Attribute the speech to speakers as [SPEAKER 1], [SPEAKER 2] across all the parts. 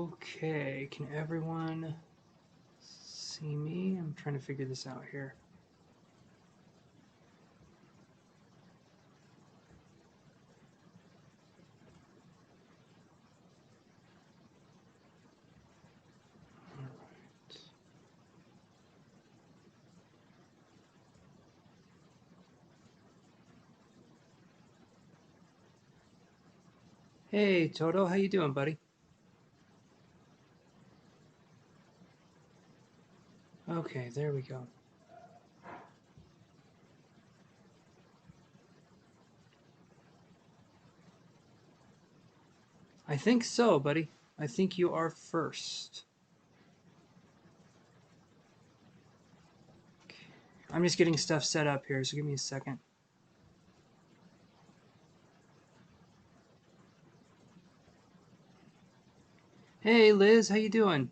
[SPEAKER 1] Okay, can everyone see me? I'm trying to figure this out here. All right. Hey, Toto, how you doing, buddy? Okay, there we go. I think so, buddy. I think you are first. Okay. I'm just getting stuff set up here, so give me a second. Hey, Liz, how you doing?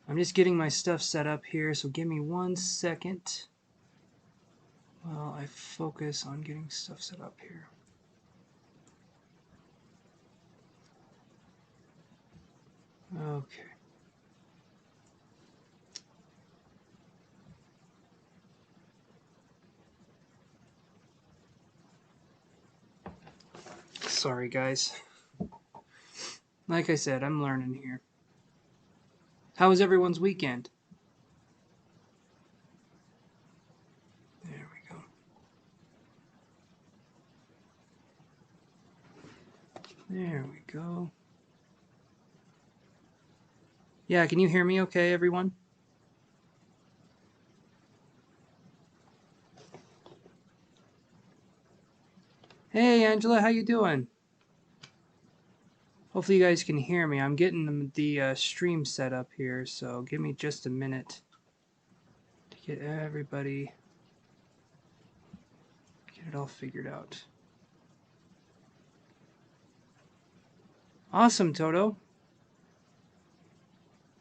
[SPEAKER 1] I'm just getting my stuff set up here, so give me 1 second while I focus on getting stuff set up here. Okay. Sorry, guys. Like I said, I'm learning here. How was everyone's weekend? There we go. There we go. Yeah, can you hear me okay, everyone? Hey, Angela, how you doing? Hopefully you guys can hear me. I'm getting the stream set up here, so give me just a minute to get everybody, get it all figured out. Awesome, Toto.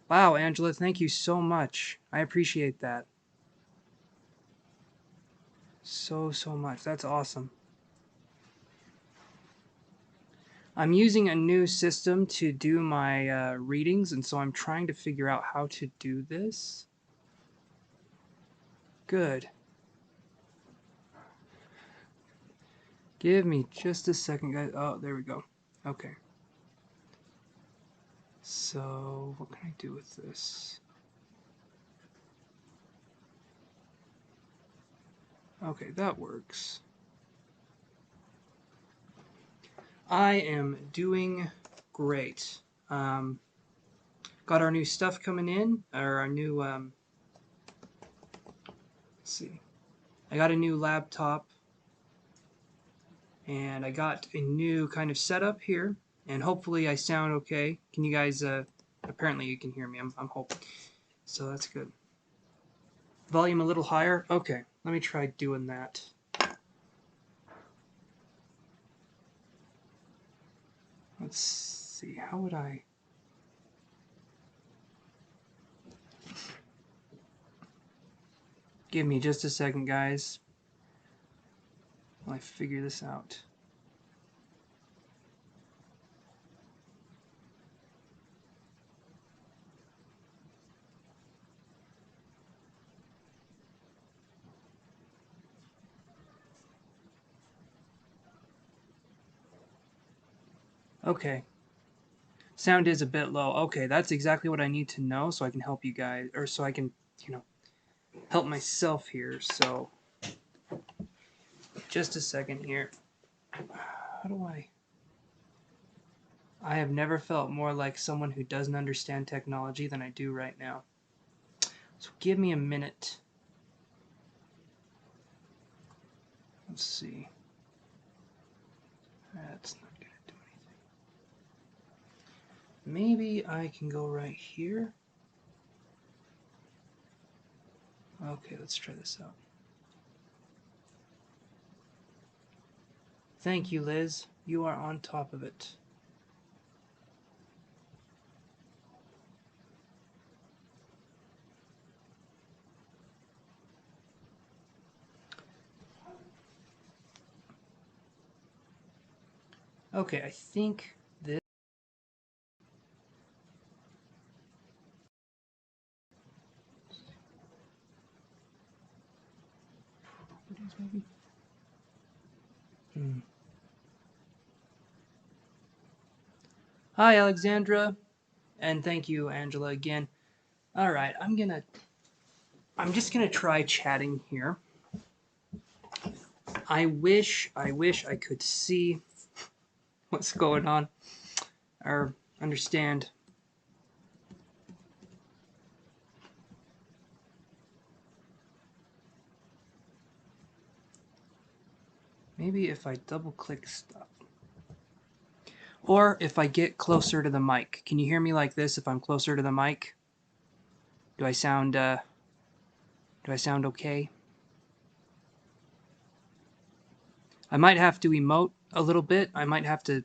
[SPEAKER 1] Wow, Angela, thank you so much. I appreciate that. So much. That's awesome. I'm using a new system to do my readings, and so I'm trying to figure out how to do this. Good. Give me just a second, guys. Oh, there we go. Okay. So, what can I do with this? Okay, that works. I am doing great. Got our new stuff coming in, or our new, let's see. I got a new laptop, and I got a new kind of setup here, and hopefully I sound okay. Can you guys, apparently you can hear me, I'm hoping. So that's good. Volume a little higher? Okay, let me try doing that. Let's see, how would I... Give me just a second, guys, while I figure this out. Okay. Sound is a bit low. Okay, that's exactly what I need to know so I can help you guys, or so I can, you know, help myself here. So, just a second here. How do I have never felt more like someone who doesn't understand technology than I do right now. So give me a minute. Let's see. That's not going to do anything. Maybe I can go right here. Okay, let's try this out. Thank you, Liz. You are on top of it. Okay, I think this. Maybe. Hi, Alexandra, and thank you, Angela, again. All right, I'm just gonna try chatting here. I wish I could see what's going on or understand. Maybe if I double click stuff. Or if I get closer to the mic. Can you hear me like this if I'm closer to the mic? Do I sound okay? I might have to emote a little bit. I might have to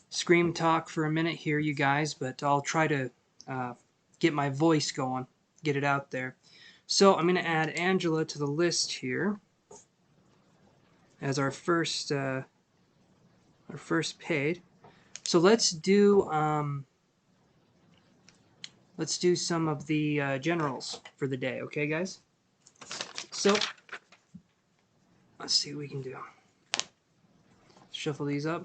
[SPEAKER 1] scream talk for a minute here, you guys, but I'll try to get my voice going, get it out there. So I'm going to add Angela to the list here as our first paid. So let's do some of the generals for the day, okay, guys? So let's see what we can do. Shuffle these up.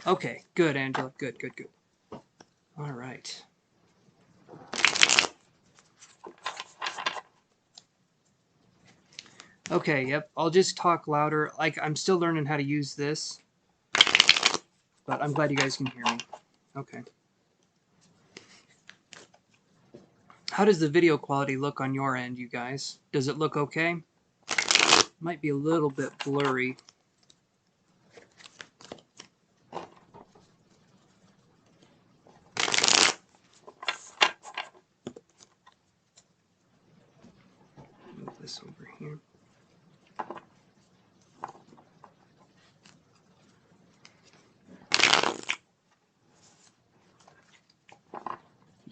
[SPEAKER 1] Okay, good, Angela. Good. All right. Okay, yep. I'll just talk louder. Like, I'm still learning how to use this, but I'm glad you guys can hear me. Okay. How does the video quality look on your end, you guys? Does it look okay? Might be a little bit blurry. Move this over here.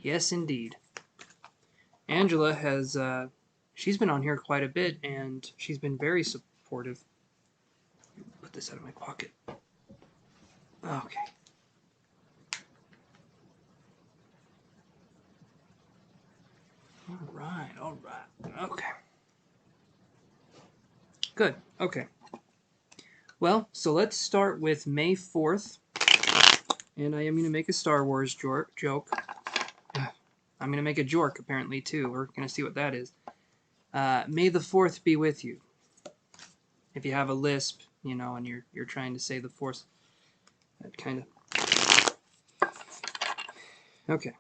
[SPEAKER 1] Yes, indeed. Angela has, she's been on here quite a bit, and she's been very supportive. Put this out of my pocket. Okay. All right. Okay. Good. Okay. Well, so let's start with May 4th, and I am going to make a Star Wars joke. I'm going to make a jork, apparently, too. We're going to see what that is. May the 4th be with you. If you have a lisp, you know, and you're trying to say the force, that kind of... Okay.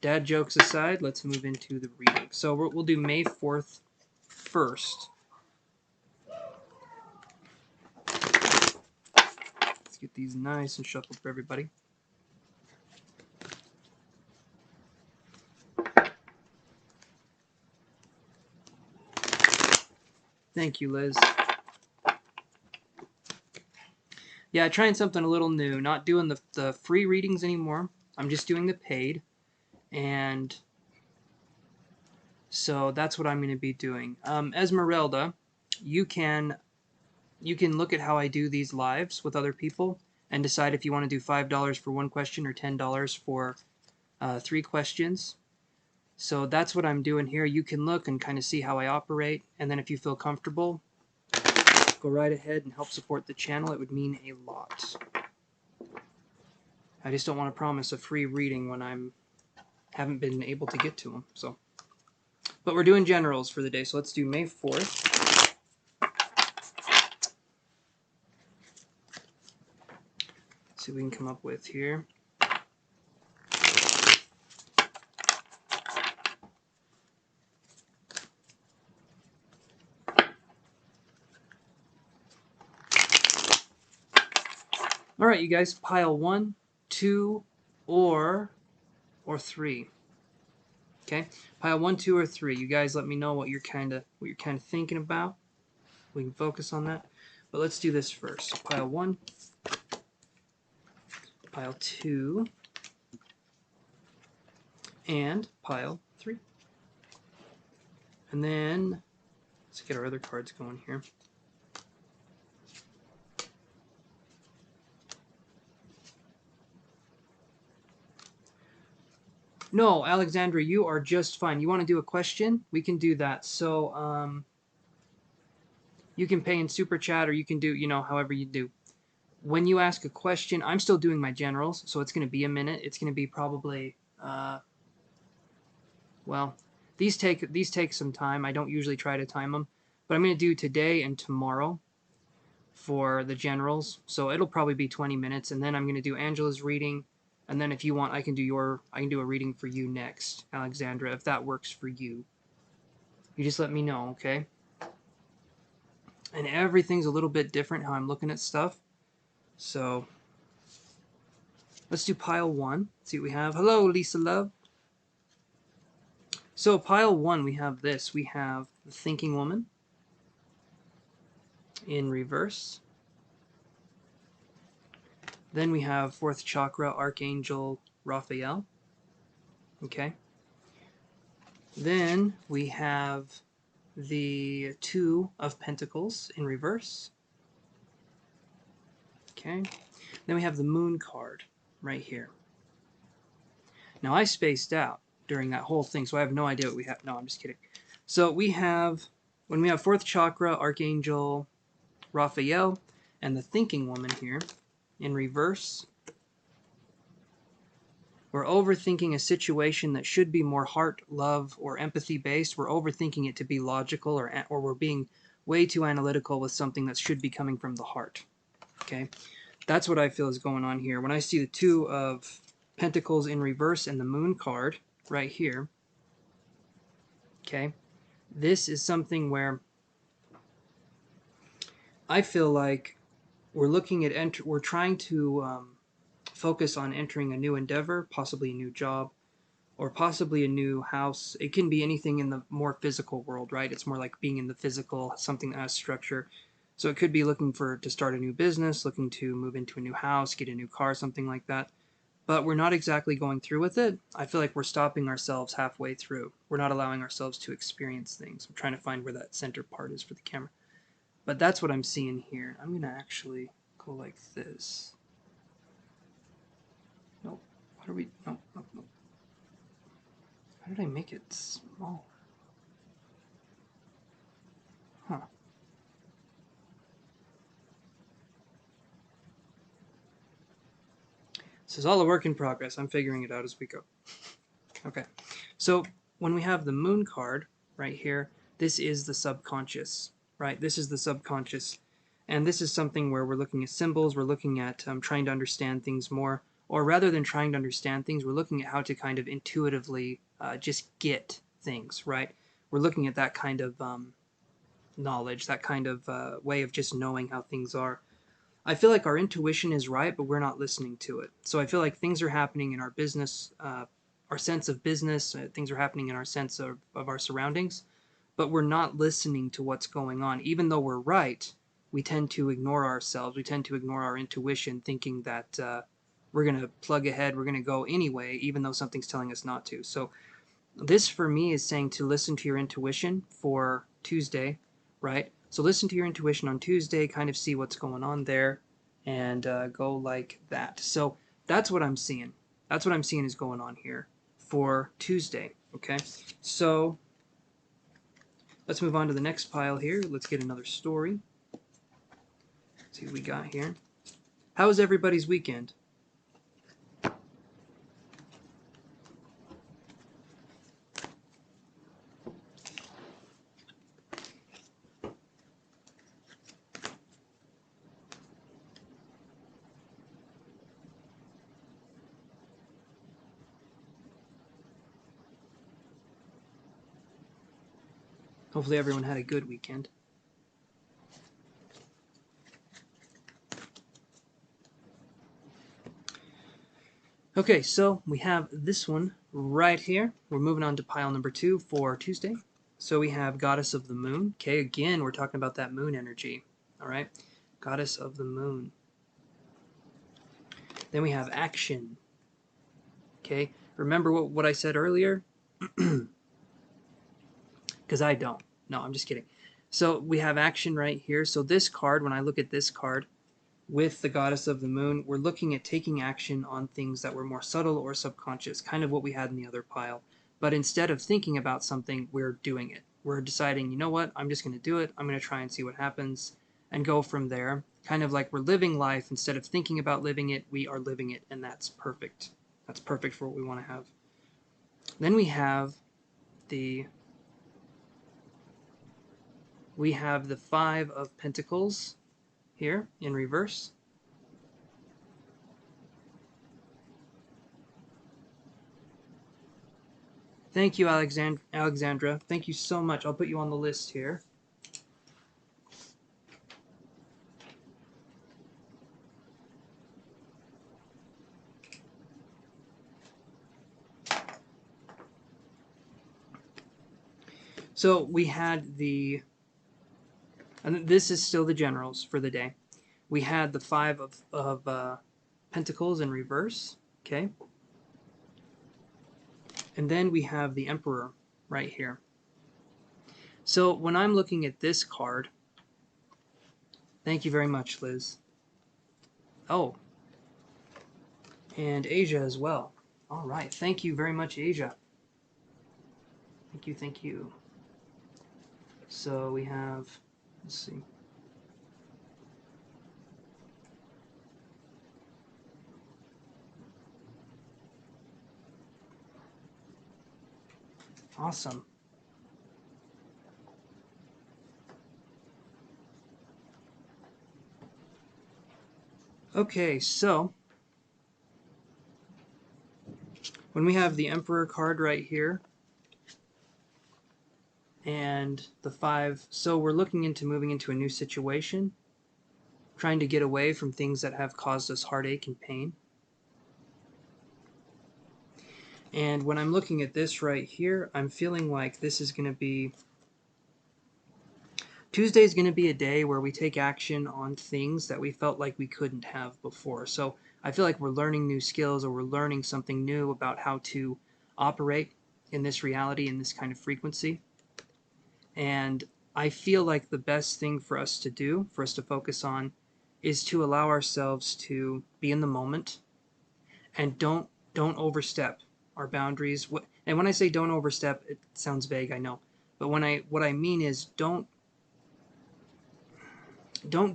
[SPEAKER 1] Dad jokes aside, let's move into the reading. So we'll do May 4th first. Let's get these nice and shuffled for everybody. Thank you, Liz. Yeah, trying something a little new. Not doing the free readings anymore. I'm just doing the paid. And so that's what I'm going to be doing. Esmeralda, you can look at how I do these lives with other people and decide if you want to do $5 for one question or $10 for 3 questions. So that's what I'm doing here. You can look and kind of see how I operate, and then if you feel comfortable, go right ahead and help support the channel. It would mean a lot. I just don't want to promise a free reading when I'm haven't been able to get to them. So, but we're doing generals for the day, so let's do May 4th. See what we can come up with here. All right, you guys, pile 1, 2, or 3. Okay, pile 1, 2, or 3. You guys, let me know what you're kind of thinking about. We can focus on that. But let's do this first. So pile 1, pile 2, and pile 3. And then let's get our other cards going here. No, Alexandra, you are just fine. You want to do a question? We can do that. So, you can pay in super chat, or you can do, however you do. When you ask a question, I'm still doing my generals, so it's going to be a minute. It's going to be probably, well, these take some time. I don't usually try to time them, but I'm going to do today and tomorrow for the generals. So it'll probably be 20 minutes, and then I'm going to do Angela's reading, and then if you want, I can do a reading for you next, Alexandra, if that works for you. You just let me know, okay? And everything's a little bit different how I'm looking at stuff. So let's do pile 1. See what we have. Hello, Lisa Love. So pile 1, we have this. We have the Thinking Woman in reverse. Then we have 4th chakra, Archangel Raphael. Okay. Then we have the 2 of Pentacles in reverse. Okay. Then we have the Moon card right here. Now I spaced out during that whole thing, so I have no idea what we have. No, I'm just kidding. So we have, when we have 4th chakra, Archangel Raphael, and the Thinking Woman here in reverse, we're overthinking a situation that should be more heart, love, or empathy based. We're overthinking it to be logical, or we're being way too analytical with something that should be coming from the heart. Okay, that's what I feel is going on here. When I see the 2 of Pentacles in reverse and the Moon card right here, okay, this is something where I feel like we're looking at we're trying to focus on entering a new endeavor, possibly a new job, or possibly a new house. It can be anything in the more physical world, right? It's more like being in the physical, something that has structure. So it could be looking to start a new business, looking to move into a new house, get a new car, something like that. But we're not exactly going through with it. I feel like we're stopping ourselves halfway through. We're not allowing ourselves to experience things. I'm trying to find where that center part is for the camera. But that's what I'm seeing here. I'm going to actually go like this. Nope. What are we? Nope, nope, nope. How did I make it small? Huh. This is all a work in progress. I'm figuring it out as we go. Okay. So when we have the Moon card right here, this is the subconscious, right? This is the subconscious. And this is something where we're looking at symbols, we're looking at trying to understand things more, or rather than trying to understand things, we're looking at how to kind of intuitively just get things, right? We're looking at that kind of knowledge, that kind of way of just knowing how things are. I feel like our intuition is right, but we're not listening to it. So I feel like things are happening in our business, our sense of business, things are happening in our sense of our surroundings, but we're not listening to what's going on. Even though we're right, we tend to ignore ourselves. We tend to ignore our intuition, thinking that we're going to plug ahead, we're going to go anyway, even though something's telling us not to. So this for me is saying to listen to your intuition for Tuesday, right? So listen to your intuition on Tuesday, kind of see what's going on there, and go like that. So that's what I'm seeing. That's what I'm seeing is going on here for Tuesday, okay? So let's move on to the next pile here. Let's get another story. Let's see what we got here. How was everybody's weekend? Hopefully everyone had a good weekend. Okay, so we have this one right here. We're moving on to pile number 2 for Tuesday. So we have Goddess of the Moon. Okay, again, we're talking about that moon energy. All right, Goddess of the Moon. Then we have Action. Okay, remember what I said earlier? Because I don't. No, I'm just kidding. So we have Action right here. So this card, when I look at this card, with the goddess of the moon, we're looking at taking action on things that were more subtle or subconscious, kind of what we had in the other pile. But instead of thinking about something, we're doing it. We're deciding, you know what, I'm just going to do it. I'm going to try and see what happens and go from there. Kind of like we're living life. Instead of thinking about living it, we are living it, and that's perfect. That's perfect for what we want to have. Then we have the Five of Pentacles here in reverse. Thank you, Alexandra. Thank you so much. I'll put you on the list here. So we had and this is still the generals for the day. We had the Five of Pentacles in reverse, okay? And then we have the Emperor right here. So when I'm looking at this card, thank you very much, Liz. Oh, and Asia as well. All right, thank you very much, Asia. Thank you, thank you. So we have, let's see. Awesome. Okay, so when we have the Emperor card right here and the Five, so we're looking into moving into a new situation, trying to get away from things that have caused us heartache and pain. And when I'm looking at this right here, I'm feeling like this is going to be, Tuesday is going to be a day where we take action on things that we felt like we couldn't have before. So I feel like we're learning new skills, or we're learning something new about how to operate in this reality, in this kind of frequency. And I feel like the best thing for us to do, for us to focus on, is to allow ourselves to be in the moment and don't overstep our boundaries. And when I say don't overstep, it sounds vague, I know. But what I mean is don't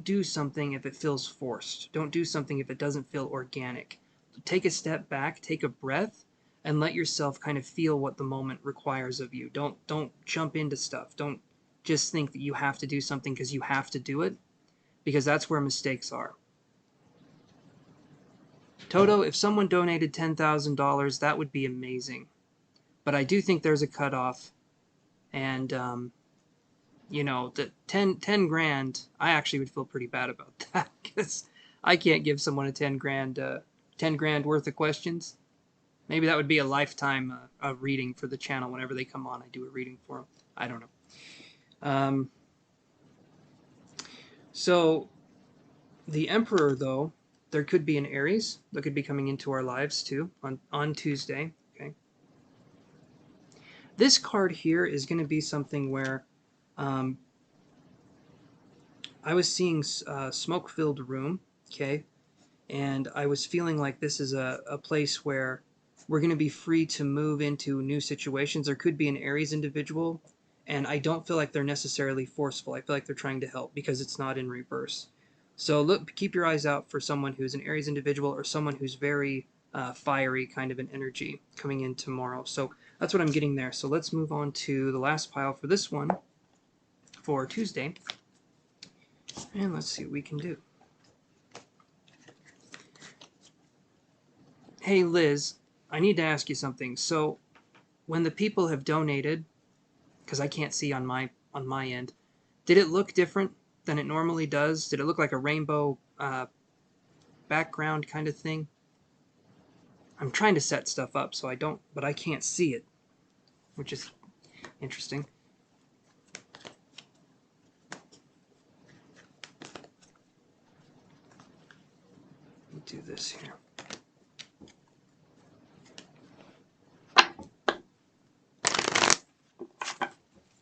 [SPEAKER 1] do something if it feels forced. Don't do something if it doesn't feel organic. Take a step back, take a breath, and let yourself kind of feel what the moment requires of you. Don't jump into stuff. Don't just think that you have to do something because you have to do it, because that's where mistakes are. Toto, if someone donated $10,000, that would be amazing. But I do think there's a cutoff, and you know, the 10 grand, I actually would feel pretty bad about that, because I can't give someone a 10 grand worth of questions. Maybe that would be a lifetime reading for the channel. Whenever they come on, I do a reading for them. I don't know. So the Emperor, though, there could be an Aries that could be coming into our lives too on Tuesday. Okay. This card here is going to be something where I was seeing a smoke-filled room, okay, and I was feeling like this is a place where we're going to be free to move into new situations. There could be an Aries individual, and I don't feel like they're necessarily forceful. I feel like they're trying to help because it's not in reverse. So look, keep your eyes out for someone who's an Aries individual or someone who's very fiery kind of an energy coming in tomorrow. So that's what I'm getting there. So let's move on to the last pile for this one for Tuesday. And let's see what we can do. Hey Liz, I need to ask you something. So when the people have donated, because I can't see on my end, did it look different than it normally does? Did it look like a rainbow background kind of thing? I'm trying to set stuff up so but I can't see it, which is interesting. Let me do this here.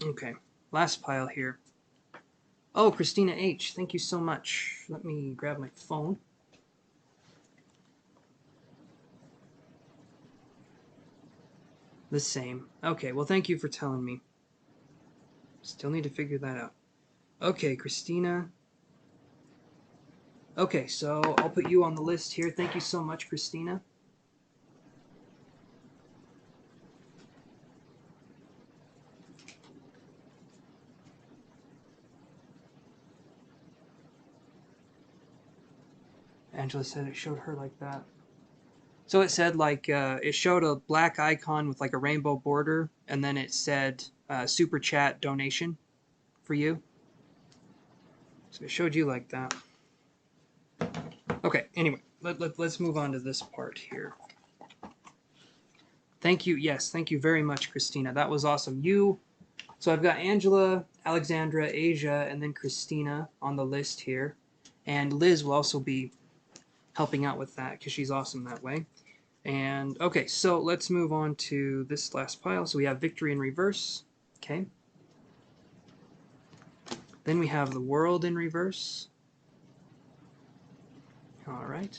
[SPEAKER 1] Okay, last pile here. Oh, Christina H., thank you so much. Let me grab my phone. The same. Okay, well, thank you for telling me. Still need to figure that out. Okay, Christina. Okay, so I'll put you on the list here. Thank you so much, Christina. Angela said it showed her like that. So it said like, it showed a black icon with like a rainbow border, and then it said super chat donation for you. So it showed you like that. Okay, anyway, let's move on to this part here. Thank you. Yes, thank you very much, Christina. That was awesome. So I've got Angela, Alexandra, Asia, and then Christina on the list here. And Liz will also be helping out with that because she's awesome that way. And okay, so let's move on to this last pile. So we have victory in reverse. Okay. Then we have the world in reverse. All right.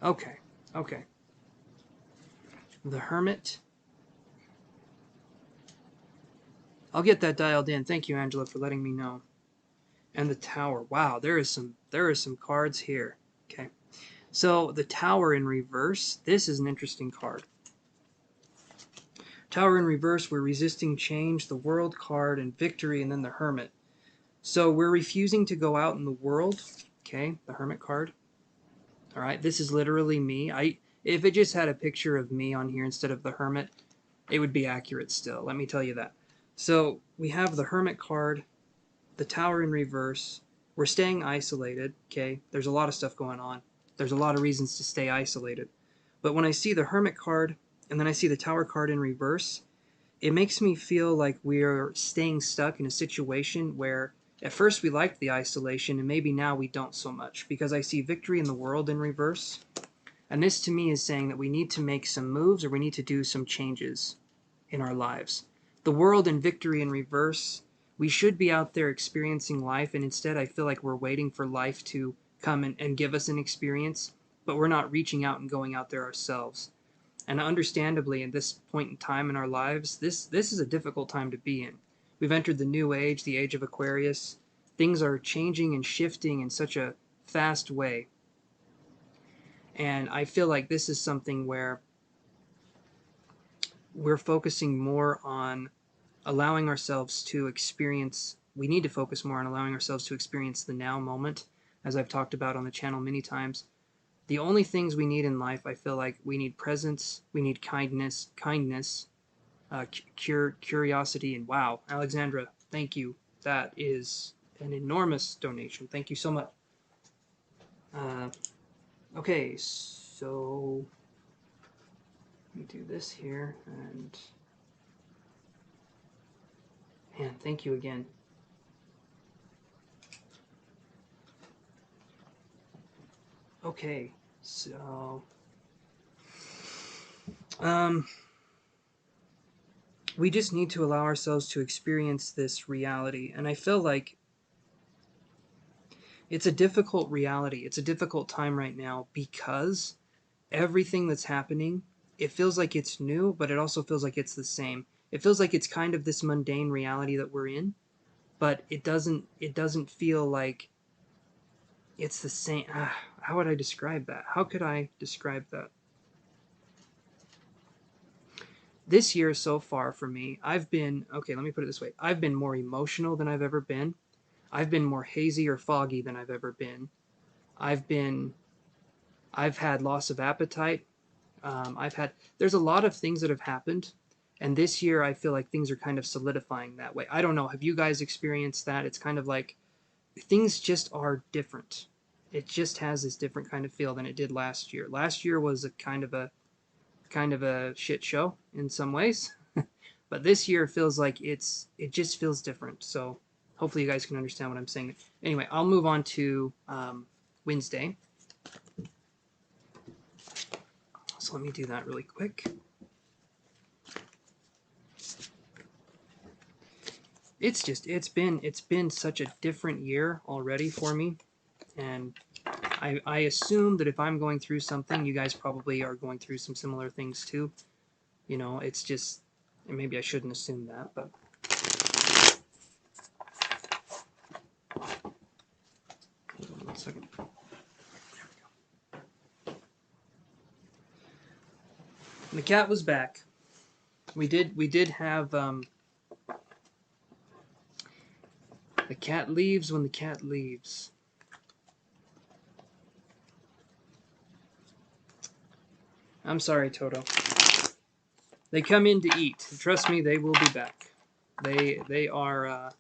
[SPEAKER 1] Okay. Okay. The hermit. I'll get that dialed in. Thank you, Angela, for letting me know. And the tower. Wow, there are some cards here. Okay. So the tower in reverse. This is an interesting card. Tower in reverse, we're resisting change, the world card, and victory, and then the hermit. So we're refusing to go out in the world. Okay, the hermit card. All right, this is literally me. If it just had a picture of me on here instead of the hermit, it would be accurate still. Let me tell you that. So we have the hermit card, the tower in reverse. We're staying isolated. Okay, there's a lot of stuff going on. There's a lot of reasons to stay isolated. But when I see the hermit card and then I see the tower card in reverse, it makes me feel like we're staying stuck in a situation where at first we liked the isolation and maybe now we don't so much, because I see victory in the world in reverse. And this to me is saying that we need to make some moves, or we need to do some changes in our lives. The world and victory in reverse, we should be out there experiencing life, and instead I feel like we're waiting for life to come and give us an experience, but we're not reaching out and going out there ourselves. And understandably, at this point in time in our lives, this is a difficult time to be in. We've entered the new age, the age of Aquarius. Things are changing and shifting in such a fast way. And I feel like this is something where we're focusing more on allowing ourselves to experience, we need to focus more on allowing ourselves to experience the now moment, as I've talked about on the channel many times. The only things we need in life, I feel like we need presence, we need kindness, curiosity, and wow, Alexandra, thank you. That is an enormous donation. Thank you so much. Okay, so let me do this here, and man, thank you again. Okay, so we just need to allow ourselves to experience this reality, and I feel like it's a difficult reality. It's a difficult time right now because everything that's happening, it feels like it's new, but it also feels like it's the same. It feels like it's kind of this mundane reality that we're in, but it doesn't feel like it's the same. How would I describe that? How could I describe that? This year so far for me, okay, let me put it this way. I've been more emotional than I've ever been. I've been more hazy or foggy than I've ever been. I've had loss of appetite. There's a lot of things that have happened. And this year, I feel like things are kind of solidifying that way. I don't know. Have you guys experienced that? It's kind of like things just are different. It just has this different kind of feel than it did last year. Last year was a kind of a shit show in some ways, but this year feels like it just feels different. So hopefully you guys can understand what I'm saying. Anyway, I'll move on to Wednesday. So let me do that really quick. it's been such a different year already for me, and I assume that if I'm going through something, you guys probably are going through some similar things too. You know, it's just, and maybe I shouldn't assume that, but hold on 1 second. And the cat was back. We did have the cat leaves when the cat leaves. I'm sorry, Toto. They come in to eat. Trust me, they will be back. They are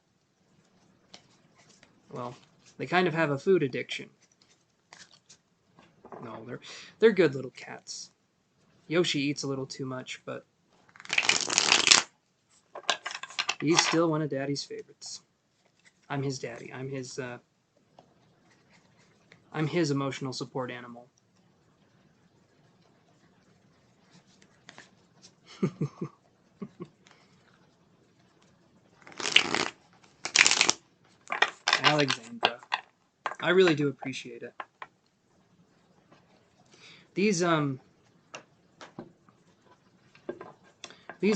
[SPEAKER 1] well, they kind of have a food addiction. No, they're good little cats. Yoshi eats a little too much, but he's still one of Daddy's favorites. I'm his daddy. I'm his emotional support animal. Alexandra. I really do appreciate it. These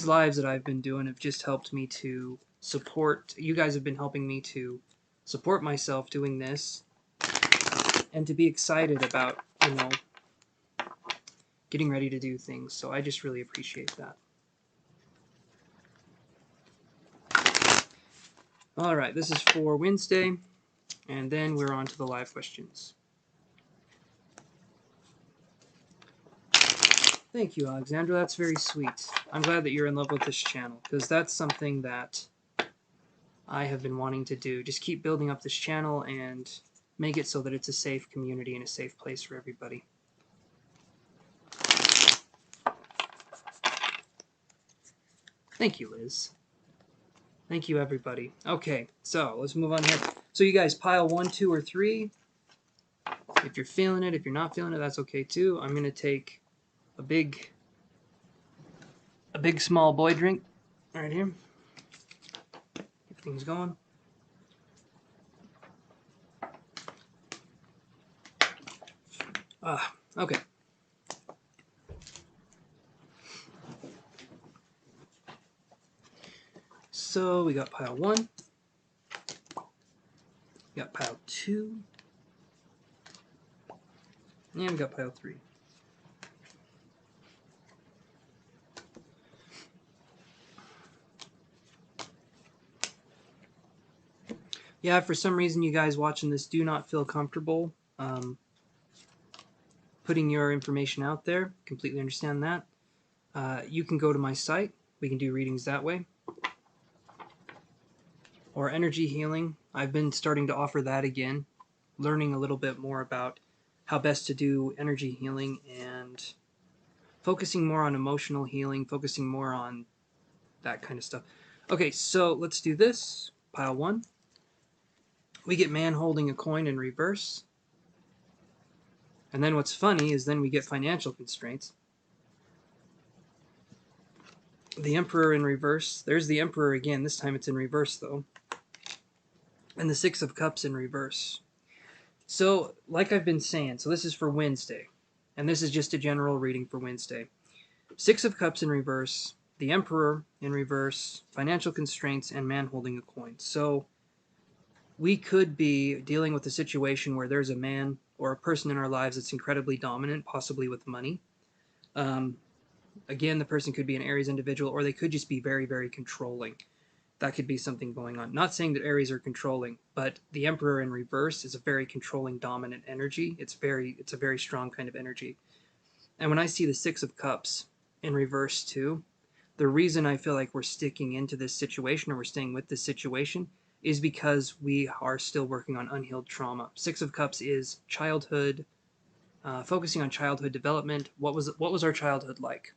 [SPEAKER 1] lives that I've been doing have just helped me to support, you guys have been helping me to support myself doing this and to be excited about, you know, getting ready to do things. So I just really appreciate that. All right, this is for Wednesday, and then we're on to the live questions. Thank you, Alexandra. That's very sweet. I'm glad that you're in love with this channel, because that's something that I have been wanting to do. Just keep building up this channel and make it so that it's a safe community and a safe place for everybody. Thank you, Liz. Thank you, everybody. Okay, so let's move on here. So you guys pile 1, 2, or 3. If you're feeling it, if you're not feeling it, that's okay too. I'm gonna take a big small boy drink right here. Get things going. Okay. So we got pile 1. We got pile 2. And we got pile 3. Yeah, for some reason you guys watching this do not feel comfortable putting your information out there. Completely understand that. You can go to my site. We can do readings that way. Or energy healing. I've been starting to offer that again. Learning a little bit more about how best to do energy healing and focusing more on emotional healing, focusing more on that kind of stuff. Okay, so let's do this. Pile 1. We get man holding a coin in reverse. And then what's funny is then we get financial constraints. The Emperor in reverse. There's the Emperor again. This time it's in reverse, though. And the 6 of Cups in reverse. So, like I've been saying, so this is for Wednesday. And this is just a general reading for Wednesday. 6 of Cups in reverse. The Emperor in reverse. Financial constraints and man holding a coin. So, we could be dealing with a situation where there's a man or a person in our lives that's incredibly dominant, possibly with money. Again, the person could be an Aries individual, or they could just be very, very controlling. That could be something going on. Not saying that Aries are controlling, but the Emperor in reverse is a very controlling, dominant energy. It's a very strong kind of energy. And when I see the 6 of Cups in reverse too, the reason I feel like we're sticking into this situation, or we're staying with this situation, is because we are still working on unhealed trauma. 6 of Cups is childhood, focusing on childhood development. What was our childhood like?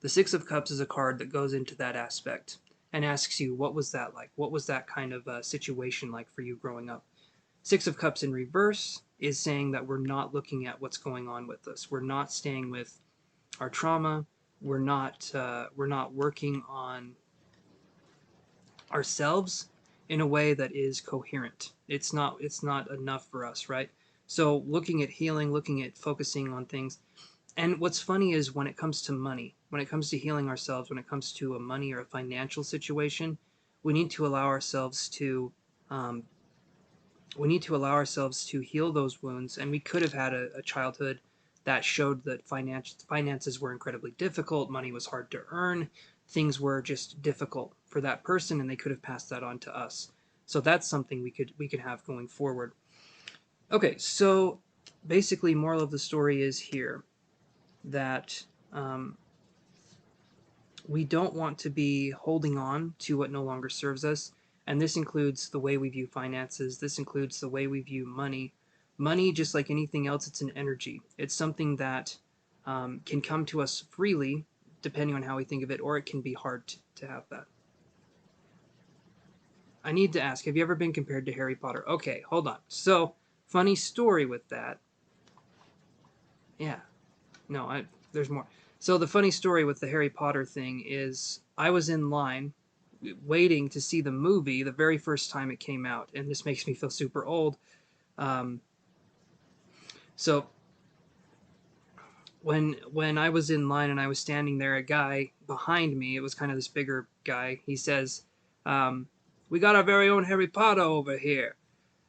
[SPEAKER 1] The 6 of Cups is a card that goes into that aspect and asks you, what was that like? What was that kind of situation like for you growing up? 6 of Cups in reverse is saying that we're not looking at what's going on with us. We're not staying with our trauma. We're not working on ourselves. in a way that is coherent. It's not enough for us, right? So looking at healing, looking at focusing on things. And what's funny is when it comes to money, when it comes to healing ourselves, when it comes to a money or a financial situation, we need to allow ourselves to um, heal those wounds. And we could have had a childhood that showed that finances were incredibly difficult, money was hard to earn, things were just difficult for that person, and they could have passed that on to us. So that's something we could have going forward. Okay, so basically, moral of the story is here that um, we don't want to be holding on to what no longer serves us. And this includes the way we view finances. This includes the way we view money. Money, just like anything else, it's an energy. It's something that can come to us freely, depending on how we think of it, or it can be hard to have that. I need to ask, have you ever been compared to Harry Potter? Okay, hold on. So, funny story with that. Yeah. No, there's more. So the funny story with the Harry Potter thing is I was in line waiting to see the movie the very first time it came out, and this makes me feel super old. Um, so when I was in line and I was standing there, a guy behind me, it was kind of this bigger guy, he says, "We got our very own Harry Potter over here."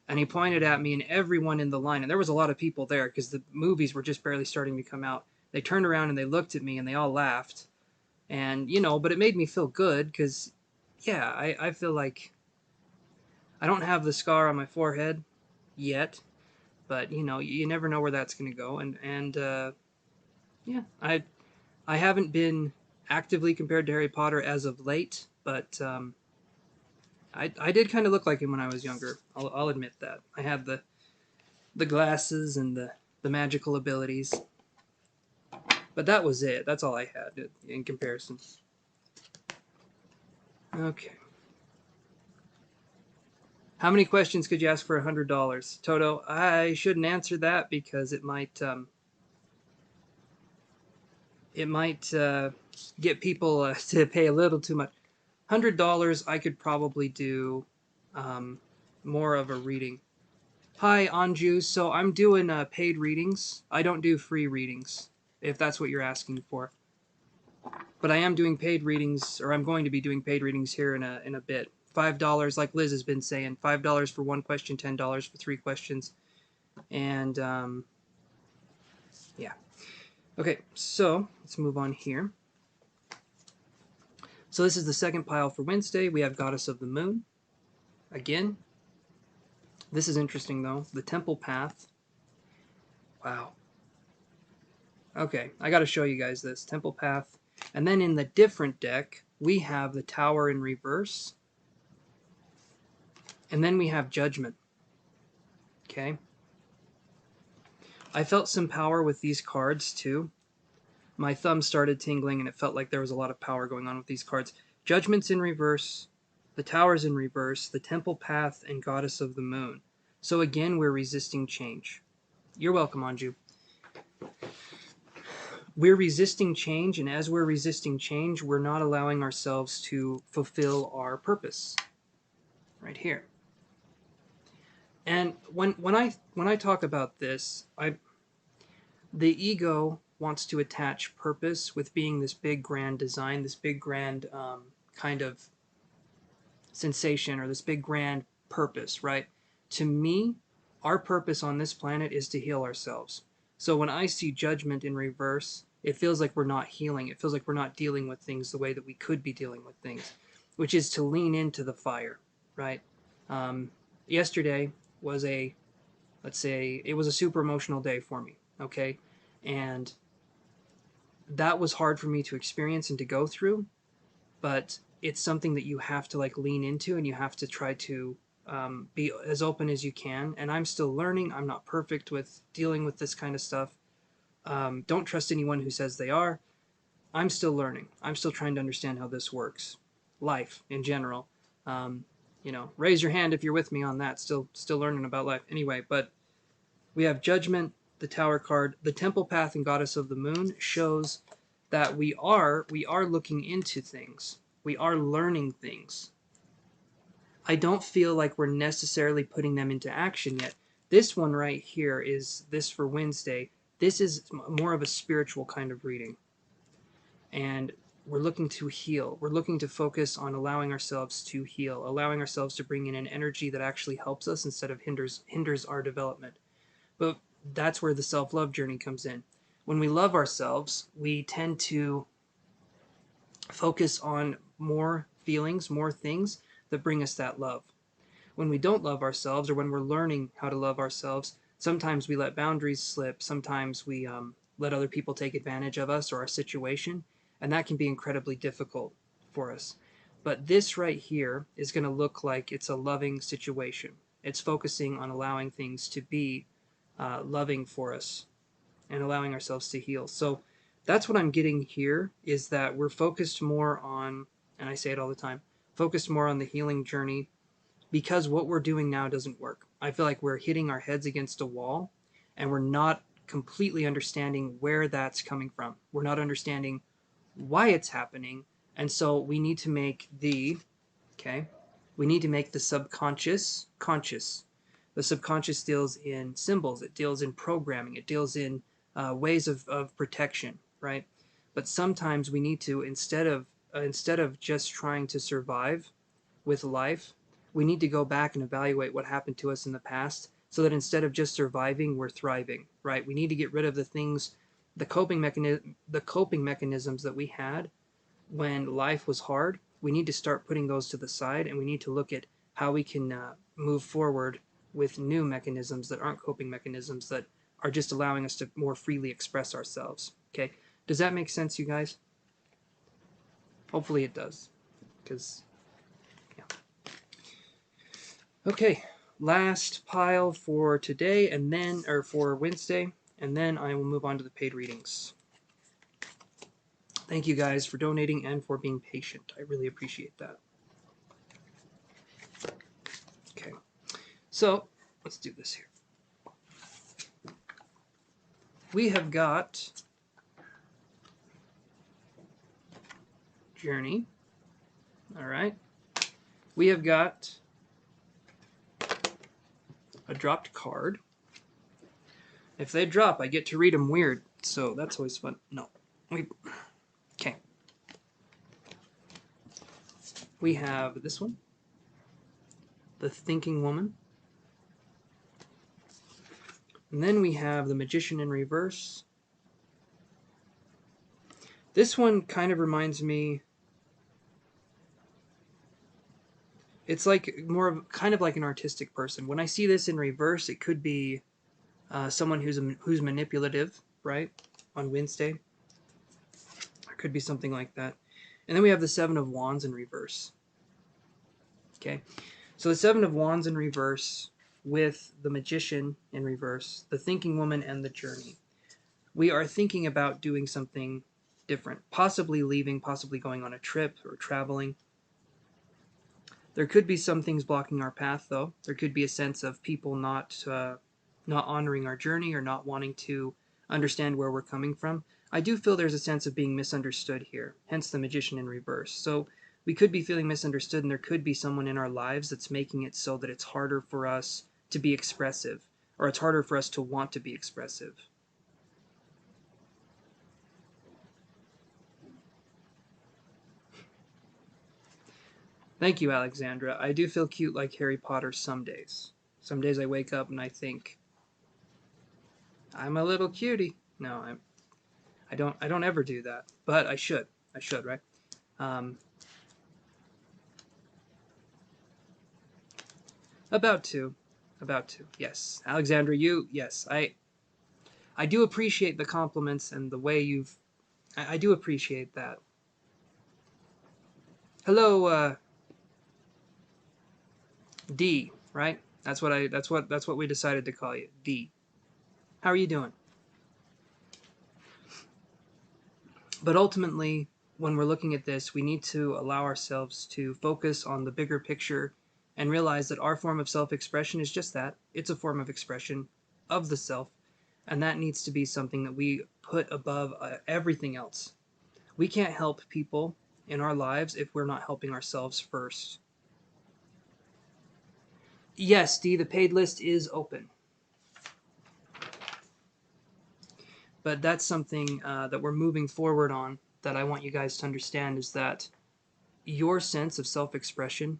[SPEAKER 1] And he pointed at me and everyone in the line, and there was a lot of people there because the movies were just barely starting to come out. They turned around and they looked at me and they all laughed. And, but it made me feel good because, yeah, I feel like I don't have the scar on my forehead yet, but, you never know where that's going to go. And yeah, I haven't been actively compared to Harry Potter as of late, but I did kind of look like him when I was younger. I'll admit that. I had the glasses and the magical abilities. But that was it. That's all I had in comparison. Okay. How many questions could you ask for $100? Toto, I shouldn't answer that because it might get people to pay a little too much. $100, I could probably do more of a reading. Hi, Anju. So I'm doing paid readings. I don't do free readings, if that's what you're asking for. But I am doing paid readings, or I'm going to be doing paid readings here in a bit. $5, like Liz has been saying, $5 for one question, $10 for 3 questions, and yeah. Okay, so let's move on here. So this is the second pile for Wednesday. We have Goddess of the Moon. Again, this is interesting though. The Temple Path. Wow. Okay, I got to show you guys this Temple Path. And then in the different deck, we have the Tower in reverse. And then we have Judgment. Okay. I felt some power with these cards too. My thumb started tingling and it felt like there was a lot of power going on with these cards. Judgment's in reverse, the Tower's in reverse, the Temple Path, and Goddess of the Moon. So again, we're resisting change. You're welcome, Anju. We're resisting change, and as we're resisting change, we're not allowing ourselves to fulfill our purpose. Right here. And when I talk about this, the ego wants to attach purpose with being this big grand design, this big grand kind of sensation, or this big grand purpose, right? To me, our purpose on this planet is to heal ourselves. So when I see Judgment in reverse, it feels like we're not healing. It feels like we're not dealing with things the way that we could be dealing with things, which is to lean into the fire, right? Yesterday was let's say, it was a super emotional day for me, okay? And that was hard for me to experience and to go through, but it's something that you have to like lean into, and you have to try to be as open as you can. And I'm still learning. I'm not perfect with dealing with this kind of stuff. Don't trust anyone who says they are. I'm still learning. I'm still trying to understand how this works. Life in general. Raise your hand if you're with me on that. Still learning about life. Anyway, but we have Judgment, the Tower card. The Temple Path and Goddess of the Moon shows that we are looking into things. We are learning things. I don't feel like we're necessarily putting them into action yet. This one right here is this for Wednesday. This is more of a spiritual kind of reading. And we're looking to heal. We're looking to focus on allowing ourselves to heal, allowing ourselves to bring in an energy that actually helps us instead of hinders our development. But that's where the self-love journey comes in. When we love ourselves, we tend to focus on more feelings, more things that bring us that love. When we don't love ourselves, or when we're learning how to love ourselves, sometimes we let boundaries slip. Sometimes we let other people take advantage of us or our situation, and that can be incredibly difficult for us. But this right here is going to look like it's a loving situation. It's focusing on allowing things to be loving for us and allowing ourselves to heal. So that's what I'm getting here, is that we're focused more on, and I say it all the time, focused more on the healing journey, because what we're doing now doesn't work. I feel like we're hitting our heads against a wall and we're not completely understanding where that's coming from. We're not understanding why it's happening. And so we need to make we need to make the subconscious conscious. The subconscious deals in symbols, it deals in programming, it deals in ways of protection, right? But sometimes we need to, instead of just trying to survive with life, we need to go back and evaluate what happened to us in the past, so that instead of just surviving, we're thriving, right? We need to get rid of the things, the coping mechanisms that we had when life was hard. We need to start putting those to the side, and we need to look at how we can move forward with new mechanisms that aren't coping mechanisms, that are just allowing us to more freely express ourselves. Okay, does that make sense, you guys? Hopefully it does, because okay, last pile for today, and then, or for Wednesday, and then I will move on to the paid readings. Thank you guys for donating and for being patient. I really appreciate that. Okay, so let's do this here. We have got Journey. All right. We have got a dropped card. If they drop, I get to read them weird, so that's always fun. No. Okay. We have this one, the Thinking Woman. And then we have the Magician in reverse. This one kind of reminds me, it's like more of kind of like an artistic person. When I see this in reverse, it could be someone who's manipulative, right? On Wednesday, it could be something like that. And then we have the Seven of Wands in reverse. Okay, so the Seven of Wands in reverse with the Magician in reverse, the Thinking Woman, and the Journey. We are thinking about doing something different, possibly leaving, possibly going on a trip or traveling. There could be some things blocking our path, though. There could be a sense of people not honoring our journey, or not wanting to understand where we're coming from. I do feel there's a sense of being misunderstood here, hence the Magician in reverse. So we could be feeling misunderstood, and there could be someone in our lives that's making it so that it's harder for us to be expressive, or it's harder for us to want to be expressive. Thank you, Alexandra. I do feel cute like Harry Potter some days. Some days I wake up and I think, I'm a little cutie. No, I don't ever do that, but I should. I should, right? About to. About to. Yes. Alexandra, yes. I do appreciate the compliments and the way you've, I do appreciate that. Hello, D, right? That's what we decided to call you, D. How are you doing? But ultimately, when we're looking at this, we need to allow ourselves to focus on the bigger picture and realize that our form of self-expression is just that. It's a form of expression of the self, and that needs to be something that we put above everything else. We can't help people in our lives if we're not helping ourselves first. Yes, D, the paid list is open. But that's something that we're moving forward on that I want you guys to understand is that your sense of self-expression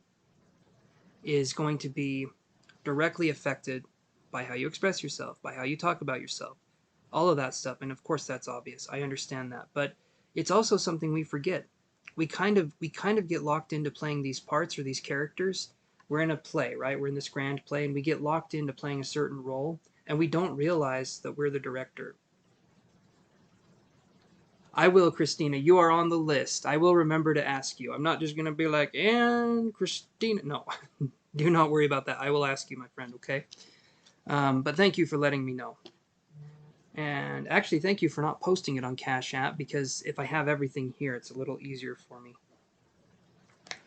[SPEAKER 1] is going to be directly affected by how you express yourself, by how you talk about yourself, all of that stuff. And of course, that's obvious. I understand that, but it's also something we forget. We kind of get locked into playing these parts or these characters. We're in a play, right? We're in this grand play, and we get locked into playing a certain role, and we don't realize that we're the director. I will, Christina. You are on the list. I will remember to ask you. I'm not just going to be like, and Christina. No, do not worry about that. I will ask you, my friend, okay? But thank you for letting me know. And actually, thank you for not posting it on Cashapp, because if I have everything here, it's a little easier for me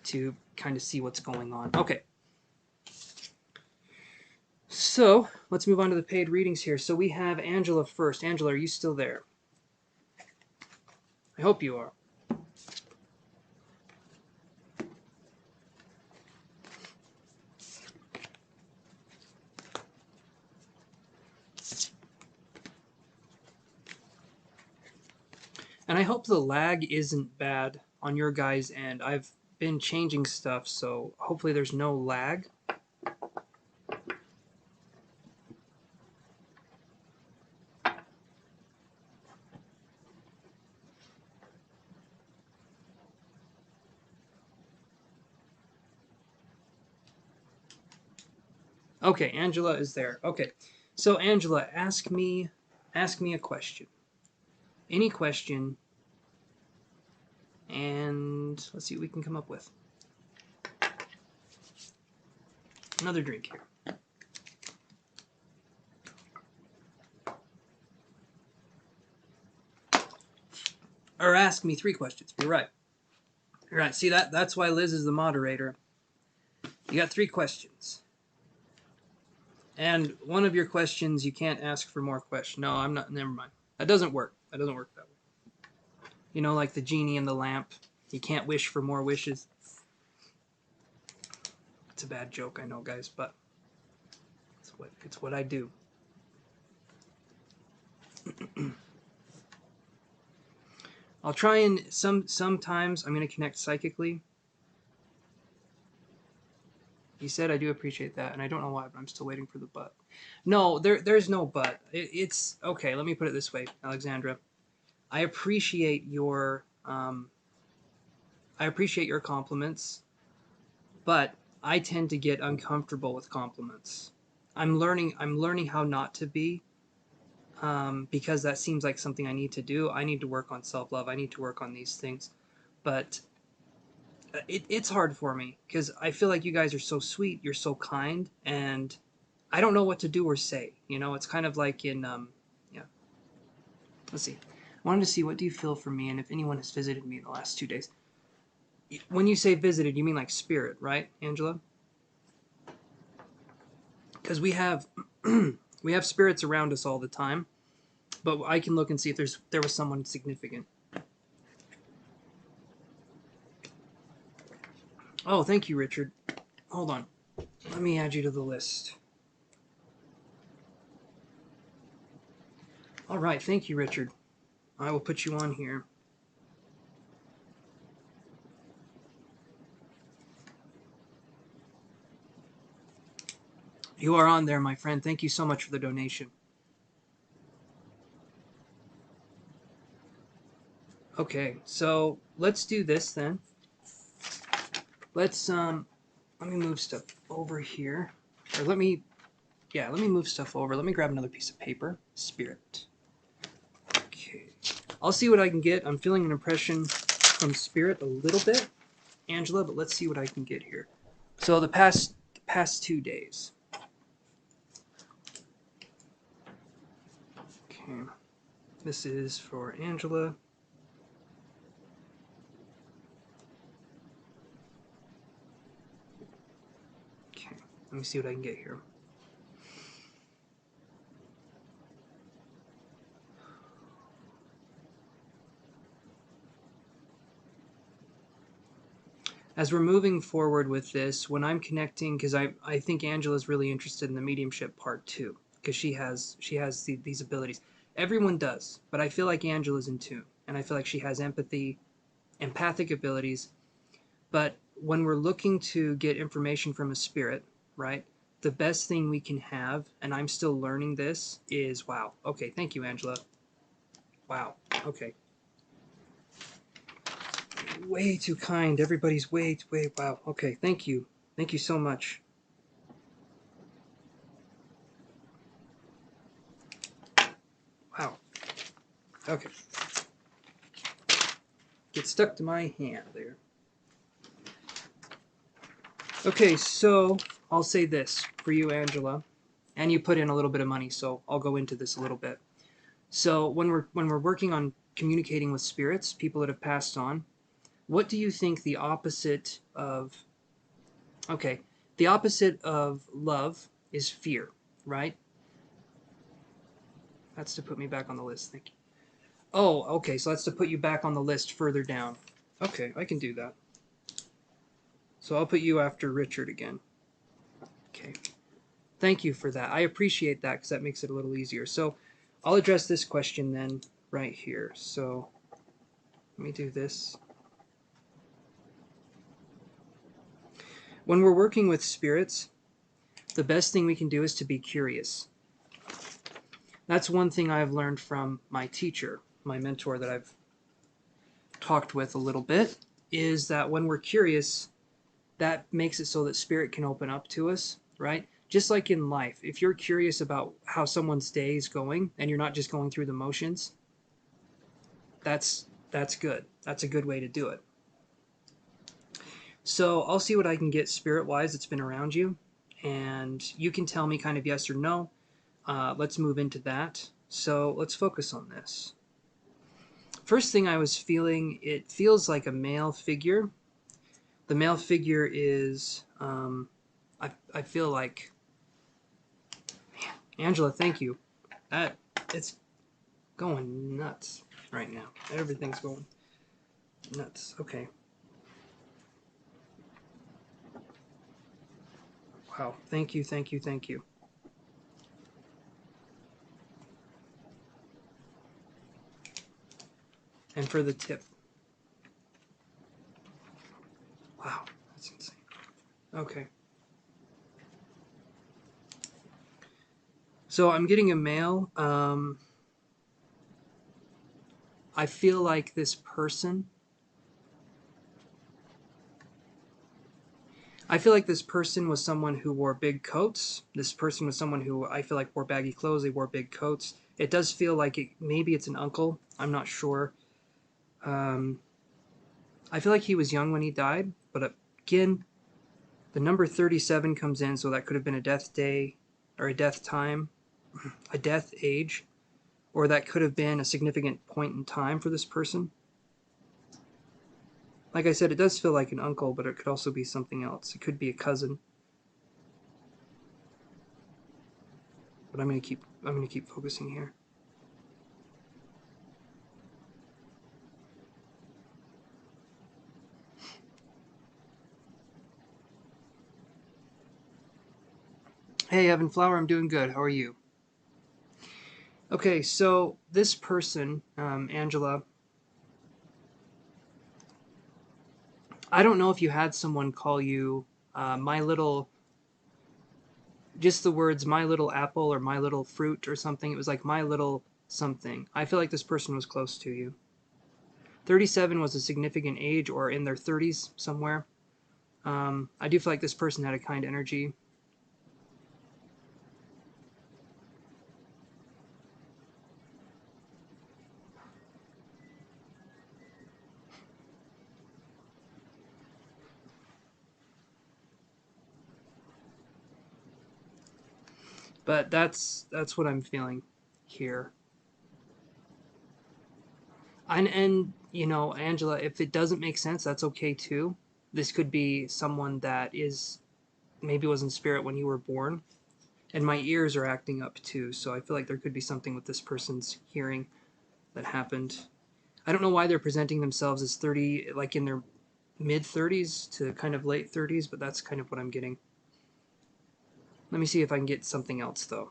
[SPEAKER 1] to kind of see what's going on. Okay. So, let's move on to the paid readings here. So we have Angela first. Angela, are you still there? I hope you are. And I hope the lag isn't bad on your guys' end. I've been changing stuff, so hopefully there's no lag. Okay, Angela is there. Okay, so Angela, ask me a question. Any question, and let's see what we can come up with. Another drink here. Or ask me 3 questions. You're right. You're right. See, that's why Liz is the moderator. You got 3 questions. And one of your questions, you can't ask for more questions. No, I'm not. Never mind. That doesn't work. That doesn't work that way. You know, like the genie in the lamp. You can't wish for more wishes. It's a bad joke, I know, guys, but it's what I do. I'll try and sometimes I'm going to connect psychically. You said I do appreciate that, and I don't know why, but I'm still waiting for the but. No, there's no but. It's okay. Let me put it this way, Alexandra. I appreciate your compliments, but I tend to get uncomfortable with compliments. I'm learning how not to be, because that seems like something I need to do. I need to work on self-love. I need to work on these things, but it's hard for me because I feel like you guys are so sweet. You're so kind, and I don't know what to do or say. You know, it's kind of like in yeah. Let's see. I wanted to see, what do you feel for me, and if anyone has visited me in the last 2 days. When you say visited, you mean like spirit, right, Angela? Because we have we have spirits around us all the time, but I can look and see if there was someone significant. Oh, thank you, Richard. Hold on. Let me add you to the list. All right, thank you, Richard. I will put you on here. You are on there, my friend. Thank you so much for the donation. Okay, so let's do this then. Let's let me move stuff over here. Or let me move stuff over. Let me grab another piece of paper. Spirit. Okay. I'll see what I can get. I'm feeling an impression from spirit a little bit, Angela, but let's see what I can get here. So the past 2 days. Okay. This is for Angela. Okay. Let me see what I can get here. as we're moving forward with this, when I'm connecting, because I think Angela's really interested in the mediumship part too, because she has these abilities. Everyone does, but I feel like Angela's in tune, and I feel like she has empathic abilities. But when we're looking to get information from a spirit, right? The best thing we can have, and I'm still learning this, is wow. Okay, thank you, Angela. Wow. Okay. Way too kind. Everybody's way. Wow. Okay, thank you. Thank you so much. Wow. Okay. Get stuck to my hand there. Okay, so I'll say this for you, Angela, and you put in a little bit of money, so I'll go into this a little bit. So when we're working on communicating with spirits, people that have passed on, what do you think the opposite of okay, the opposite of love is fear, right? That's to put me back on the list. Thank you. Oh, okay, so that's to put you back on the list further down. Okay, I can do that. So I'll put you after Richard again. Okay. Thank you for that. I appreciate that because that makes it a little easier. So I'll address this question then right here. So let me do this. When we're working with spirits, the best thing we can do is to be curious. That's one thing I've learned from my teacher, my mentor that I've talked with a little bit, is that when we're curious, that makes it so that spirit can open up to us, right? Just like in life, if you're curious about how someone's day is going and you're not just going through the motions, that's good. That's a good way to do it. So I'll see what I can get spirit-wise that's been around you, and you can tell me kind of yes or no. Let's move into that. So let's focus on this. First thing I was feeling, it feels like a male figure. The male figure is, I feel like, man, Angela, thank you. It's going nuts right now. Everything's going nuts. Okay. Wow. Thank you, thank you, thank you. And for the tip. Wow, that's insane. Okay. So I'm getting a male. I feel like this person. I feel like this person was someone who wore big coats. This person was someone who I feel like wore baggy clothes. They wore big coats. It does feel like maybe it's an uncle. I'm not sure. I feel like he was young when he died, but again, the number 37 comes in, so that could have been a death day or a death time, a death age, or that could have been a significant point in time for this person. Like I said, it does feel like an uncle, but it could also be something else. It could be a cousin. But I'm gonna keep focusing here. Hey, Evan Flower, I'm doing good. How are you? Okay, so this person, Angela, I don't know if you had someone call you my little, just the words my little apple or my little fruit or something. It was like my little something. I feel like this person was close to you. 37 was a significant age or in their 30s somewhere. I do feel like this person had a kind energy. But that's what I'm feeling here. And you know, Angela, if it doesn't make sense, that's okay too. This could be someone that is maybe was in spirit when you were born. And my ears are acting up too, so I feel like there could be something with this person's hearing that happened. I don't know why they're presenting themselves as 30, like in their mid-30s to kind of late 30s, but that's kind of what I'm getting. Let me see if I can get something else, though.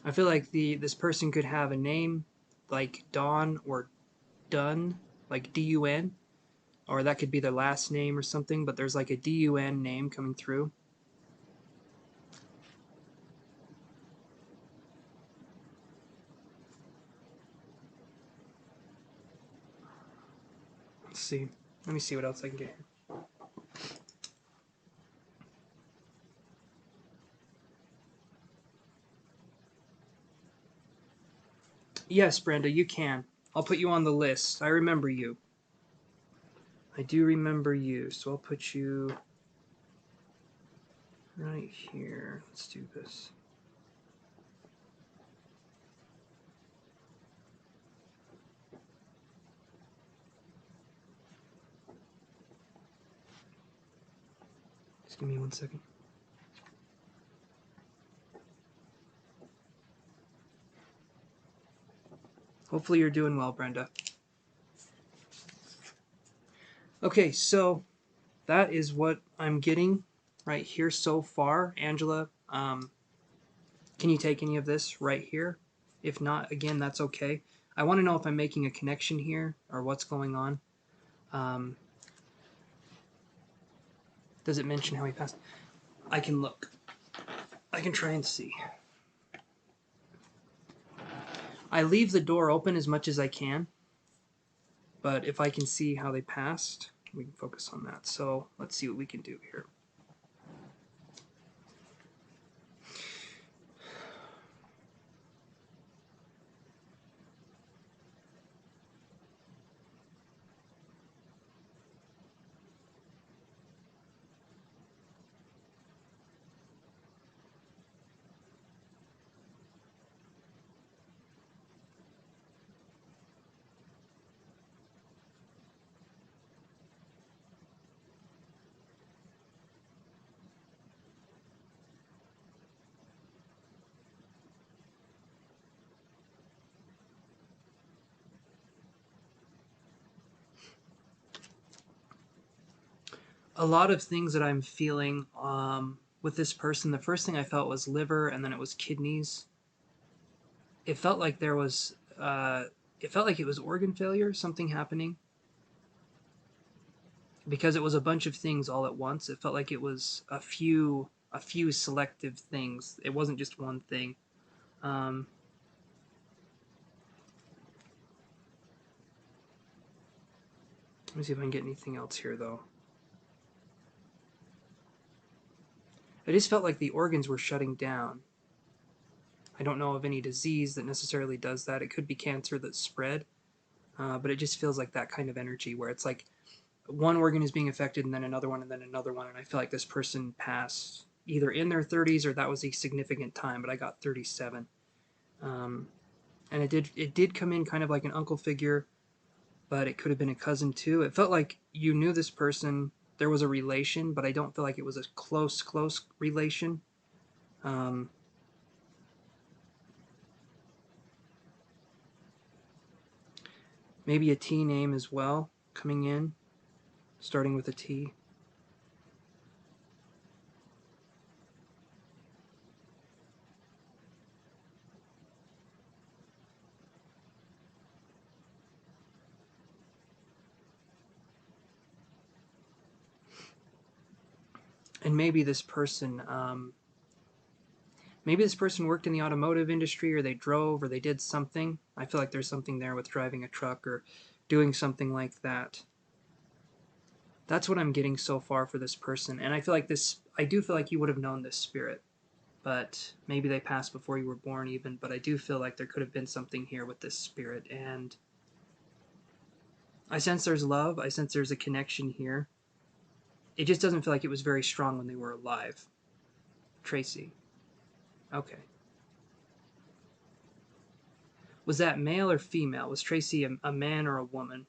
[SPEAKER 1] I feel like this person could have a name like Dawn or Dun, like D-U-N, or that could be their last name or something, but there's like a D-U-N name coming through. Let's see. Let me see what else I can get here. Yes, Brenda, you can. I'll put you on the list. I remember you. I do remember you, so I'll put you right here. Let's do this. Just give me 1 second. Hopefully you're doing well, Brenda. Okay, so that is what I'm getting right here so far. Angela, can you take any of this right here? If not, again, that's okay. I want to know if I'm making a connection here or what's going on. Does it mention how he passed? I can look. I can try and see. I leave the door open as much as I can, but if I can see how they passed, we can focus on that. So let's see what we can do here. A lot of things that I'm feeling with this person, the first thing I felt was liver, and then it was kidneys. It felt like there was, it felt like it was organ failure, something happening. Because it was a bunch of things all at once. It felt like it was a few selective things. It wasn't just one thing. Let me see if I can get anything else here, though. I just felt like the organs were shutting down. I don't know of any disease that necessarily does that. It could be cancer that's spread, but it just feels like that kind of energy where it's like one organ is being affected and then another one and then another one. And I feel like this person passed either in their 30s or that was a significant time, but I got 37. And it did come in kind of like an uncle figure, but it could have been a cousin too. It felt like you knew this person. There was a relation, but I don't feel like it was a close relation. Maybe a T name as well coming in, starting with a T. And maybe this person worked in the automotive industry, or they drove, or they did something. I feel like there's something there with driving a truck or doing something like that. That's what I'm getting so far for this person. And I do feel like you would have known this spirit, but maybe they passed before you were born even. But I do feel like there could have been something here with this spirit. And I sense there's love. I sense there's a connection here. It just doesn't feel like it was very strong when they were alive. Tracy. Okay. Was that male or female? Was Tracy a man or a woman?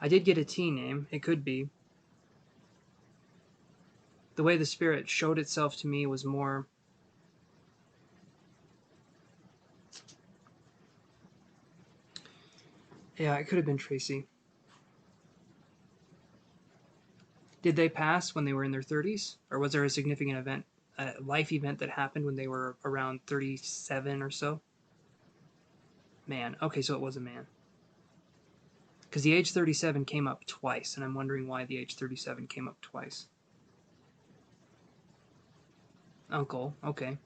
[SPEAKER 1] I did get a T name. It could be. The way the spirit showed itself to me was more... Yeah, it could have been Tracy. Did they pass when they were in their 30s? Or was there a significant event, a life event that happened when they were around 37 or so? Man. Okay, so it was a man. Because the age 37 came up twice, and I'm wondering why the age 37 came up twice. Uncle, okay.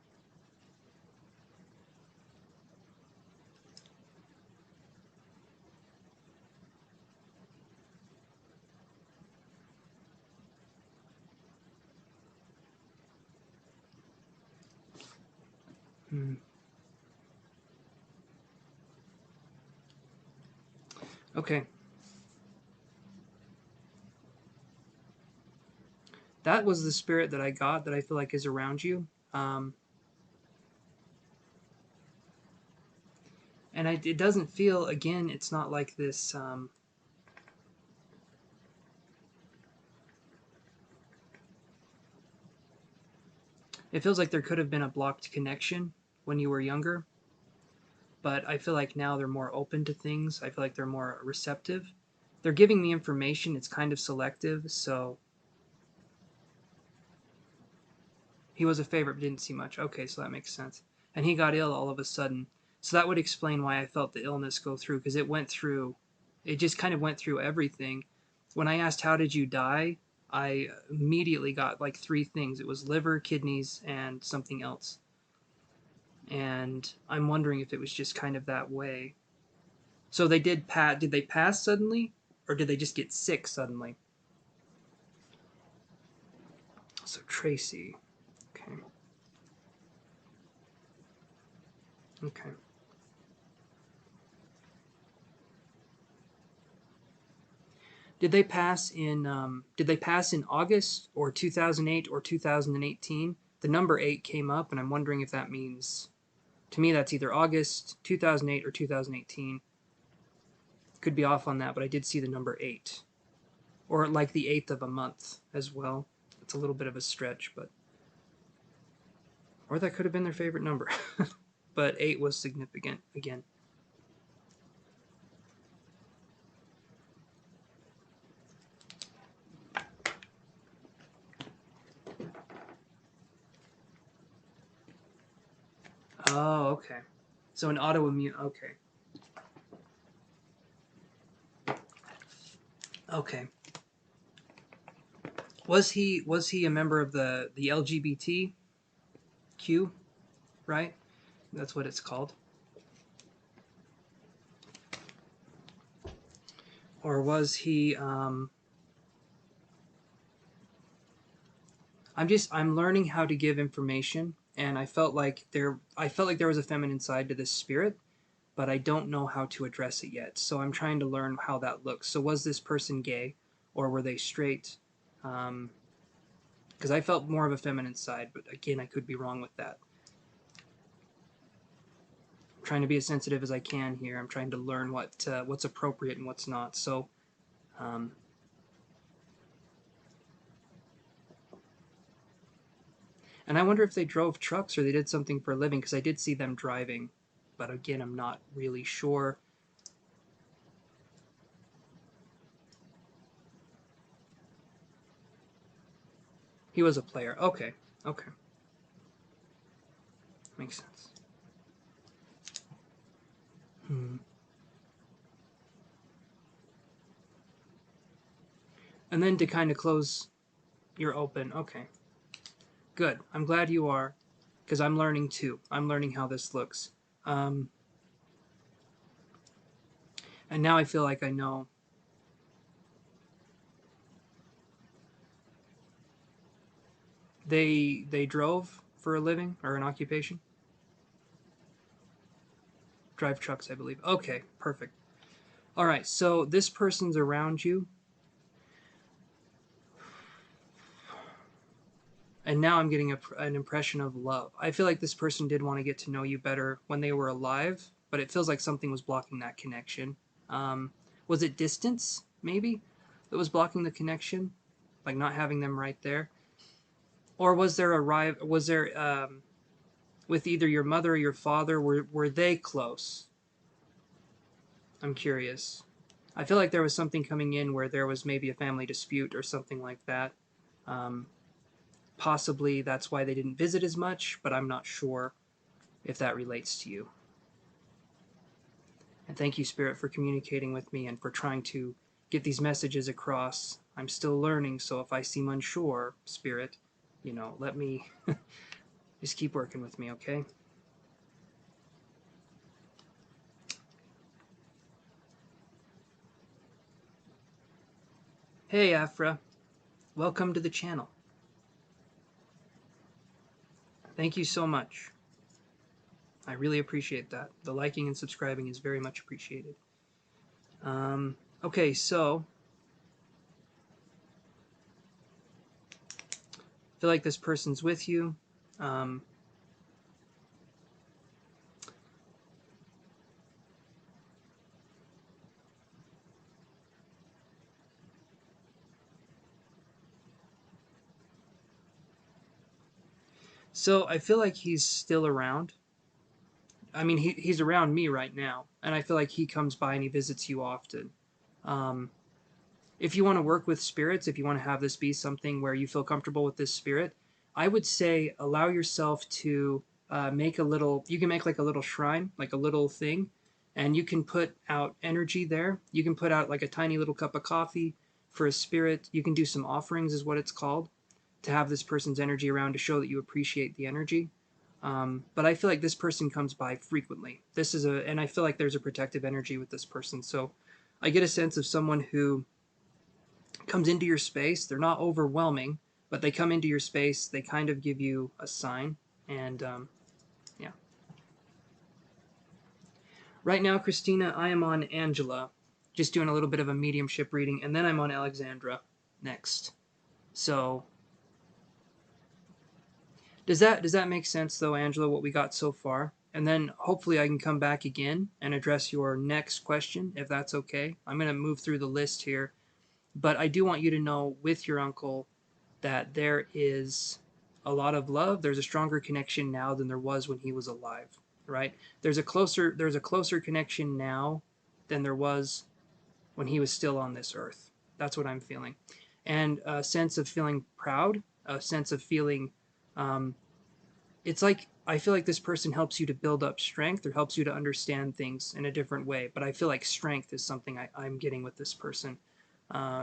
[SPEAKER 1] Hmm. Okay. That was the spirit that I got that I feel like is around you. And it doesn't feel, again, it's not like this... it feels like there could have been a blocked connection when you were younger. But I feel like now they're more open to things. I feel like they're more receptive. They're giving me information. It's kind of selective, so... He was a favorite, but didn't see much. Okay, so that makes sense. And he got ill all of a sudden. So that would explain why I felt the illness go through, because it went through... It just kind of went through everything. When I asked, how did you die? I immediately got like 3 things. It was liver, kidneys, and something else. And I'm wondering if it was just kind of that way. So they did they pass suddenly? Or did they just get sick suddenly? So Tracy. Okay. Okay. Did they pass in August or 2008 or 2018? The number 8 came up, and I'm wondering if that means, to me, that's either August 2008 or 2018. Could be off on that, but I did see the number 8. Or like the 8th of a month as well. It's a little bit of a stretch, but... Or that could have been their favorite number. But 8 was significant again. Oh, okay. So an autoimmune... Okay. Okay. Was he a member of the LGBTQ, right? That's what it's called. Or was he I'm learning how to give information, and I felt like there was a feminine side to this spirit, but I don't know how to address it yet. So I'm trying to learn how that looks. So was this person gay, or were they straight? Because I felt more of a feminine side, but again, I could be wrong with that. I'm trying to be as sensitive as I can here. I'm trying to learn what's appropriate and what's not. So, um, and I wonder if they drove trucks or they did something for a living, because I did see them driving, but again, I'm not really sure. He was a player. Okay, okay, makes sense. Hmm. And then to kind of close, you're open. Okay, good. I'm glad you are, because I'm learning too. I'm learning how this looks. Um, and now I feel like I know. They drove for a living or an occupation? Drive trucks, I believe. Okay, perfect. All right, so this person's around you, and now I'm getting an impression of love. I feel like this person did want to get to know you better when they were alive, but it feels like something was blocking that connection. Um, was it distance, maybe, that was blocking the connection? Like not having them right there? Or was there with either your mother or your father, were they close? I'm curious. I feel like there was something coming in where there was maybe a family dispute or something like that. Um, Possibly that's why they didn't visit as much, but I'm not sure if that relates to you. And thank you, Spirit, for communicating with me and for trying to get these messages across. I'm still learning, so if I seem unsure, Spirit, let me just keep working with me, okay? Hey, Afra. Welcome to the channel. Thank you so much. I really appreciate that. The liking and subscribing is very much appreciated. Okay, so I feel like this person's with you. Um, so I feel like he's still around. I mean, he's around me right now, and I feel like he comes by and he visits you often. Um, if you want to work with spirits, if you want to have this be something where you feel comfortable with this spirit, I would say allow yourself to make a little, you can make like a little shrine, like a little thing, and you can put out energy there. You can put out like a tiny little cup of coffee for a spirit. You can do some offerings, is what it's called, to have this person's energy around to show that you appreciate the energy. But I feel like this person comes by frequently. And I feel like there's a protective energy with this person. So I get a sense of someone who comes into your space. They're not overwhelming, but they come into your space. They kind of give you a sign. And yeah. Right now, Christina, I am on Angela, just doing a little bit of a mediumship reading, and then I'm on Alexandra next. So does that make sense though, Angela, what we got so far? And then hopefully I can come back again and address your next question, if that's okay. I'm going to move through the list here, but I do want you to know with your uncle that there is a lot of love. There's a stronger connection now than there was when he was alive, right? There's a closer connection now than there was when he was still on this earth. That's what I'm feeling. And a sense of feeling proud, a sense of feeling um, it's like I feel like this person helps you to build up strength or helps you to understand things in a different way. But I feel like strength is something I'm getting with this person.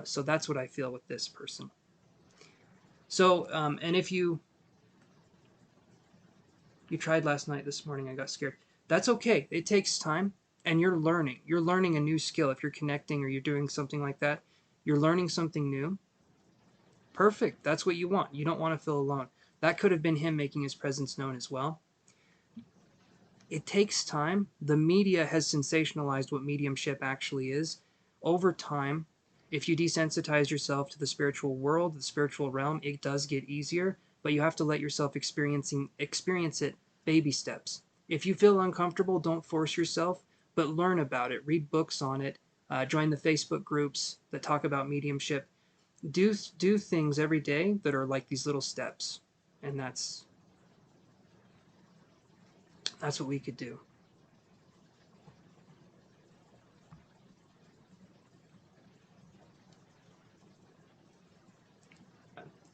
[SPEAKER 1] So that's what I feel with this person. So, and if you tried last night, this morning, I got scared. That's okay. It takes time, and you're learning. You're learning a new skill. If you're connecting or you're doing something like that, you're learning something new. Perfect. That's what you want. You don't want to feel alone. That could have been him making his presence known as well. It takes time. The media has sensationalized what mediumship actually is. Over time, if you desensitize yourself to the spiritual world, the spiritual realm, it does get easier, but you have to let yourself experience it baby steps. If you feel uncomfortable, don't force yourself, but learn about it. Read books on it. Join the Facebook groups that talk about mediumship. Do things every day that are like these little steps, and that's what we could do.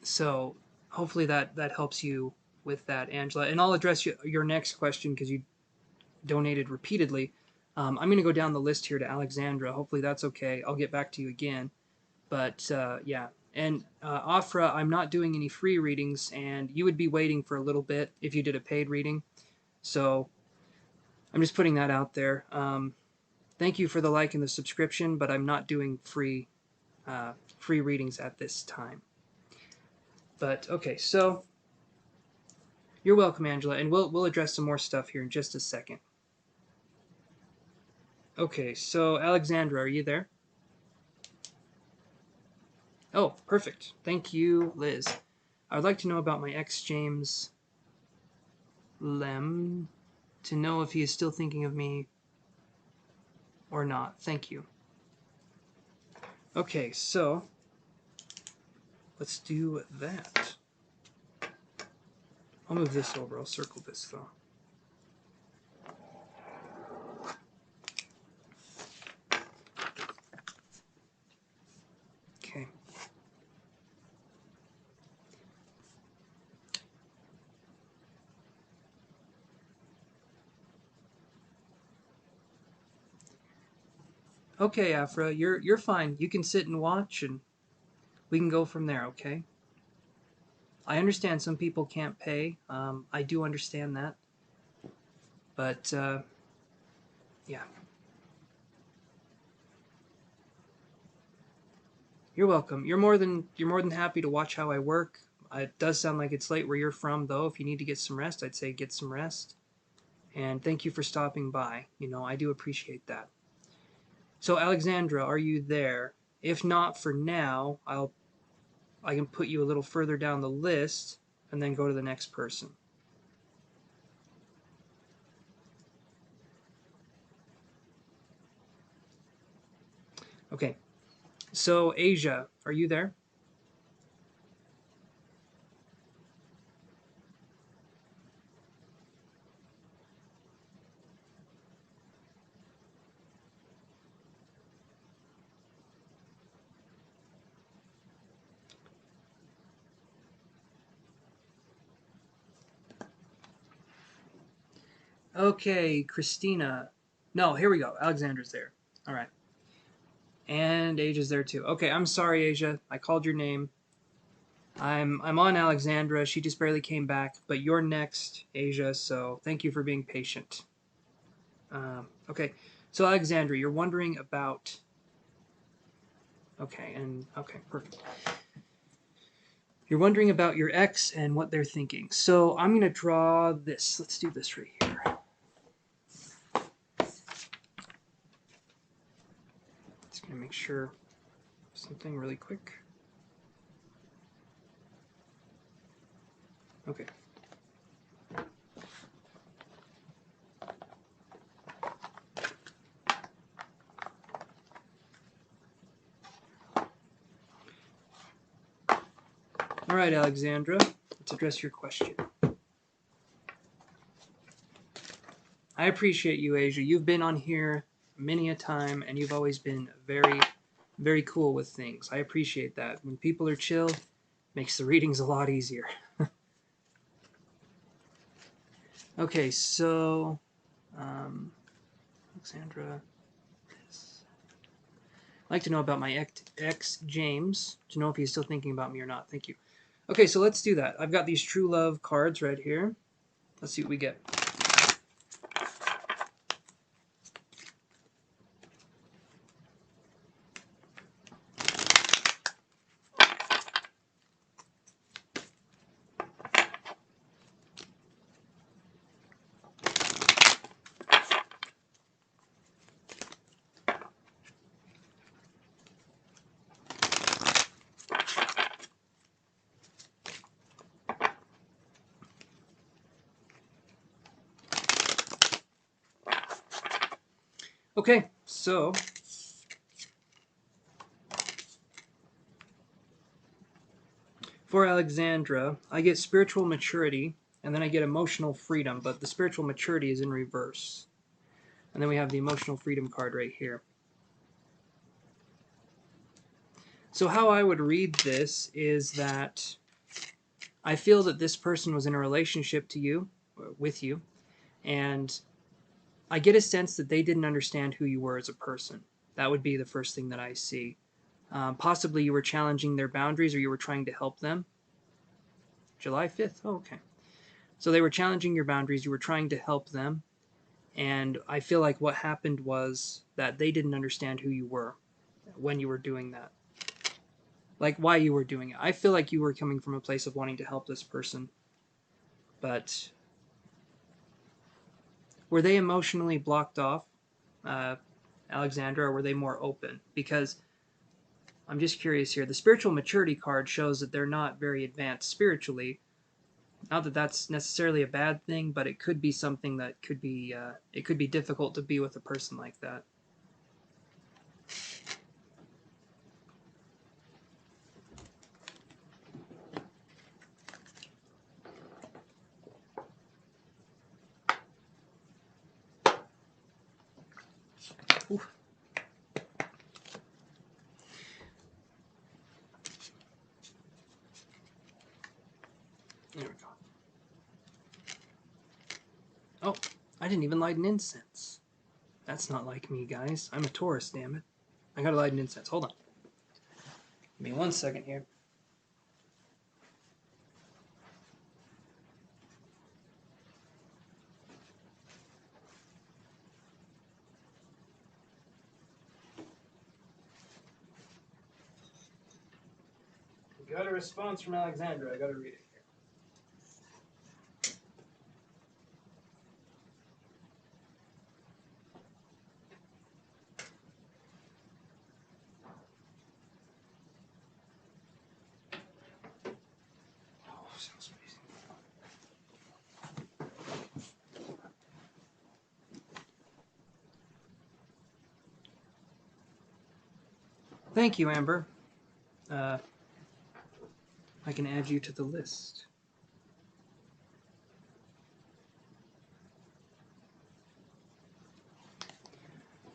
[SPEAKER 1] So hopefully that helps you with that, Angela. And I'll address your next question because you donated repeatedly. I'm going to go down the list here to Alexandra. Hopefully that's okay. I'll get back to you again. But yeah. And Afra, I'm not doing any free readings, and you would be waiting for a little bit if you did a paid reading. So I'm just putting that out there. Thank you for the like and the subscription, but I'm not doing free readings at this time. But okay, so you're welcome, Angela, and we'll address some more stuff here in just a second. Okay, so Alexandra, are you there? Oh, perfect. Thank you, Liz. I would like to know about my ex James Lem, to know if he is still thinking of me or not. Thank you. Okay, so let's do that. I'll move this over. I'll circle this though. Okay. Okay, Afra, you're fine. You can sit and watch, and we can go from there. Okay. I understand some people can't pay. I do understand that, but yeah. You're welcome. You're more than happy to watch how I work. It does sound like it's late where you're from, though. If you need to get some rest, I'd say get some rest. And thank you for stopping by. You know, I do appreciate that. So, Alexandra, are you there? If not for now, I can put you a little further down the list and then go to the next person. Okay. So, Asia, are you there? Okay, Christina. No, here we go. Alexandra's there. All right. And Asia's there too. Okay, I'm sorry, Asia. I called your name. I'm on Alexandra. She just barely came back, but you're next, Asia. So thank you for being patient. Okay, so Alexandra, you're wondering about. Okay, and okay, perfect. You're wondering about your ex and what they're thinking. So I'm gonna draw this. Let's do this right here. Just gonna make sure something really quick. Okay. All right, Alexandra, let's address your question. I appreciate you, Asia. You've been on here many a time, and you've always been very, very cool with things. I appreciate that. When people are chill, makes the readings a lot easier. Okay, so Alexandra, I'd like to know about my ex James, to know if he's still thinking about me or not. Thank you. Okay, so let's do that. I've got these true love cards right here. Let's see what we get. Okay, so for Alexandra, I get spiritual maturity, and then I get emotional freedom, but the spiritual maturity is in reverse. And then we have the emotional freedom card right here. So how I would read this is that I feel that this person was in a relationship to you, with you, and I get a sense that they didn't understand who you were as a person. That would be the first thing that I see. Possibly you were challenging their boundaries or you were trying to help them. July 5th? Oh, okay. So they were challenging your boundaries, you were trying to help them, and I feel like what happened was that they didn't understand who you were when you were doing that. Like why you were doing it. I feel like you were coming from a place of wanting to help this person, but were they emotionally blocked off, Alexandra, or were they more open? Because I'm just curious here. The spiritual maturity card shows that they're not very advanced spiritually. Not that that's necessarily a bad thing, but it could be something that could be it could be difficult to be with a person like that. Ooh. There we go. Oh, I didn't even light an incense. That's not like me, guys. I'm a Taurus, damn it. I gotta light an incense. Hold on. Give me 1 second here. Got a response from Alexandra. I gotta read it here. Oh, sounds amazing. Thank you, Amber. I can add you to the list.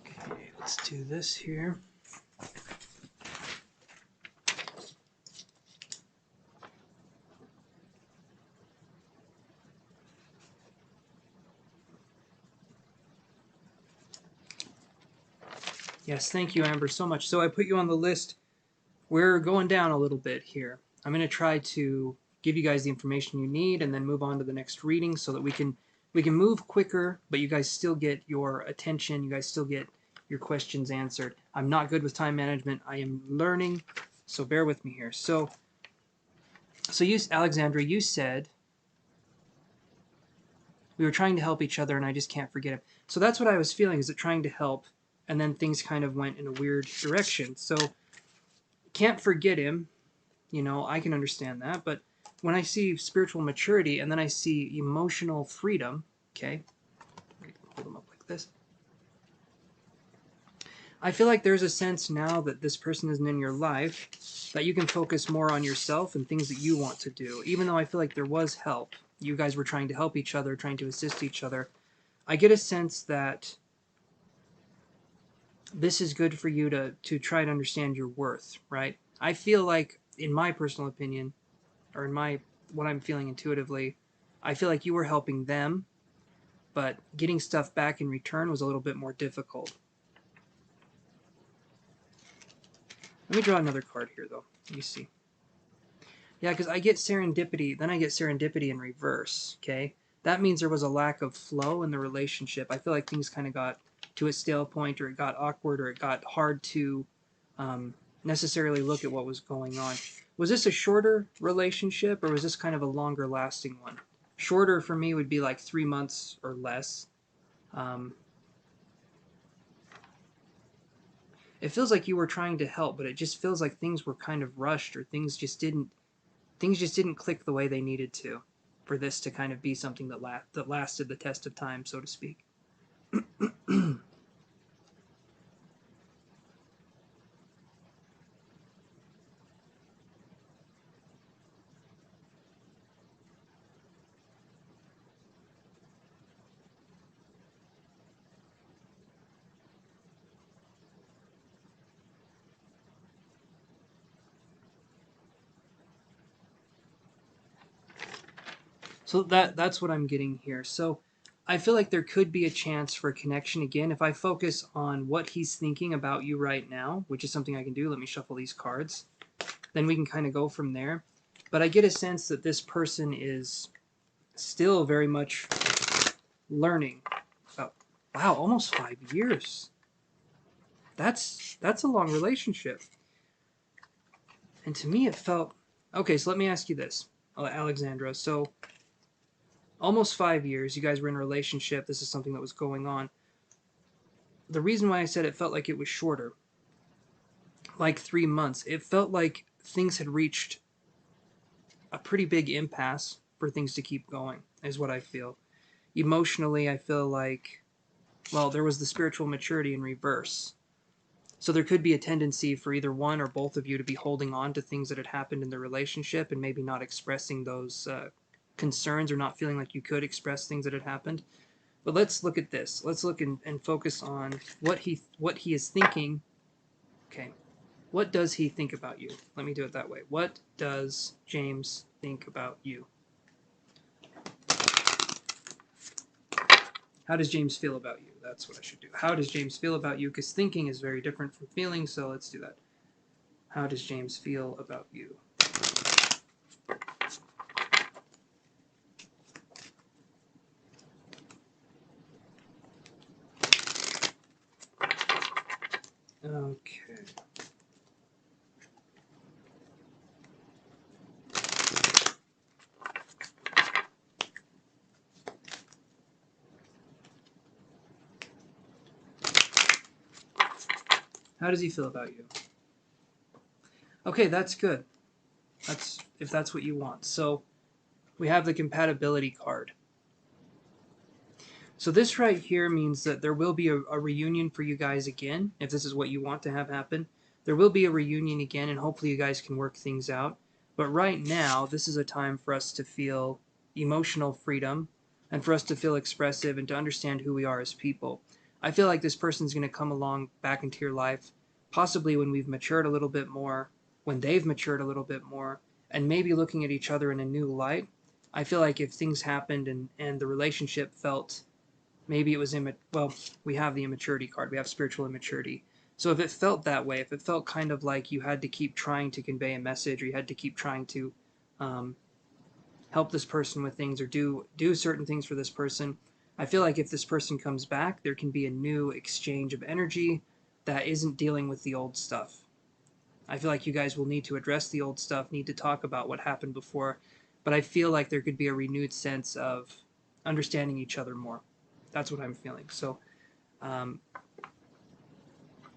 [SPEAKER 1] Okay, let's do this here. Yes, thank you, Amber, so much. So I put you on the list. We're going down a little bit here. I'm going to try to give you guys the information you need and then move on to the next reading so that we can move quicker, but you guys still get your attention. You guys still get your questions answered. I'm not good with time management. I am learning, so bear with me here. So you, Alexandra, you said we were trying to help each other and I just can't forget him. So that's what I was feeling, is it trying to help, and then things kind of went in a weird direction. So can't forget him, you know, I can understand that, but when I see spiritual maturity and then I see emotional freedom, okay, hold them up like this. I feel like there's a sense now that this person isn't in your life that you can focus more on yourself and things that you want to do. Even though I feel like there was help, you guys were trying to help each other, trying to assist each other. I get a sense that this is good for you to try to understand your worth, right? I feel like, in my personal opinion, or in my what I'm feeling intuitively, I feel like you were helping them, but getting stuff back in return was a little bit more difficult. Let me draw another card here, though. Let me see. Yeah, because I get serendipity, then I get serendipity in reverse, okay? That means there was a lack of flow in the relationship. I feel like things kind of got to a stale point, or it got awkward, or it got hard to necessarily look at what was going on. Was this a shorter relationship, or was this kind of a longer lasting one? Shorter for me would be like 3 months or less. It feels like you were trying to help, but it just feels like things were kind of rushed, or things just didn't click the way they needed to for this to kind of be something that lasted the test of time, so to speak. So that's what I'm getting here. So I feel like there could be a chance for a connection again if I focus on what he's thinking about you right now, which is something I can do. Let me shuffle these cards. Then we can kind of go from there. But I get a sense that this person is still very much learning. Oh, wow, almost 5 years. That's a long relationship. And to me it felt... Okay, so let me ask you this, Alexandra. So almost 5 years, you guys were in a relationship. This is something that was going on. The reason why I said it felt like it was shorter like 3 months. It felt like things had reached a pretty big impasse for things to keep going, is what I feel. Emotionally, I feel like, well, there was the spiritual maturity in reverse. So there could be a tendency for either one or both of you to be holding on to things that had happened in the relationship and maybe not expressing those concerns, or not feeling like you could express things that had happened. But let's look at this. Let's look and focus on what he is thinking. Okay. What does he think about you? Let me do it that way. What does James think about you? How does James feel about you? That's what I should do. How does James feel about you? Because thinking is very different from feeling, so let's do that. How does James feel about you? Okay. How does he feel about you? Okay, that's good. That's if that's what you want. So we have the compatibility card. So this right here means that there will be a reunion for you guys again, if this is what you want to have happen. There will be a reunion again, and hopefully you guys can work things out. But right now, this is a time for us to feel emotional freedom and for us to feel expressive and to understand who we are as people. I feel like this person's going to come along back into your life, possibly when we've matured a little bit more, when they've matured a little bit more, and maybe looking at each other in a new light. I feel like if things happened and the relationship felt, maybe it was well, we have the immaturity card, we have spiritual immaturity. So if it felt that way, if it felt kind of like you had to keep trying to convey a message, or you had to keep trying to um, help this person with things, or do certain things for this person, I feel like if this person comes back, there can be a new exchange of energy that isn't dealing with the old stuff. I feel like you guys will need to address the old stuff, need to talk about what happened before, but I feel like there could be a renewed sense of understanding each other more. That's what I'm feeling. So um,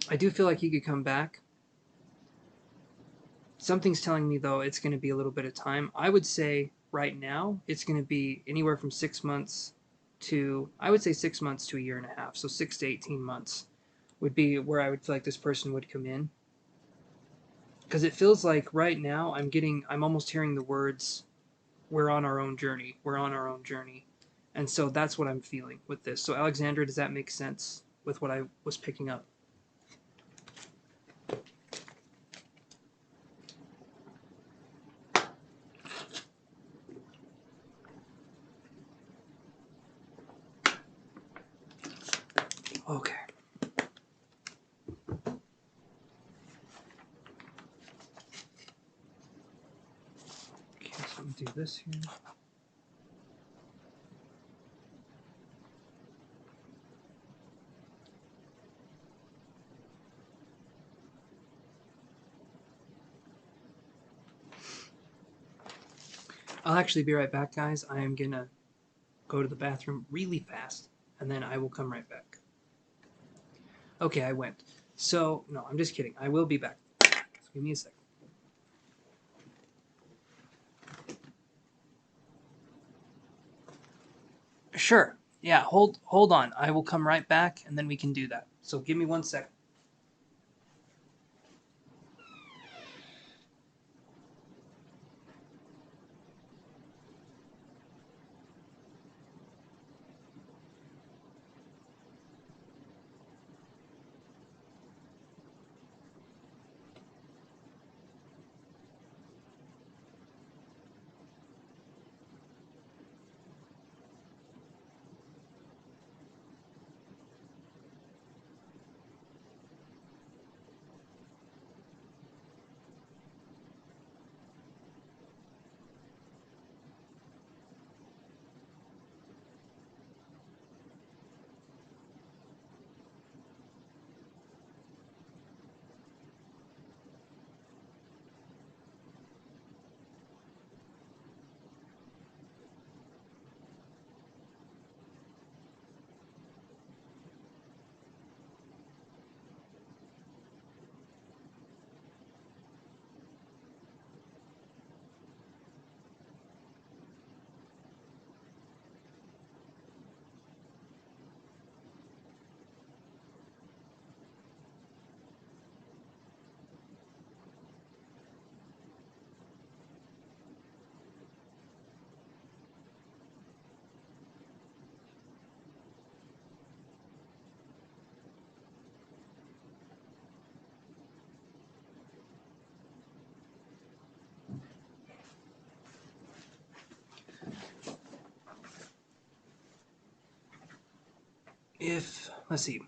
[SPEAKER 1] I do feel like he could come back. Something's telling me, though, it's going to be a little bit of time. I would say right now it's going to be anywhere from 6 months to, I would say 6 months to a year and a half. So 6 to 18 months would be where I would feel like this person would come in. Because it feels like right now I'm almost hearing the words, we're on our own journey. We're on our own journey. And so that's what I'm feeling with this. So Alexandra, does that make sense with what I was picking up? Okay. Okay, so we do this here. I'll actually be right back, guys. I am gonna go to the bathroom really fast, and then I will come right back. Okay, I went. So, no, I'm just kidding. I will be back. Just give me a second. Sure. Yeah, hold on. I will come right back, and then we can do that. So give me 1 second. let's see.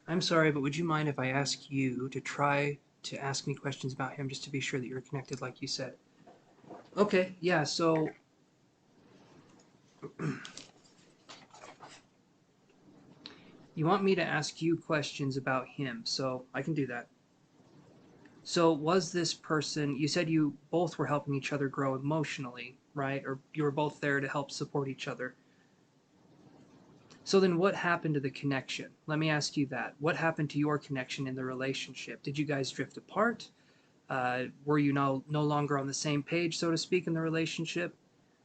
[SPEAKER 1] I'm sorry, but would you mind if I ask you to try to ask me questions about him just to be sure that you're connected like you said? Okay, yeah, so you want me to ask you questions about him, so I can do that. So was this person, you said you both were helping each other grow emotionally, right? Or you were both there to help support each other. So then what happened to the connection? Let me ask you that. What happened to your connection in the relationship? Did you guys drift apart? Were you no longer on the same page, so to speak, in the relationship?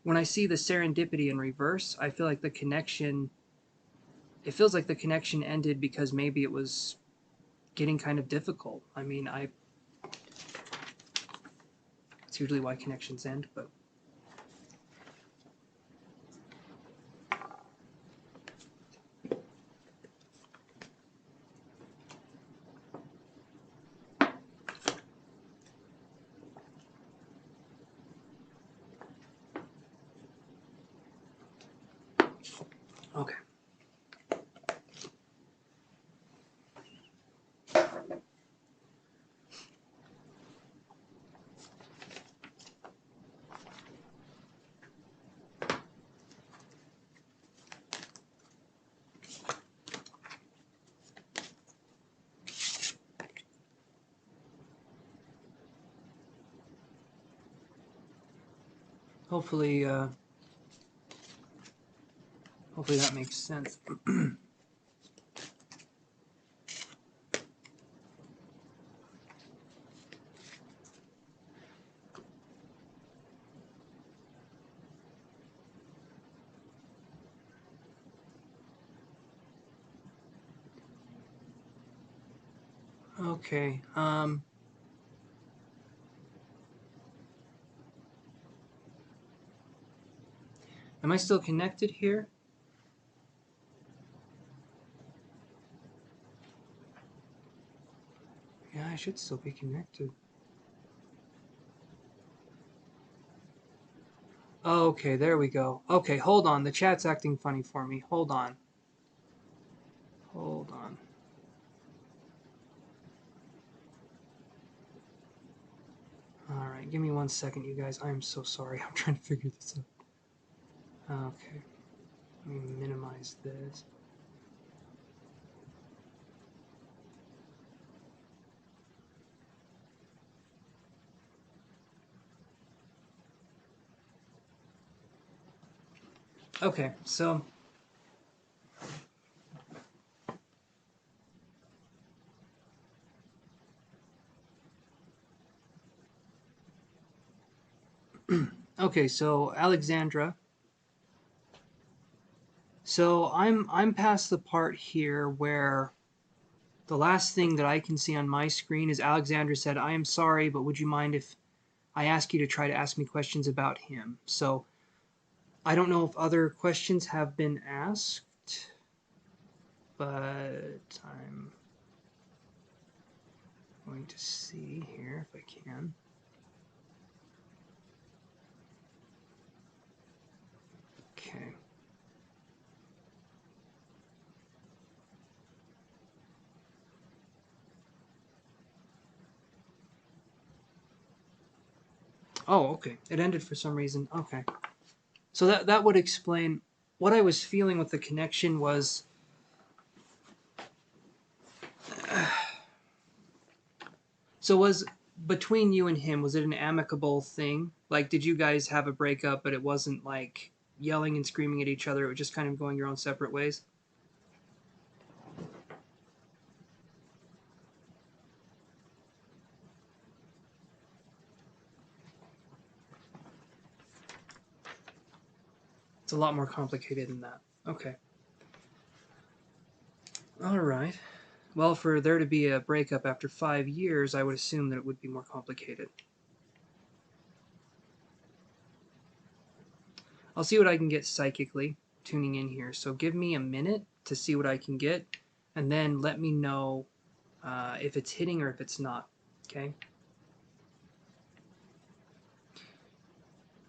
[SPEAKER 1] When I see the serendipity in reverse, I feel like the connection, it feels like the connection ended because maybe it was getting kind of difficult. I mean, it's usually why connections end, but okay. Hopefully, hopefully that makes sense. Okay. Am I still connected here? Yeah, I should still be connected. Okay, there we go. Okay, hold on. The chat's acting funny for me. Hold on. Hold on. Alright, give me 1 second, you guys. I'm so sorry. I'm trying to figure this out. Okay. Let me minimize this. Okay, so okay, so Alexandra. So I'm past the part here where the last thing that I can see on my screen is Alexandra said, "I am sorry, but would you mind if I ask you to try to ask me questions about him?" So I don't know if other questions have been asked, but I'm going to see here if I can. Okay. Oh, okay. It ended for some reason. Okay. So that would explain what I was feeling with the connection was so was between you and him, was it an amicable thing? Like did you guys have a breakup but it wasn't like yelling and screaming at each other, it was just kind of going your own separate ways? It's a lot more complicated than that. Okay. All right. Well, for there to be a breakup after 5 years, I would assume that it would be more complicated. I'll see what I can get psychically tuning in here. So give me a minute to see what I can get, and then let me know if it's hitting or if it's not. Okay?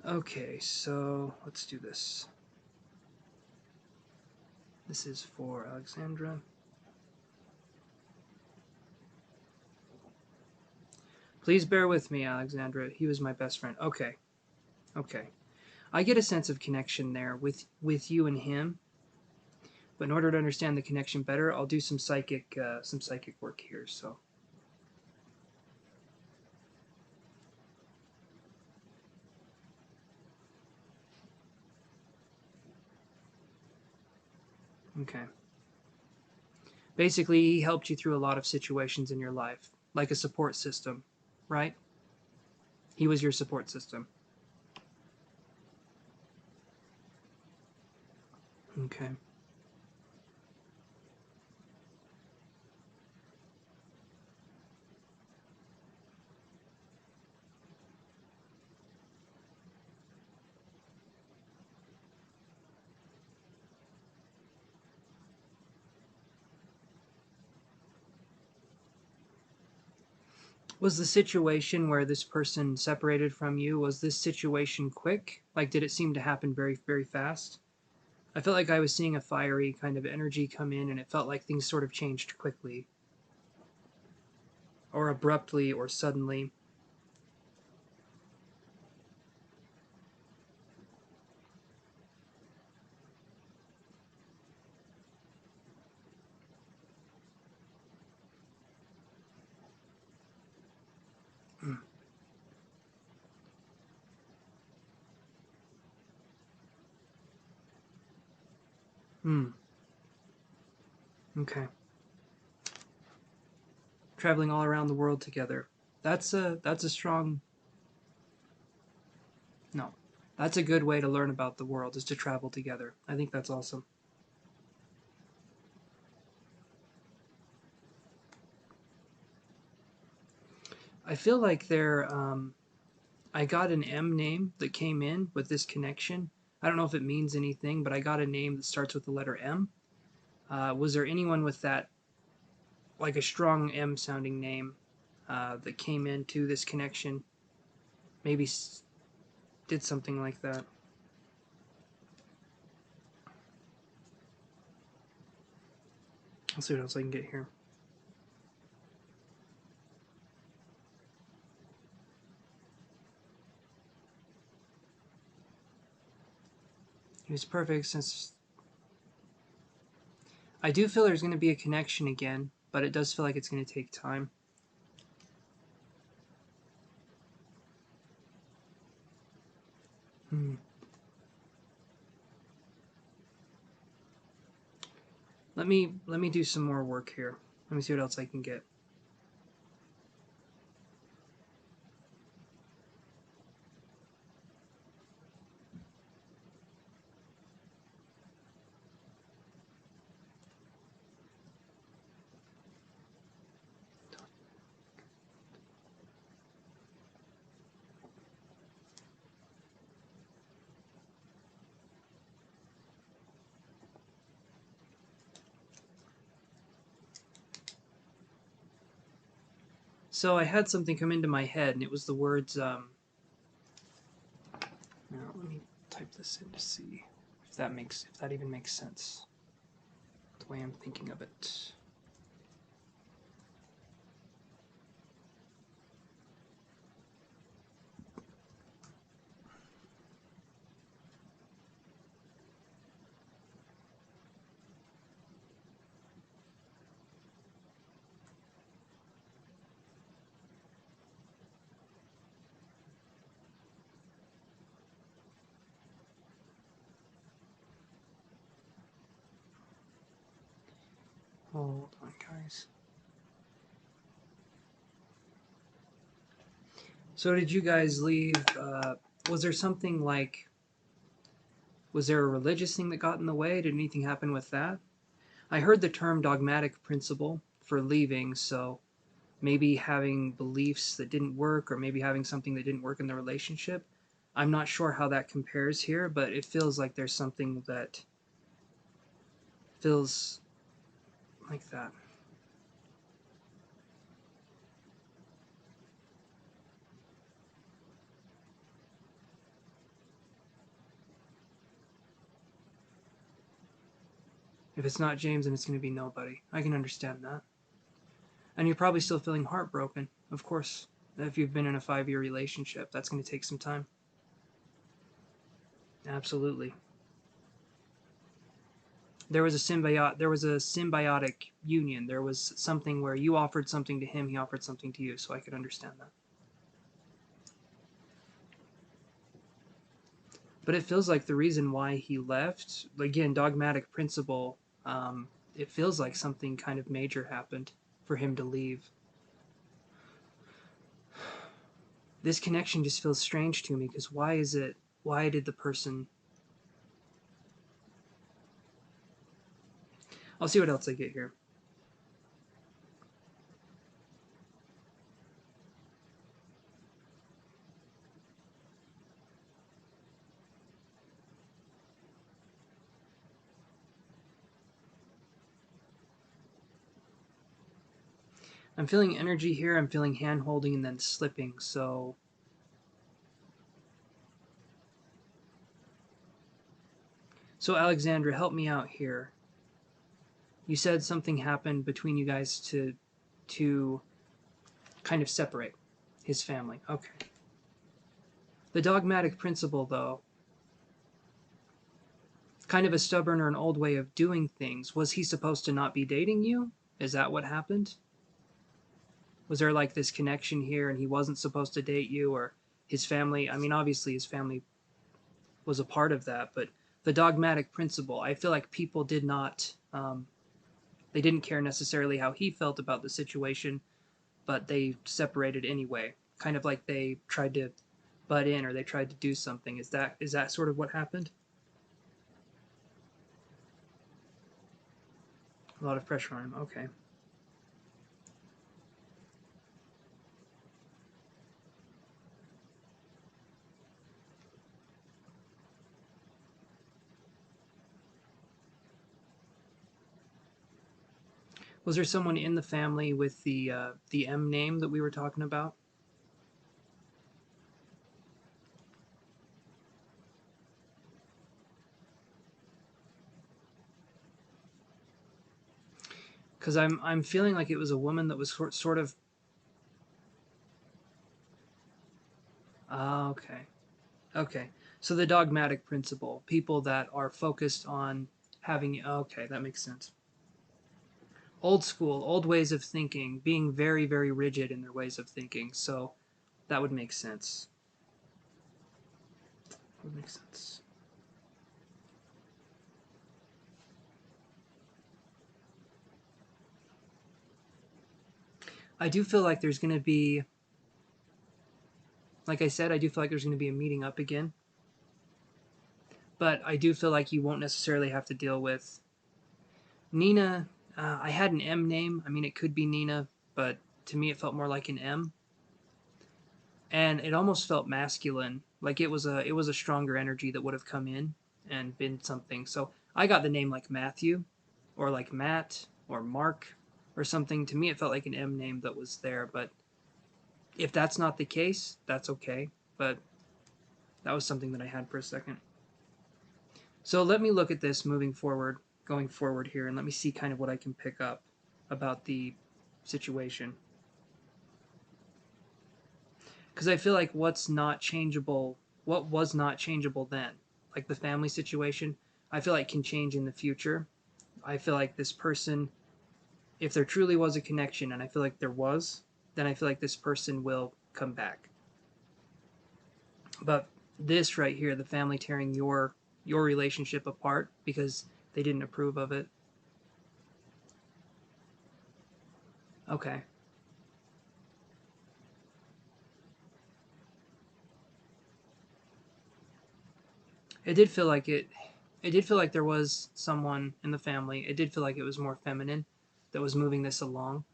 [SPEAKER 1] Okay, so let's do this. This is for Alexandra. Please bear with me, Alexandra. He was my best friend. Okay. Okay. I get a sense of connection there with you and him. But in order to understand the connection better, I'll do some psychic work here. So. Okay. Basically, he helped you through a lot of situations in your life, like a support system, right? He was your support system. Okay. Was the situation where this person separated from you, was this situation quick? Like, did it seem to happen very, very fast? I felt like I was seeing a fiery kind of energy come in, and it felt like things sort of changed quickly, or abruptly, or suddenly. Hmm. Hmm. Okay. Traveling all around the world together. That's a strong. No. That's a good way to learn about the world, is to travel together. I think that's awesome. I feel like I got an M name that came in with this connection. I don't know if it means anything, but I got a name that starts with the letter M. Was there anyone with that, like a strong M sounding name, that came into this connection? Maybe did something like that. Let's see what else I can get here. It was perfect since I do feel there's going to be a connection again, but it does feel like it's going to take time. Hmm. Let me do some more work here. Let me see what else I can get. So I had something come into my head, and it was the words. Now let me type this in to see if that even makes sense. The way I'm thinking of it. Hold on, guys. So did you guys leave? Was there something like? Was there a religious thing that got in the way? Did anything happen with that? I heard the term dogmatic principle for leaving, so maybe having beliefs that didn't work, or maybe having something that didn't work in the relationship. I'm not sure how that compares here, but it feels like there's something that feels like that. If it's not James, then it's going to be nobody. I can understand that. And you're probably still feeling heartbroken, of course. If you've been in a 5-year relationship, that's going to take some time. Absolutely. There was a symbiotic union. There was something where you offered something to him, he offered something to you, so I could understand that. But it feels like the reason why he left, again, dogmatic principle, it feels like something kind of major happened for him to leave. This connection just feels strange to me, because why did the person... I'll see what else I get here. I'm feeling energy here, I'm feeling hand holding and then slipping, so... So Alexandra, help me out here. You said something happened between you guys to kind of separate his family. Okay. The dogmatic principle, though, kind of a stubborn or an old way of doing things. Was he supposed to not be dating you? Is that what happened? Was there like this connection here and he wasn't supposed to date you, or his family? I mean, obviously his family was a part of that, but the dogmatic principle, I feel like people did not, they didn't care necessarily how he felt about the situation, but they separated anyway. Kind of like they tried to butt in, or they tried to do something. Is that sort of what happened? A lot of pressure on him. Okay. Was there someone in the family with the M name that we were talking about? Because I'm feeling like it was a woman that was sort of... Okay. Okay. So the dogmatic principle, people that are focused on having... Okay, that makes sense. Old school, old ways of thinking, being very, very rigid in their ways of thinking. So that would make sense. Would make sense. I do feel like there's going to be... Like I said, I do feel like there's going to be a meeting up again. But I do feel like you won't necessarily have to deal with Nina. I had an M name. I mean, it could be Nina, but to me it felt more like an M. And it almost felt masculine. Like it was a stronger energy that would have come in and been something. So I got the name like Matthew, or like Matt, or Mark, or something. To me it felt like an M name that was there, but if that's not the case, that's okay. But that was something that I had for a second. So let me look at this moving forward, going forward here, and let me see kind of what I can pick up about the situation. Because I feel like what was not changeable then, like the family situation, I feel like can change in the future. I feel like this person, if there truly was a connection, and I feel like there was, then I feel like this person will come back. But this right here, the family tearing your relationship apart because they didn't approve of it. Okay. It did feel like it did feel like there was someone in the family. It did feel like it was more feminine that was moving this along.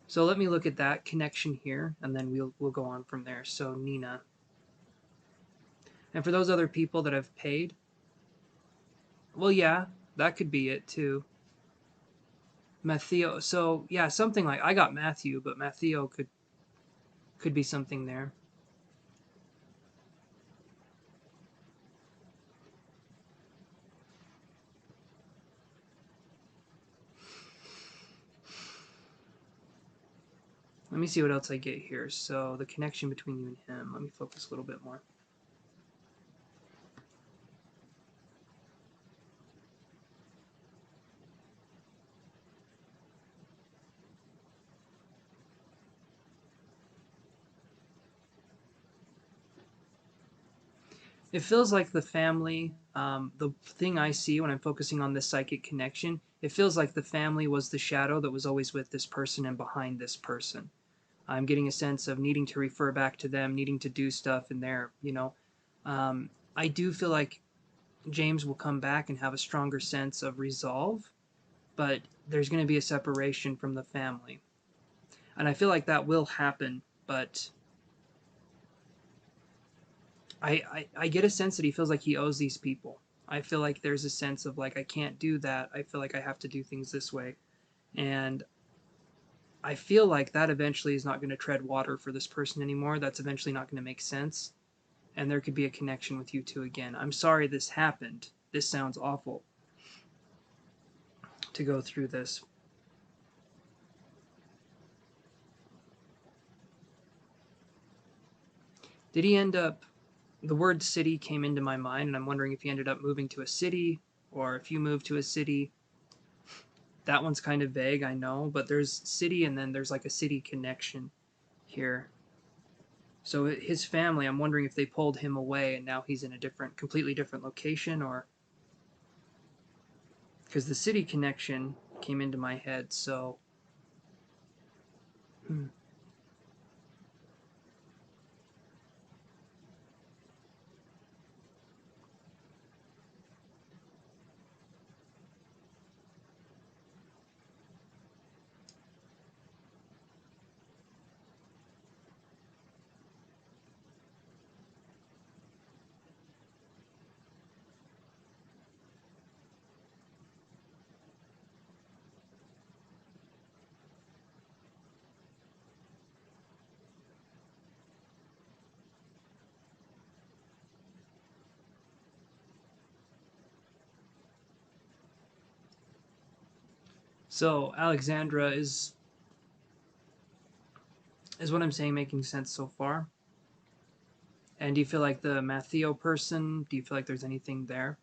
[SPEAKER 1] So let me look at that connection here, and then we'll go on from there. So Nina. And for those other people that have paid, well, yeah, that could be it too. Matteo. So yeah, something like I got Matthew, but Matteo could be something there. Let me see what else I get here. So the connection between you and him. Let me focus a little bit more. It feels like the family, the thing I see when I'm focusing on this psychic connection, it feels like the family was the shadow that was always with this person and behind this person. I'm getting a sense of needing to refer back to them, needing to do stuff in there, you know. I do feel like James will come back and have a stronger sense of resolve, but there's going to be a separation from the family. And I feel like that will happen, but I get a sense that he feels like he owes these people. I feel like there's a sense of like, I can't do that. I feel like I have to do things this way. And I feel like that eventually is not going to tread water for this person anymore. That's eventually not going to make sense. And there could be a connection with you two again. I'm sorry this happened. This sounds awful to go through this. Did he end up, the word city came into my mind, and I'm wondering if he ended up moving to a city or if you moved to a city. That one's kind of vague, I know, but there's city and then there's like a city connection here. So his family, I'm wondering if they pulled him away and now he's in a different, completely different location, or because the city connection came into my head. So so Alexandra is what I'm saying making sense so far? And do you feel like the Matteo person? Do you feel like there's anything there?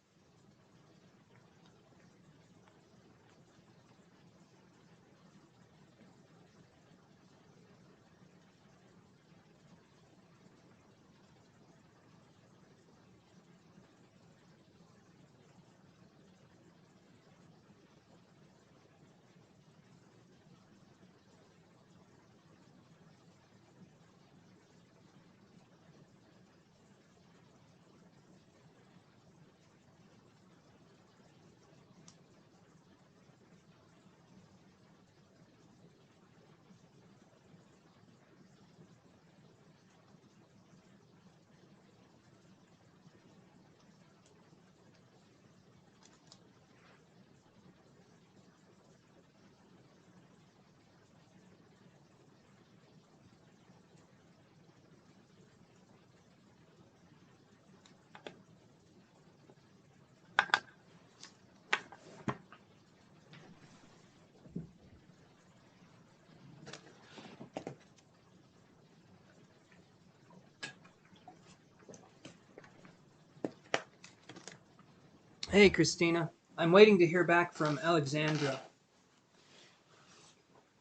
[SPEAKER 1] Hey, Christina. I'm waiting to hear back from Alexandra.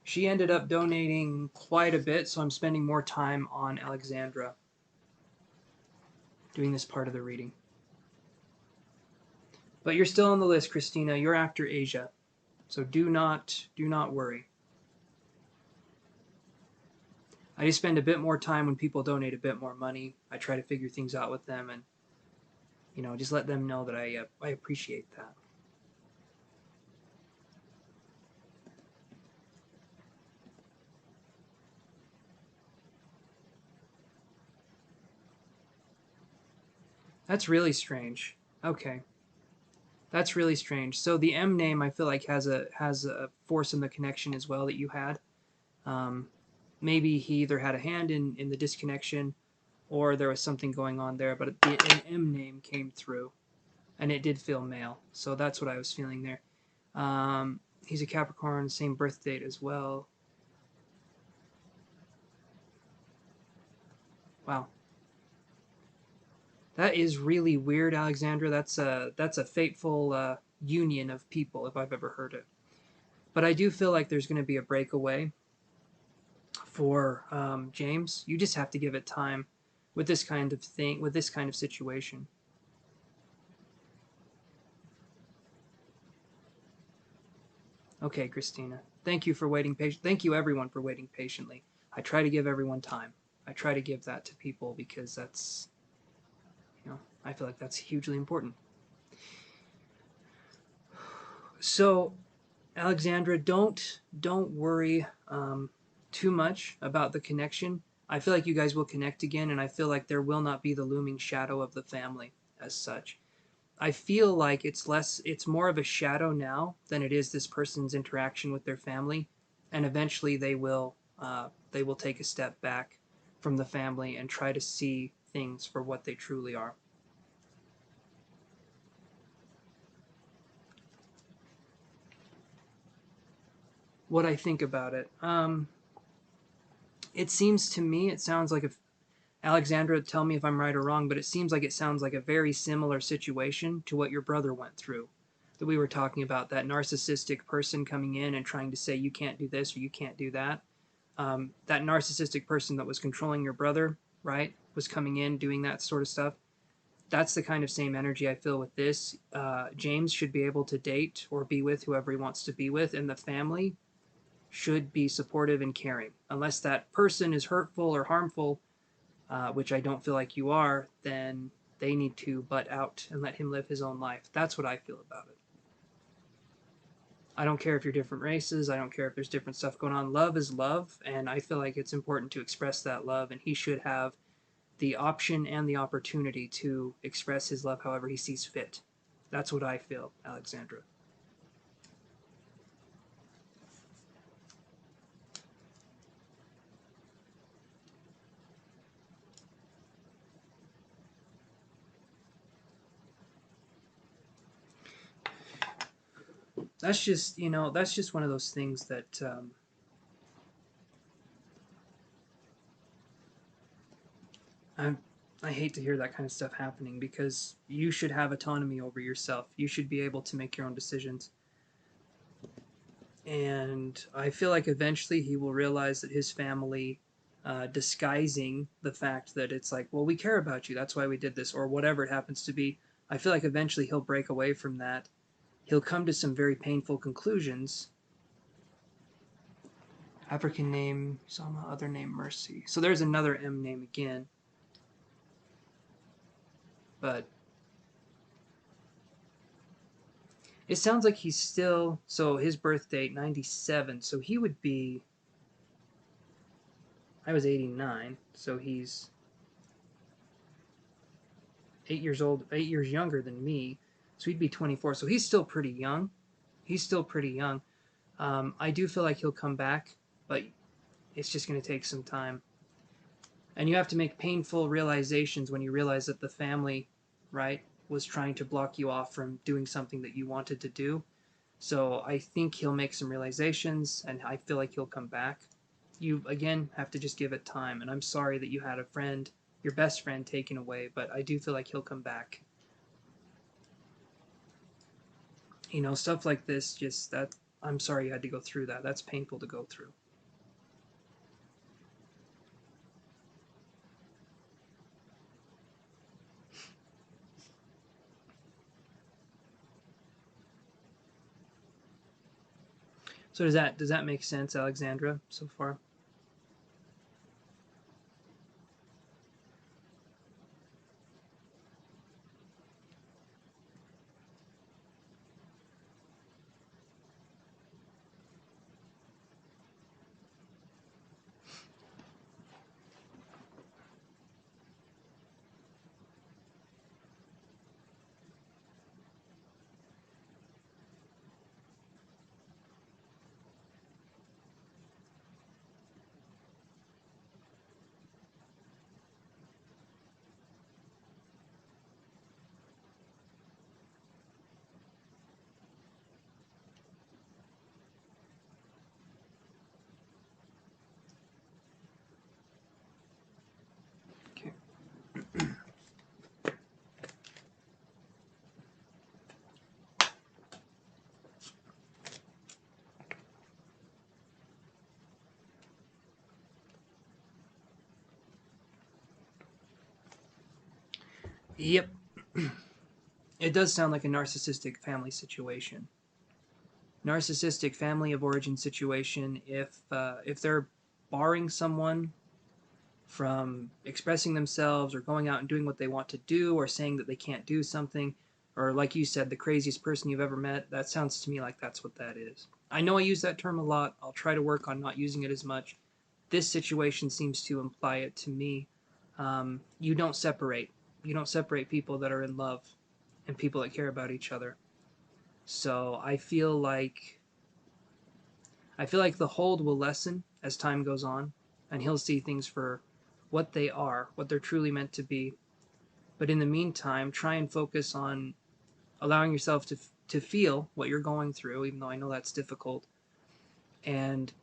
[SPEAKER 1] She ended up donating quite a bit, so I'm spending more time on Alexandra doing this part of the reading. But you're still on the list, Christina. You're after Asia. So do not worry. I just spend a bit more time when people donate a bit more money. I try to figure things out with them and just let them know that I appreciate that. That's really strange. Okay. That's really strange. So the M name I feel like has a force in the connection as well that you had. Um, Maybe he either had a hand in the disconnection or there was something going on there, but an M name came through and it did feel male. So that's what I was feeling there. He's a Capricorn, same birth date as well. Wow. That is really weird, Alexandra. That's a fateful union of people if I've ever heard it. But I do feel like there's going to be a breakaway for James. You just have to give it time with this kind of thing, with this kind of situation. Okay, Christina. Thank you for waiting patient. Thank you everyone for waiting patiently. I try to give everyone time. I try to give that to people because that's, I feel like that's hugely important. So, Alexandra, don't worry too much about the connection. I feel like you guys will connect again, and I feel like there will not be the looming shadow of the family as such. I feel like it's more of a shadow now than it is this person's interaction with their family, and eventually they will take a step back from the family and try to see things for what they truly are. What I think about it, it seems to me, it sounds like if Alexandra, tell me if I'm right or wrong, but it sounds like a very similar situation to what your brother went through. That we were talking about, that narcissistic person coming in and trying to say you can't do this or you can't do that. That narcissistic person that was controlling your brother, right, was coming in doing that sort of stuff. That's the kind of same energy I feel with this. James should be able to date or be with whoever he wants to be with, and the family should be supportive and caring. Unless that person is hurtful or harmful, which I don't feel like you are, then they need to butt out and let him live his own life. That's what I feel about it. I don't care if you're different races. I don't care if there's different stuff going on. Love is love, and I feel like it's important to express that love, and he should have the option and the opportunity to express his love however he sees fit. That's what I feel, Alexandra. That's just, that's just one of those things that I'm, I hate to hear that kind of stuff happening because you should have autonomy over yourself. You should be able to make your own decisions. And I feel like eventually he will realize that his family, disguising the fact that it's like, well, we care about you, that's why we did this, or whatever it happens to be. I feel like eventually he'll break away from that. He'll come to some very painful conclusions. African name, Sama, other name, Mercy. So there's another M name again. But it sounds like he's still, so his birth date, 97, so he would be, I was 89, so he's 8 years old, 8 years younger than me, so he'd be 24. So he's still pretty young. He's still pretty young. I do feel like he'll come back, but it's just going to take some time. And you have to make painful realizations when you realize that the family, right, was trying to block you off from doing something that you wanted to do. So I think he'll make some realizations, and I feel like he'll come back. You, again, have to just give it time. And I'm sorry that you had a friend, your best friend, taken away, but I do feel like he'll come back. Stuff like this, just that, I'm sorry you had to go through that. That's painful to go through. So does that make sense, Alexandra, so far? Yep. It does sound like a narcissistic family situation. Narcissistic family of origin situation. If they're barring someone from expressing themselves or going out and doing what they want to do or saying that they can't do something, or like you said, the craziest person you've ever met, that sounds to me like that's what that is. I know I use that term a lot. I'll try to work on not using it as much. This situation seems to imply it to me. You don't separate. You don't separate people that are in love and people that care about each other. So I feel like the hold will lessen as time goes on, and he'll see things for what they are, what they're truly meant to be. But in the meantime, try and focus on allowing yourself to feel what you're going through, even though I know that's difficult. And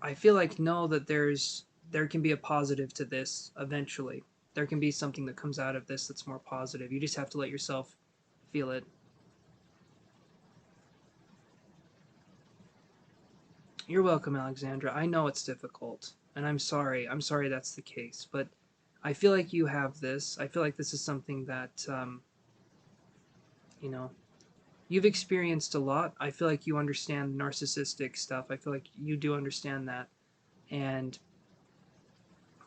[SPEAKER 1] I feel like know that there can be a positive to this eventually. There can be something that comes out of this that's more positive. You just have to let yourself feel it. You're welcome, Alexandra. I know it's difficult, and I'm sorry. I'm sorry that's the case, but I feel like you have this. I feel like this is something that you know you've experienced a lot. I feel like you understand narcissistic stuff. I feel like you do understand that, and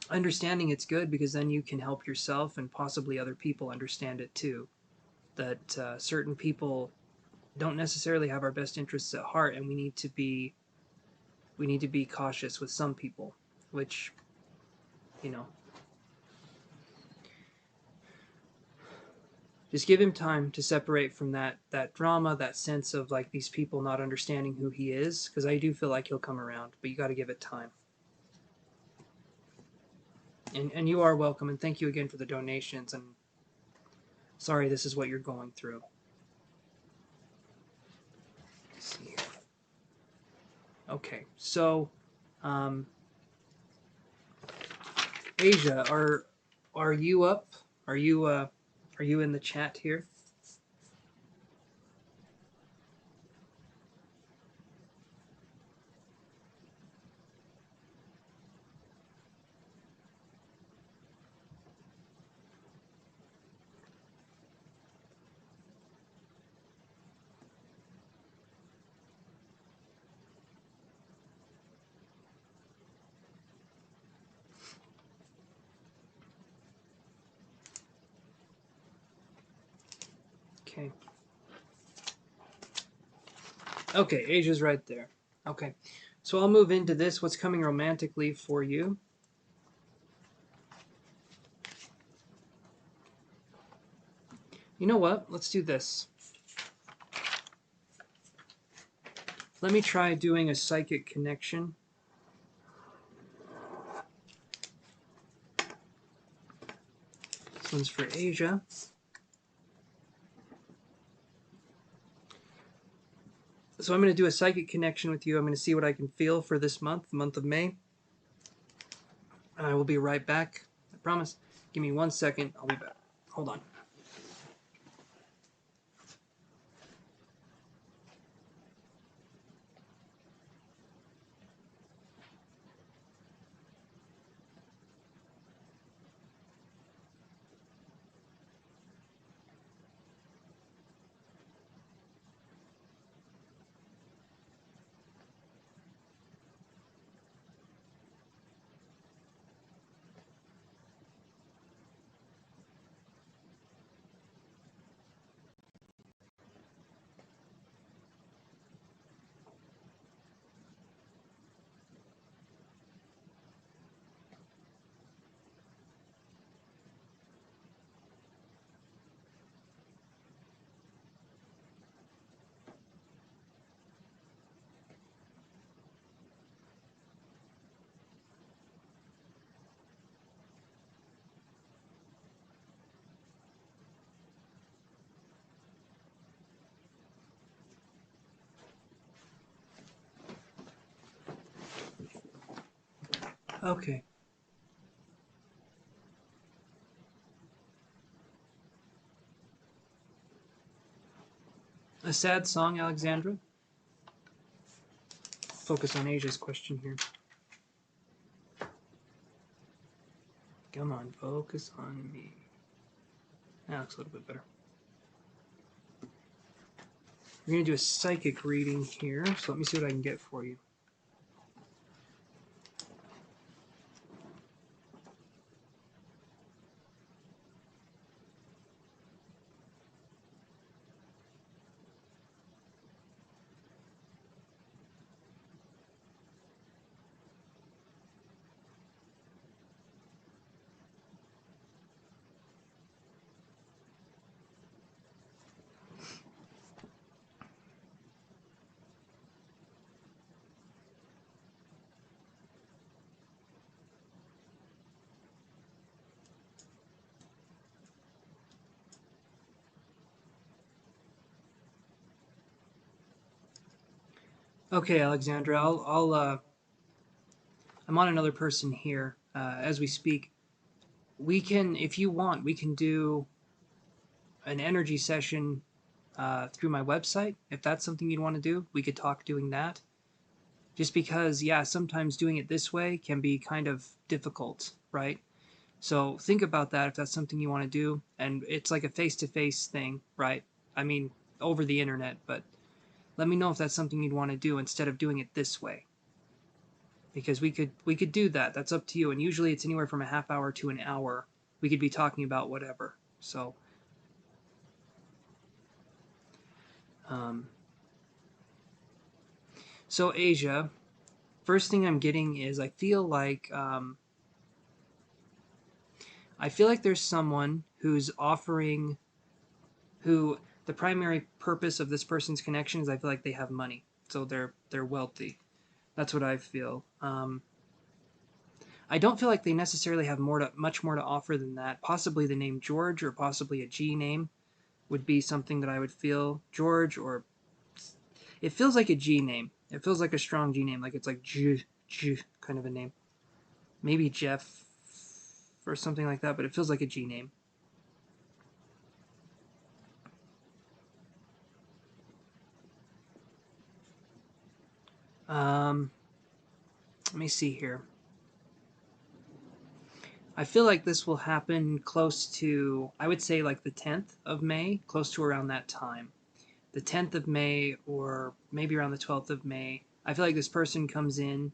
[SPEAKER 1] understanding it's good because then you can help yourself and possibly other people understand it too. That certain people don't necessarily have our best interests at heart, and we need to be cautious with some people, which you know just give him time to separate from that drama, that sense of like these people not understanding who he is, because I do feel like he'll come around, but you got to give it time. And you are welcome, and thank you again for the donations, and sorry this is what you're going through. Let's see here. Okay, so Asia, are you up? Are you in the chat here? Okay. Okay, Asia's right there. Okay. So I'll move into this. What's coming romantically for you? You know what? Let's do this. Let me try doing a psychic connection. This one's for Asia. So I'm going to do a psychic connection with you. I'm going to see what I can feel for this month, the month of May. And I will be right back. I promise. Give me 1 second. I'll be back. Hold on. Okay. A sad song, Alexandra? Focus on Asia's question here. Come on, focus on me. That looks a little bit better. We're going to do a psychic reading here, so let me see what I can get for you. Okay, Alexandra, I'm on another person here as we speak. We can, if you want, we can do an energy session through my website. If that's something you'd want to do, we could talk doing that. Just because, yeah, sometimes doing it this way can be kind of difficult, right? So think about that if that's something you want to do. And it's like a face-to-face thing, right? I mean, over the internet, but let me know if that's something you'd want to do instead of doing it this way. Because we could do that. That's up to you. And usually it's anywhere from a half hour to an hour. We could be talking about whatever. So um, so Asia, first thing I'm getting is I feel like there's someone who's offering, who the primary purpose of this person's connection is I feel like they have money, so they're wealthy. That's what I feel. I don't feel like they necessarily have much more to offer than that. Possibly the name George, or possibly a G name would be something that I would feel. George, or it feels like a G name. It feels like a strong G name, like it's like J kind of a name. Maybe Jeff or something like that, but it feels like a G name. Let me see here. I feel like this will happen close to, I would say like the 10th of May, close to around that time. The 10th of May, or maybe around the 12th of May. I feel like this person comes in.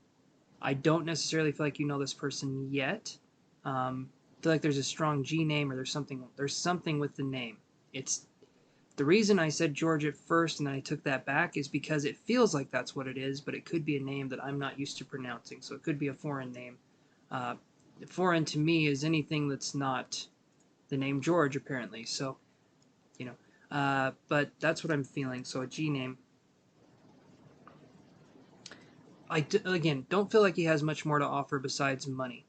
[SPEAKER 1] I don't necessarily feel like you know this person yet. I feel like there's a strong G name, or there's something with the name. It's the reason I said George at first and then I took that back is because it feels like that's what it is, but it could be a name that I'm not used to pronouncing. So it could be a foreign name. Uh, Foreign to me is anything that's not the name George, apparently. So, you know, but that's what I'm feeling. So a G name. Again, don't feel like he has much more to offer besides money.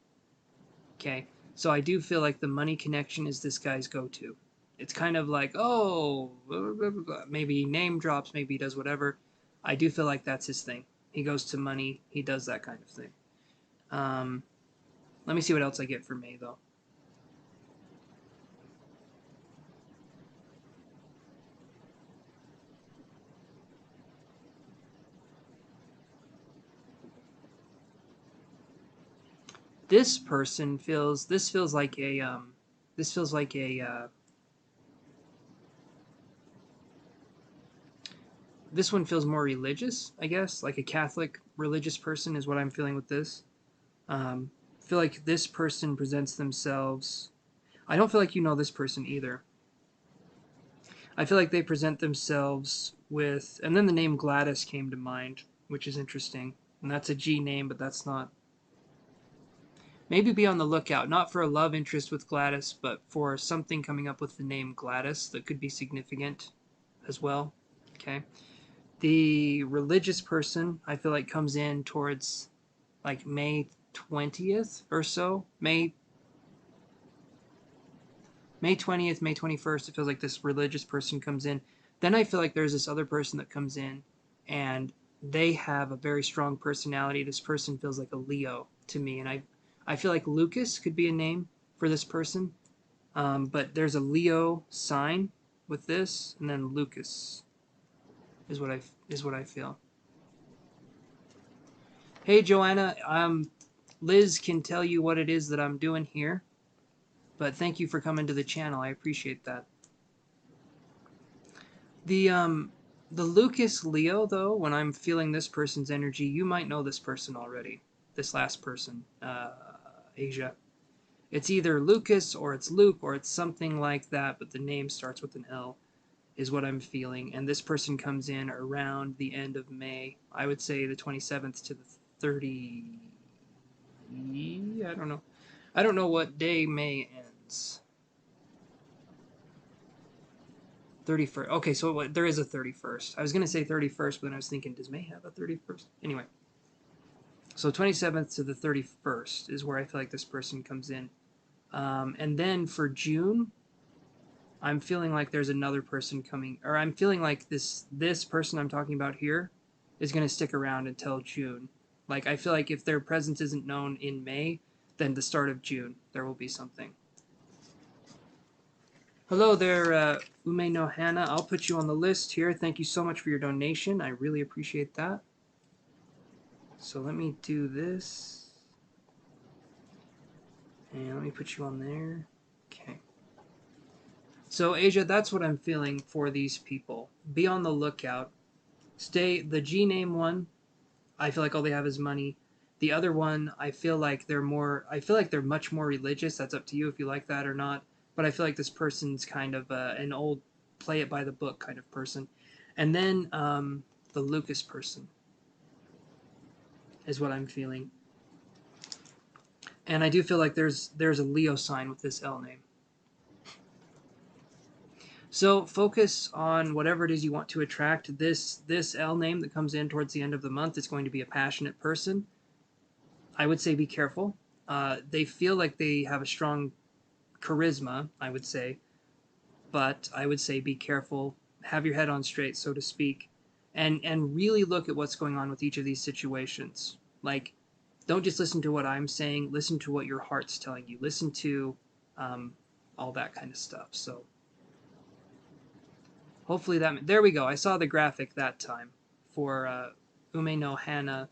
[SPEAKER 1] Okay, so I do feel like the money connection is this guy's go-to. It's kind of like, oh, blah, blah, blah, maybe he name drops, maybe he does whatever. I do feel like that's his thing. He goes to money, he does that kind of thing. Let me see what else I get for May, though. This person feels, this feels like a, this feels like a, this one feels more religious, I guess, like a Catholic religious person is what I'm feeling with this. I feel like this person presents themselves. I don't feel like you know this person either. I feel like they present themselves with, and then the name Gladys came to mind, which is interesting. And that's a G name, but that's not. Maybe be on the lookout, not for a love interest with Gladys, but for something coming up with the name Gladys that could be significant as well. Okay. The religious person, I feel like, comes in towards like May 20th or so. May 20th, May 21st, it feels like this religious person comes in. Then I feel like there's this other person that comes in and they have a very strong personality. This person feels like a Leo to me. And I feel like Lucas could be a name for this person. But there's a Leo sign with this, and then Lucas is what I feel. Hey Joanna, Liz can tell you what it is that I'm doing here. But thank you for coming to the channel. I appreciate that. The Lucas Leo, though, when I'm feeling this person's energy, you might know this person already. This last person, Asia. It's either Lucas or it's Luke or it's something like that, but the name starts with an L, is what I'm feeling. And this person comes in around the end of May. I would say the 27th to the 30. I don't know. I don't know what day May ends. 31st. Okay, so there is a 31st. I was going to say 31st, but then I was thinking, does May have a 31st? Anyway, so 27th to the 31st is where I feel like this person comes in. And then for June, I'm feeling like there's another person coming, or I'm feeling like this person I'm talking about here is going to stick around until June. Like, I feel like if their presence isn't known in May, then the start of June, there will be something. Hello there, Ume no Hana. I'll put you on the list here. Thank you so much for your donation. I really appreciate that. So let me do this. And let me put you on there. Okay. So, Asia, that's what I'm feeling for these people. Be on the lookout. Stay, the G name one, I feel like all they have is money. The other one, I feel like they're much more religious. That's up to you if you like that or not. But I feel like this person's kind of an old play it by the book kind of person. And then the Lucas person is what I'm feeling. And I do feel like there's a Leo sign with this L name. So focus on whatever it is you want to attract. This L name that comes in towards the end of the month is going to be a passionate person. I would say be careful. They feel like they have a strong charisma, I would say, but I would say be careful. Have your head on straight, so to speak, and really look at what's going on with each of these situations. Like, don't just listen to what I'm saying. Listen to what your heart's telling you. Listen to all that kind of stuff. So hopefully that. There we go. I saw the graphic that time for Ume no Hana.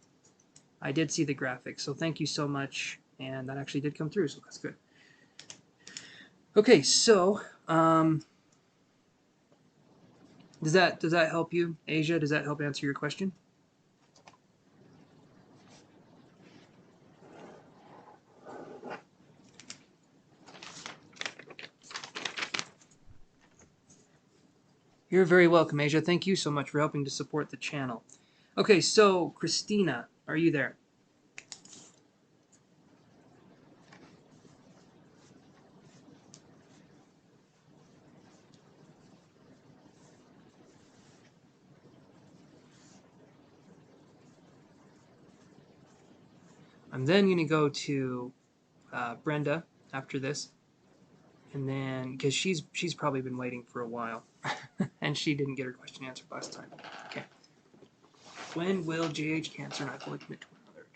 [SPEAKER 1] I did see the graphic, so thank you so much. And that actually did come through, so that's good. Okay, so does that help you, Asia? Does that help answer your question? You're very welcome, Asia. Thank you so much for helping to support the channel. Okay, so Christina, are you there? I'm then going to go to Brenda after this, and then because she's probably been waiting for a while, and she didn't get her question answered last time. Okay. When will JH Cancer not fully commit to one another?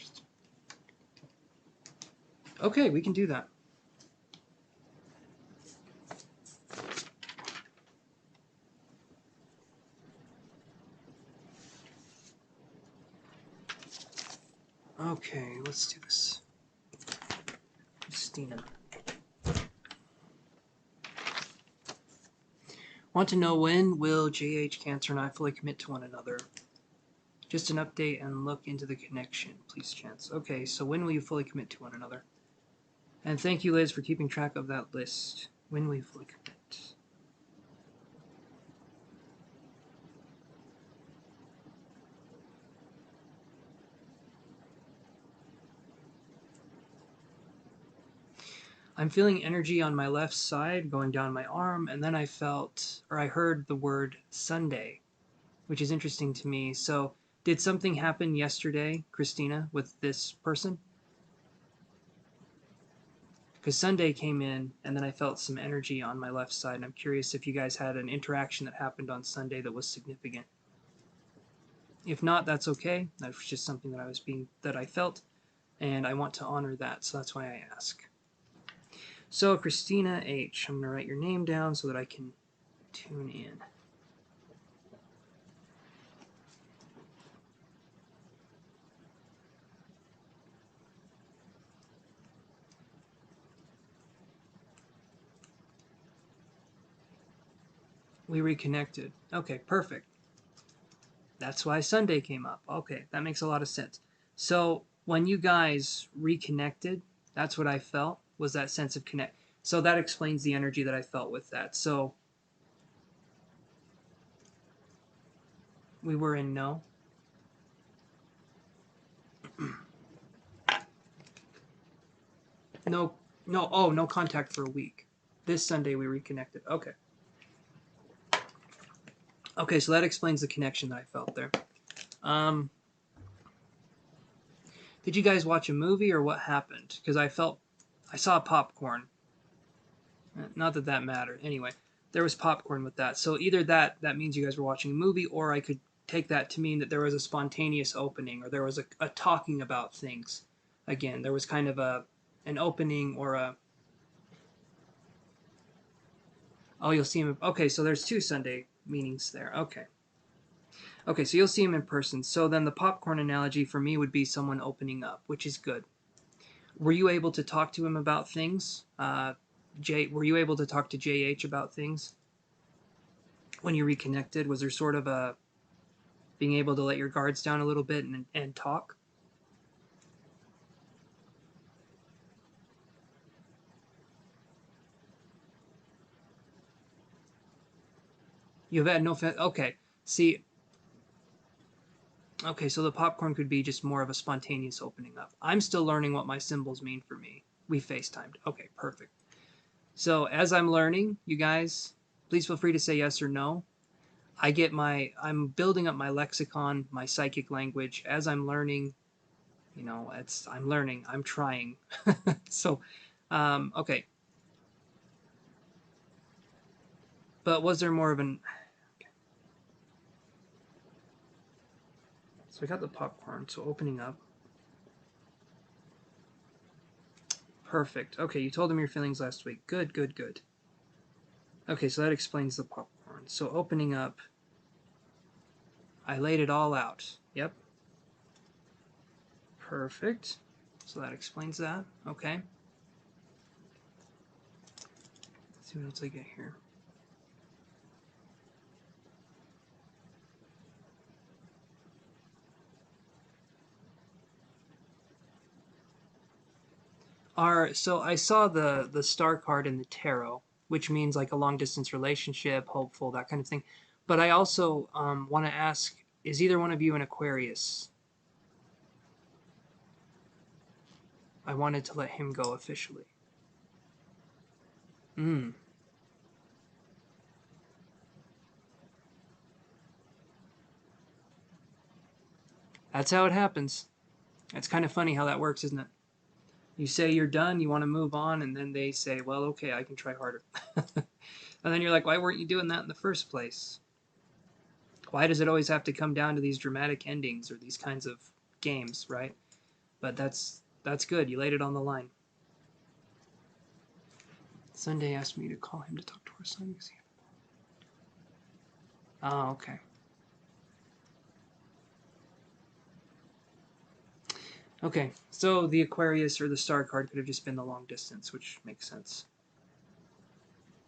[SPEAKER 1] Okay, we can do that. Okay, let's do this. Christina. Want to know when will JH Cancer and I fully commit to one another? Just an update and look into the connection, please, Chance. Okay, so when will you fully commit to one another? And thank you, Liz, for keeping track of that list. When will you fully commit? I'm feeling energy on my left side going down my arm, and then I heard the word Sunday, which is interesting to me. So, did something happen yesterday, Christina, with this person? Because Sunday came in, and then I felt some energy on my left side, and I'm curious if you guys had an interaction that happened on Sunday that was significant. If not, that's okay. That was just something that I felt, and I want to honor that, so that's why I ask. So, Christina H., I'm going to write your name down so that I can tune in. We reconnected. Okay, perfect. That's why Sunday came up. Okay, that makes a lot of sense. So when you guys reconnected, that's what I felt, was that sense of connect. So that explains the energy that I felt with that. So we were in no. No, no, oh, no contact for a week. This Sunday we reconnected. Okay. Okay, so that explains the connection that I felt there. Um, did you guys watch a movie or what happened? Because I saw popcorn. Not that that mattered. Anyway, there was popcorn with that. So either that means you guys were watching a movie, or I could take that to mean that there was a spontaneous opening, or there was a talking about things. Again, there was kind of an opening or a. Oh, you'll see him. Okay, so there's two Sunday meanings there. Okay. Okay, so you'll see him in person. So then the popcorn analogy for me would be someone opening up, which is good. Were you able to talk to him about things? Were you able to talk to JH about things when you reconnected? Was there sort of a being able to let your guards down a little bit and talk? You've had no okay. See, okay, so the popcorn could be just more of a spontaneous opening up. I'm still learning what my symbols mean for me. We FaceTimed. Okay, perfect. So as I'm learning, you guys, please feel free to say yes or no. I'm building up my lexicon, my psychic language. As I'm learning, I'm learning, I'm trying. So, okay. But was there more of an, so I got the popcorn, so opening up. Perfect. Okay, you told him your feelings last week. Good, good, good. Okay, so that explains the popcorn. So opening up, I laid it all out. Yep. Perfect. So that explains that. Okay. Let's see what else I get here. So I saw the star card in the tarot, which means like a long distance relationship, hopeful, that kind of thing. But I also want to ask: is either one of you an Aquarius? I wanted to let him go officially. Hmm. That's how it happens. It's kind of funny how that works, isn't it? You say you're done, you want to move on, and then they say, well, okay, I can try harder. And then you're like, why weren't you doing that in the first place? Why does it always have to come down to these dramatic endings or these kinds of games, right? But that's good. You laid it on the line. Sunday asked me to call him to talk to our son. Oh, okay. Okay, so the Aquarius or the star card could have just been the long distance, which makes sense.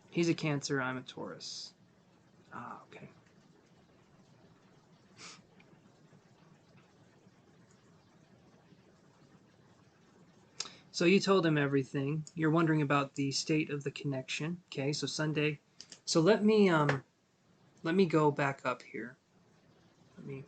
[SPEAKER 1] He's a Cancer, I'm a Taurus. Ah, okay. So you told him everything. You're wondering about the state of the connection. Okay, so Sunday. So let me go back up here. Let me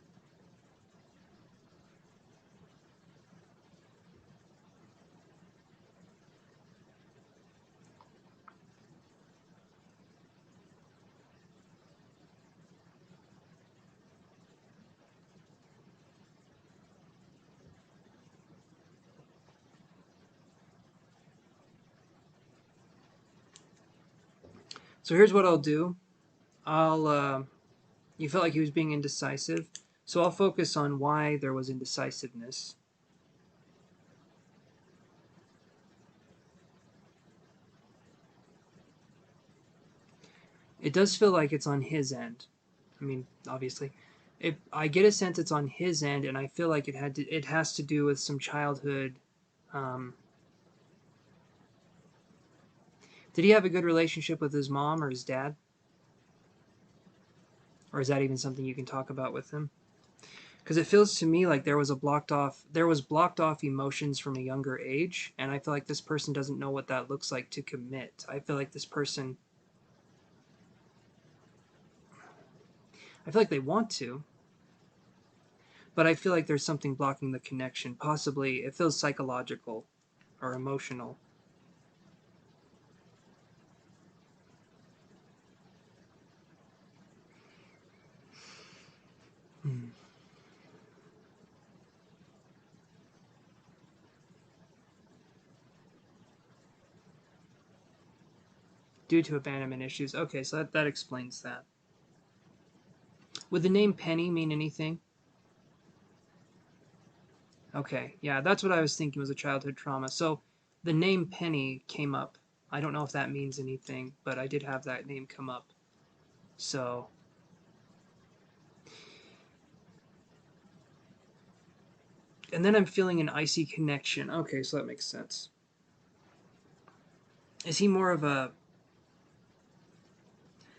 [SPEAKER 1] So here's what I'll do. I'll you felt like he was being indecisive. So I'll focus on why there was indecisiveness. It does feel like it's on his end. I mean, obviously, I get a sense it's on his end, and I feel like it has to do with some childhood. Um, did he have a good relationship with his mom or his dad? Or is that even something you can talk about with him? Because it feels to me like there was blocked off emotions from a younger age, and I feel like this person doesn't know what that looks like to commit. I feel like this person, I feel like they want to, but I feel like there's something blocking the connection. Possibly it feels psychological or emotional. Hmm. Due to abandonment issues. Okay, so that explains that. Would the name Penny mean anything? Okay, yeah, that's what I was thinking was a childhood trauma. So the name Penny came up. I don't know if that means anything, but I did have that name come up. So, and then I'm feeling an icy connection. Okay, so that makes sense. Is he more of a,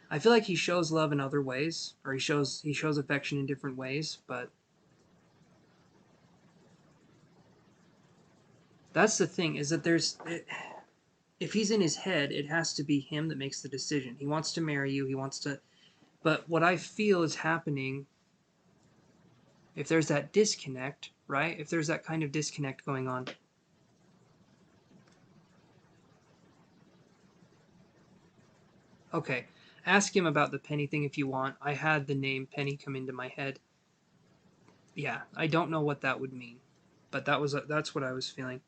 [SPEAKER 1] I feel like he shows love in other ways, or he shows affection in different ways, but that's the thing is that if he's in his head, it has to be him that makes the decision. He wants to marry you, he wants to, but what I feel is happening, if there's that disconnect, right? If there's that kind of disconnect going on. Okay, ask him about the Penny thing if you want. I had the name Penny come into my head. Yeah, I don't know what that would mean, but that's what I was feeling.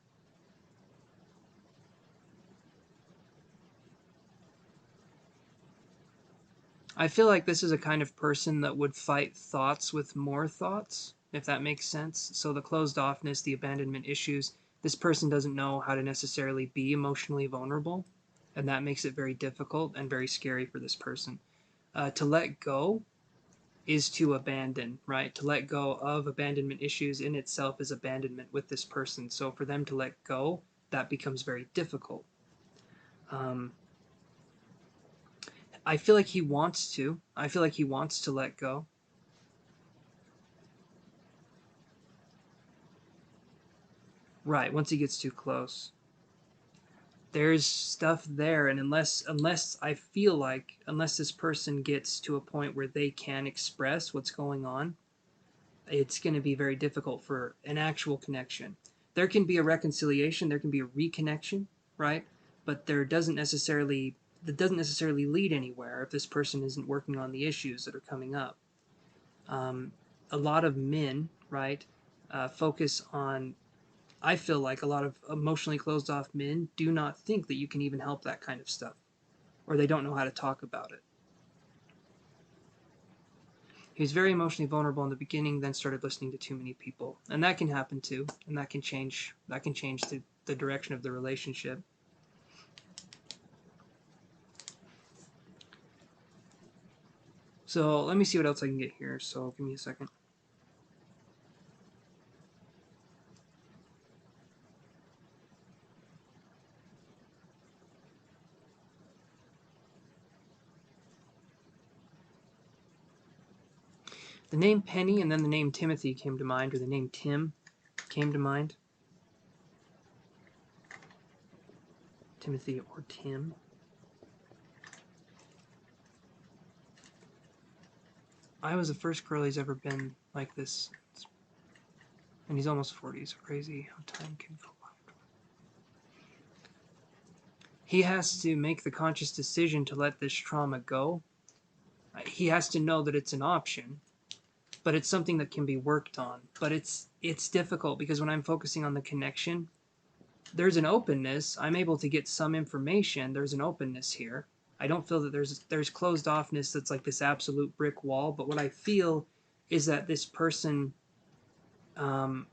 [SPEAKER 1] I feel like this is a kind of person that would fight thoughts with more thoughts, if that makes sense. So the closed offness, the abandonment issues, this person doesn't know how to necessarily be emotionally vulnerable, and that makes it very difficult and very scary for this person. To let go is to abandon, right? To let go of abandonment issues in itself is abandonment with this person. So for them to let go, that becomes very difficult. Um, I feel like he wants to. I feel like he wants to let go. Right, once he gets too close. There's stuff there, and unless I feel like unless this person gets to a point where they can express what's going on, it's going to be very difficult for an actual connection. There can be a reconciliation, there can be a reconnection, right? But that doesn't necessarily lead anywhere if this person isn't working on the issues that are coming up. Um, a lot of men, right, focus on. I feel like a lot of emotionally closed off men do not think that you can even help that kind of stuff, or they don't know how to talk about it. He was very emotionally vulnerable in the beginning, then started listening to too many people, and that can happen too, and that can change the direction of the relationship. So let me see what else I can get here. So give me a second. The name Penny and then the name Timothy came to mind, or the name Tim came to mind. Timothy or Tim. I was the first girl he's ever been like this, and he's almost 40. So crazy how time can go by. He has to make the conscious decision to let this trauma go. He has to know that it's an option, but it's something that can be worked on. But it's difficult because when I'm focusing on the connection, there's an openness. I'm able to get some information. There's an openness here. I don't feel that there's closed offness that's like this absolute brick wall. But what I feel is that this person, um,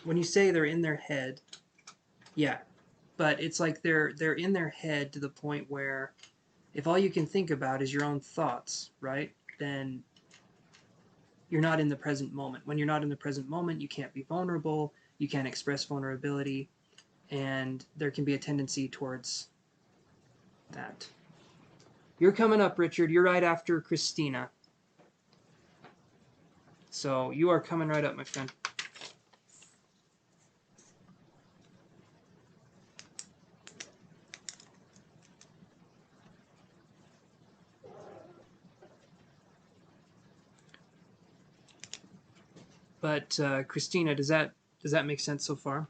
[SPEAKER 1] when you say they're in their head, yeah, but it's like they're in their head to the point where if all you can think about is your own thoughts, right? Then you're not in the present moment. When you're not in the present moment, you can't be vulnerable, you can't express vulnerability, and there can be a tendency towards that. You're coming up, Richard. You're right after Christina. So you are coming right up, my friend. But Christina, does that make sense so far?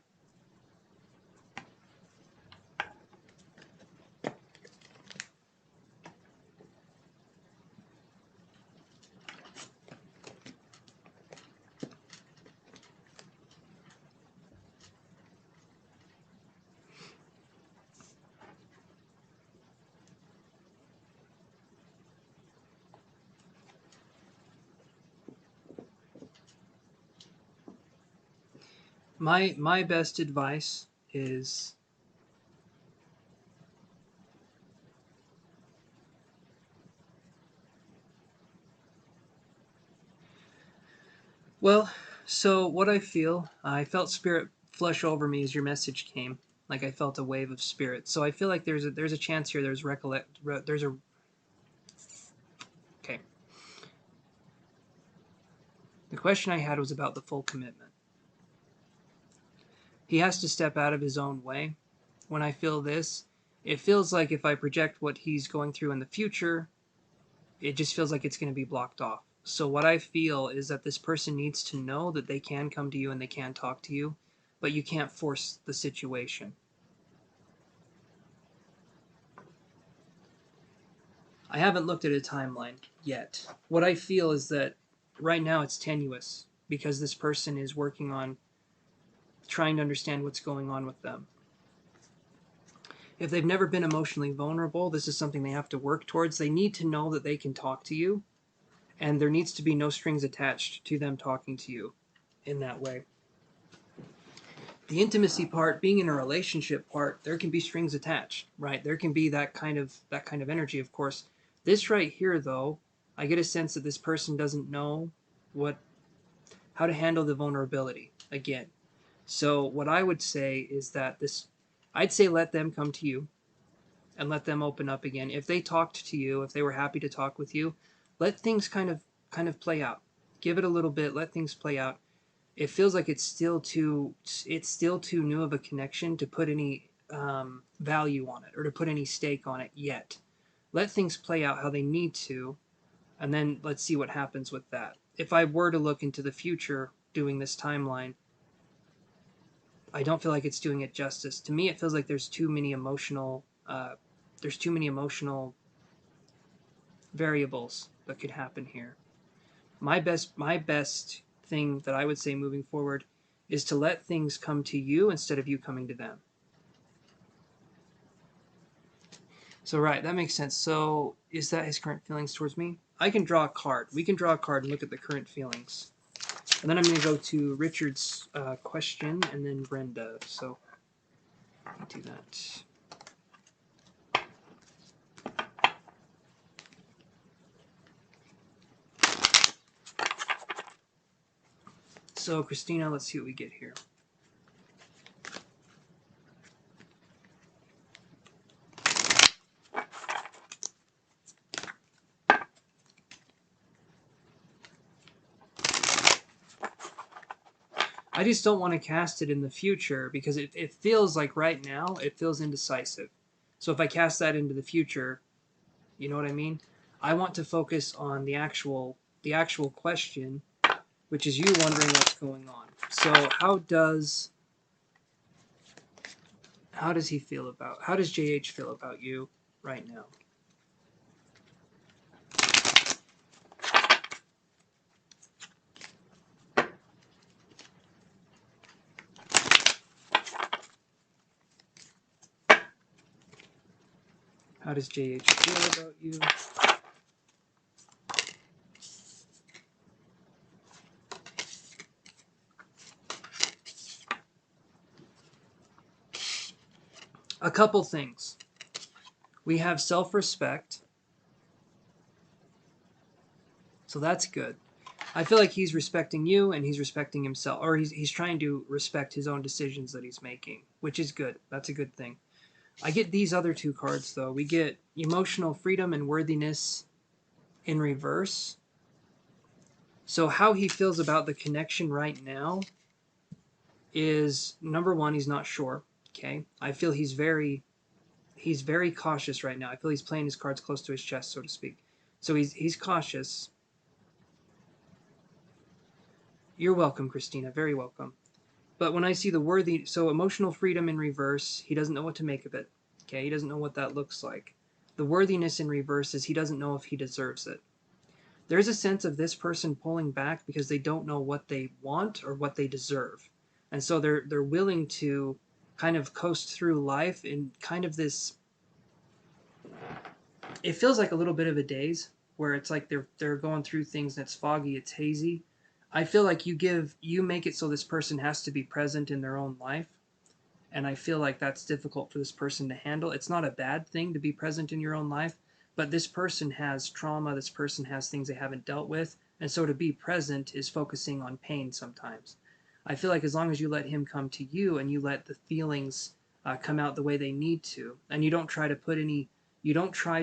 [SPEAKER 1] My best advice is well, so what I felt spirit flush over me as your message came. Like I felt a wave of spirit. So I feel like there's a chance here. There's a okay. The question I had was about the full commitment. He has to step out of his own way. When I feel this, it feels like if I project what he's going through in the future, it just feels like it's going to be blocked off. So what I feel is that this person needs to know that they can come to you and they can talk to you, but you can't force the situation. I haven't looked at a timeline yet. What I feel is that right now it's tenuous because this person is working on trying to understand what's going on with them. If they've never been emotionally vulnerable, this is something they have to work towards. They need to know that they can talk to you, and there needs to be no strings attached to them talking to you in that way. The intimacy part, being in a relationship part, there can be strings attached, right? There can be that kind of energy, of course. This right here, though, I get a sense that this person doesn't know how to handle the vulnerability again. So what I would say is that I'd say let them come to you and let them open up again. If they talked to you, if they were happy to talk with you, let things kind of play out. Give it a little bit, let things play out. It feels like it's still too new of a connection to put any value on it or to put any stake on it yet. Let things play out how they need to, and then let's see what happens with that. If I were to look into the future doing this timeline, I don't feel like it's doing it justice. To me, it feels like there's too many emotional variables that could happen here. My best thing that I would say moving forward is to let things come to you instead of you coming to them. So right, that makes sense. So is that his current feelings towards me? I can draw a card. We can draw a card and look at the current feelings. And then I'm going to go to Richard's question and then Brenda. So let me do that. So Christina, let's see what we get here. I just don't want to cast it in the future because it feels like right now it feels indecisive. So if I cast that into the future, you know what I mean? I want to focus on the actual question, which is you wondering what's going on. So how does JH feel about you right now? How does JH feel about you? A couple things. We have self-respect. So that's good. I feel like he's respecting you and he's respecting himself, or he's trying to respect his own decisions that he's making, which is good. That's a good thing. I get these other two cards, though. We get emotional freedom and worthiness in reverse. So how he feels about the connection right now is, number one, he's not sure. Okay, I feel he's very cautious right now. I feel he's playing his cards close to his chest, so to speak. So he's cautious. You're welcome, Christina. Very welcome. But when I see the worthy, so emotional freedom in reverse, he doesn't know what to make of it. Okay, he doesn't know what that looks like. The worthiness in reverse is he doesn't know if he deserves it. There's a sense of this person pulling back because they don't know what they want or what they deserve. And so they're willing to kind of coast through life in kind of this, it feels like a little bit of a daze where it's like they're going through things that's foggy, it's hazy. I feel like you make it so this person has to be present in their own life, and I feel like that's difficult for this person to handle. It's not a bad thing to be present in your own life, but this person has trauma, this person has things they haven't dealt with, and so to be present is focusing on pain sometimes. I feel like as long as you let him come to you and you let the feelings come out the way they need to, and you don't try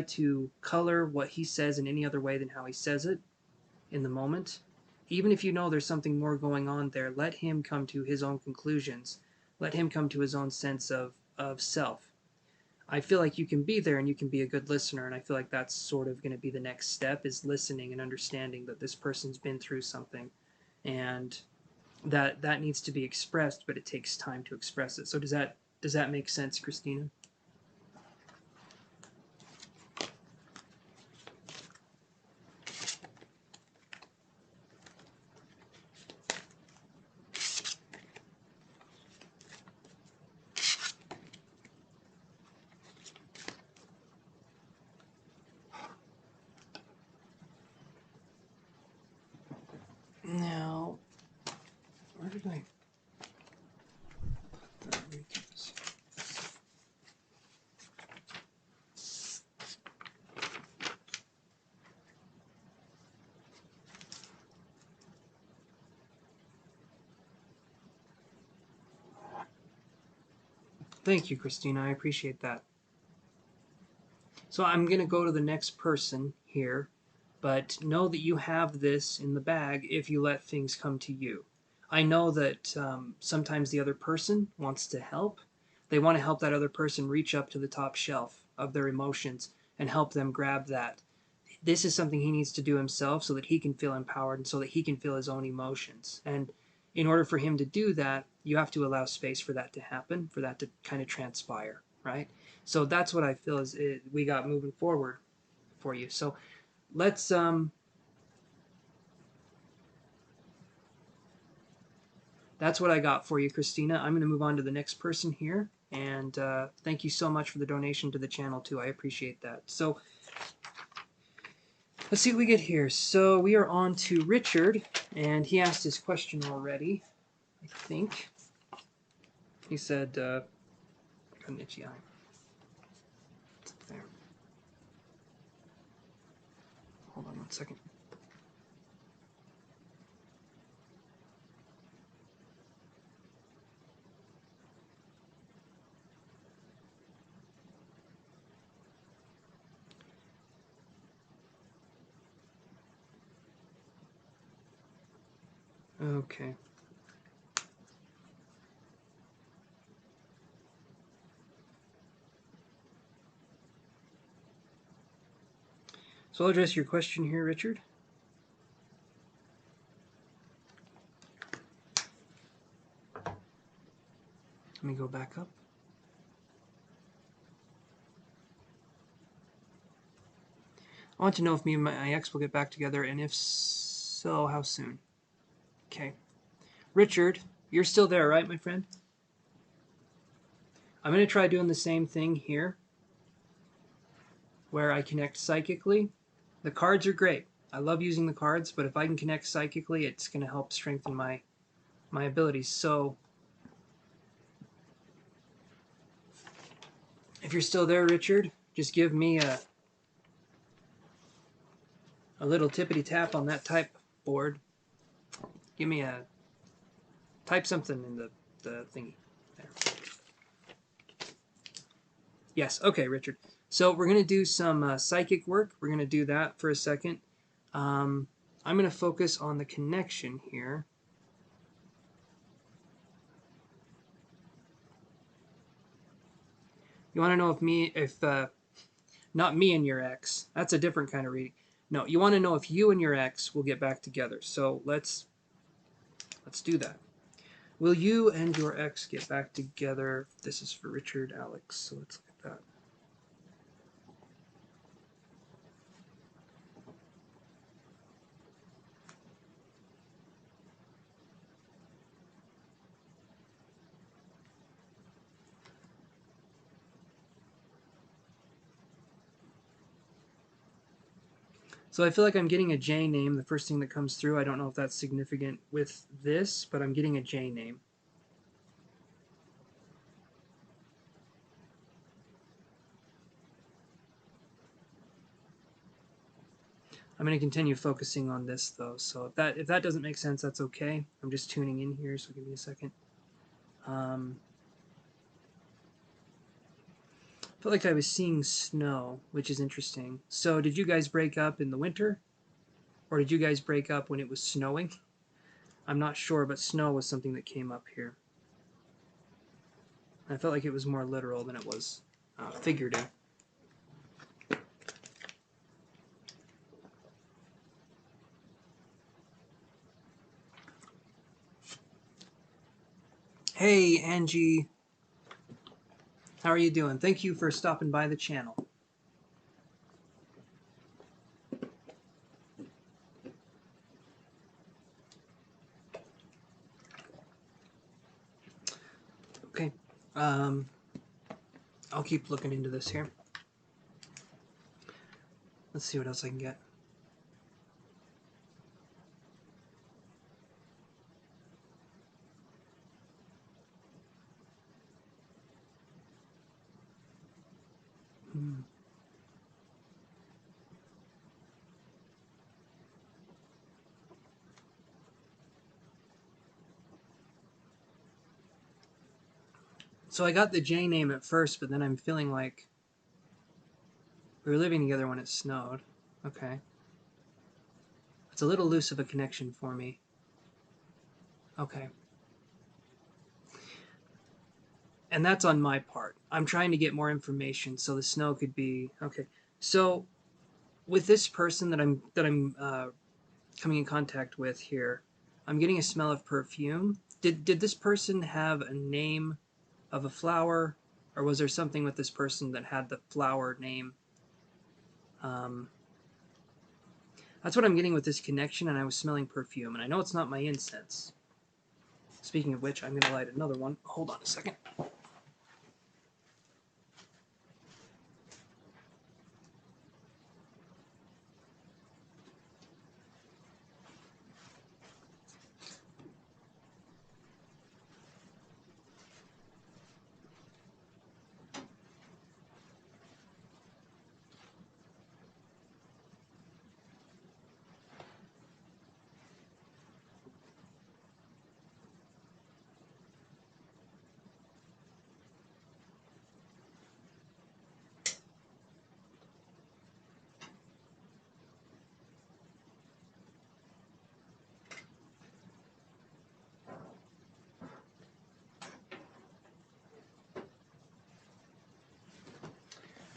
[SPEAKER 1] to color what he says in any other way than how he says it in the moment. Even if you know there's something more going on there, let him come to his own conclusions. Let him come to his own sense of self. I feel like you can be there and you can be a good listener, and I feel like that's sort of going to be the next step, is listening and understanding that this person's been through something, and that needs to be expressed, but it takes time to express it. So does that make sense, Christina? Now, where did I put the recaps? Thank you, Christina. I appreciate that. So I'm going to go to the next person here, but know that you have this in the bag if you let things come to you. I know that sometimes the other person wants to help. They want to help that other person reach up to the top shelf of their emotions and help them grab that. This is something he needs to do himself so that he can feel empowered and so that he can feel his own emotions. And in order for him to do that, you have to allow space for that to happen, for that to kind of transpire, right? So that's what I feel is we got moving forward for you. So let's that's what I got for you, Christina. I'm going to move on to the next person here, and thank you so much for the donation to the channel too. I appreciate that. So let's see what we get here. So we are on to Richard, and he asked his question already, I think. He said, got an itchy eye. It's up there. Hold on one second. Okay. So I'll address your question here, Richard. Let me go back up. I want to know if me and my ex will get back together, and if so, how soon? Okay. Richard, you're still there, right, my friend? I'm going to try doing the same thing here, where I connect psychically. The cards are great. I love using the cards, but if I can connect psychically, it's going to help strengthen my abilities. So if you're still there, Richard, just give me a little tippity tap on that type board. Give me a type something in the thingy there. Yes. Okay, Richard. So we're going to do some psychic work. We're going to do that for a second. I'm going to focus on the connection here. You want to know if not me and your ex. That's a different kind of reading. No, you want to know if you and your ex will get back together. So let's do that. Will you and your ex get back together? This is for Richard Alex. So let's look at that. So I feel like I'm getting a J name, the first thing that comes through. I don't know if that's significant with this, but I'm getting a J name. I'm going to continue focusing on this though. So if that doesn't make sense, that's okay. I'm just tuning in here, so give me a second. I felt like I was seeing snow, which is interesting. So did you guys break up in the winter? Or did you guys break up when it was snowing? I'm not sure, but snow was something that came up here. I felt like it was more literal than it was figurative. Hey, Angie. How are you doing? Thank you for stopping by the channel. Okay. I'll keep looking into this here. Let's see what else I can get. So I got the J name at first, but then I'm feeling like we were living together when it snowed. Okay. It's a little loose of a connection for me. Okay. And that's on my part. I'm trying to get more information, so the snow could be okay. So with this person that I'm coming in contact with here, I'm getting a smell of perfume. Did this person have a name of a flower, or was there something with this person that had the flower name? That's what I'm getting with this connection, and I was smelling perfume, and I know it's not my incense. Speaking of which, I'm going to light another one. Hold on a second.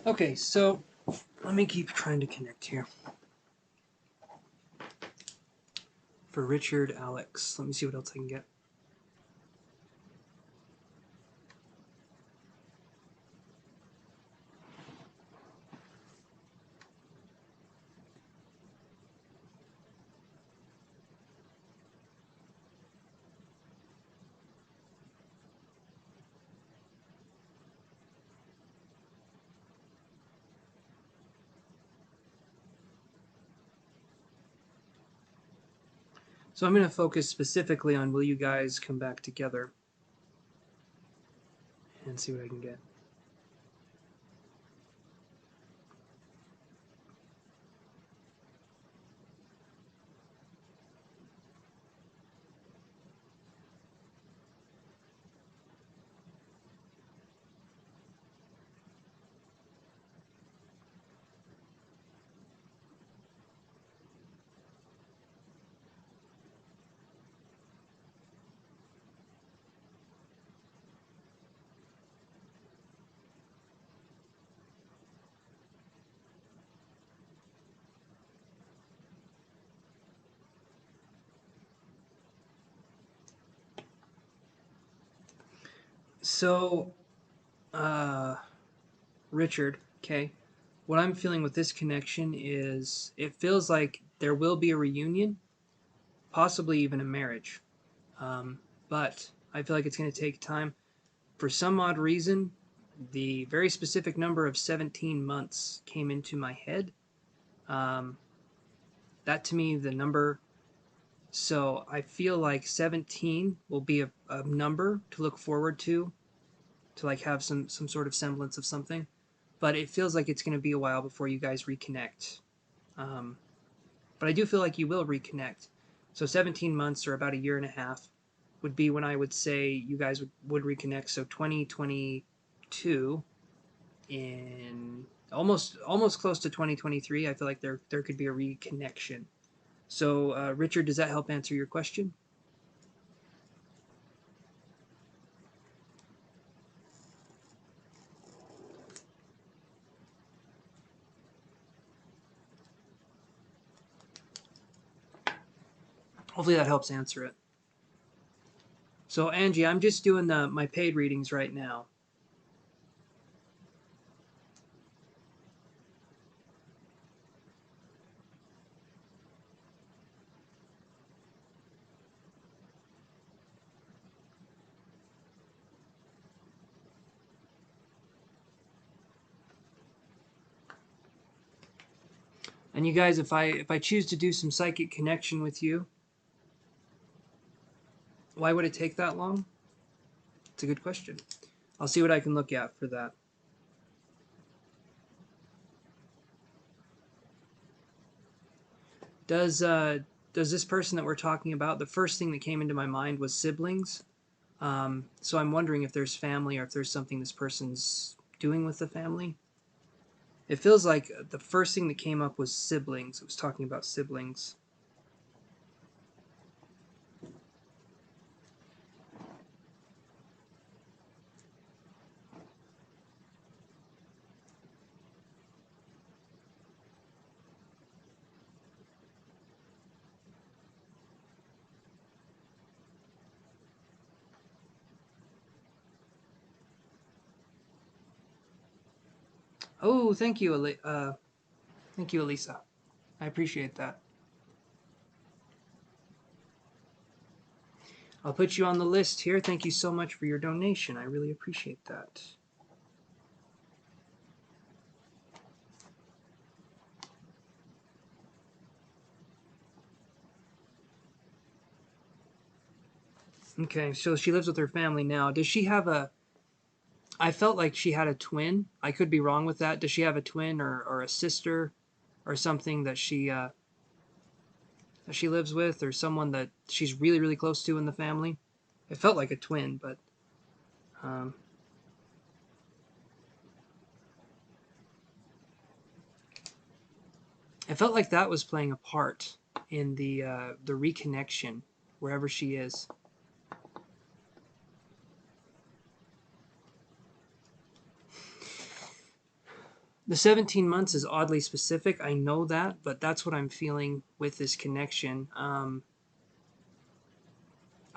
[SPEAKER 1] Okay, so let me keep trying to connect here. For Richard Alex. Let me see what else I can get. So I'm going to focus specifically on will you guys come back together and see what I can get. So, Richard, okay, what I'm feeling with this connection is it feels like there will be a reunion, possibly even a marriage. But I feel like it's going to take time. For some odd reason, the very specific number of 17 months came into my head. Um, that to me, the number. So I feel like 17 will be a number to look forward to like have some sort of semblance of something. But it feels like it's going to be a while before you guys reconnect. Um, but I do feel like you will reconnect. So 17 months or about a year and a half would be when I would say you guys would reconnect. So 2022 in almost close to 2023, I feel like there could be a reconnection. So Richard, does that help answer your question? Hopefully that helps answer it. So Angie, I'm just doing my paid readings right now. And you guys, if I choose to do some psychic connection with you, why would it take that long? It's a good question. I'll see what I can look at for that. Does this person that we're talking about, the first thing that came into my mind was siblings. So I'm wondering if there's family or if there's something this person's doing with the family. It feels like the first thing that came up was siblings. It was talking about siblings. Oh, thank you, thank you, Elisa. I appreciate that. I'll put you on the list here. Thank you so much for your donation. I really appreciate that. Okay, so she lives with her family now. Does she have a... I felt like she had a twin. I could be wrong with that. Does she have a twin or a sister or something that she lives with or someone that she's really, really close to in the family? It felt like a twin, but um, I felt like that was playing a part in the reconnection wherever she is. The 17 months is oddly specific. I know that, but that's what I'm feeling with this connection. I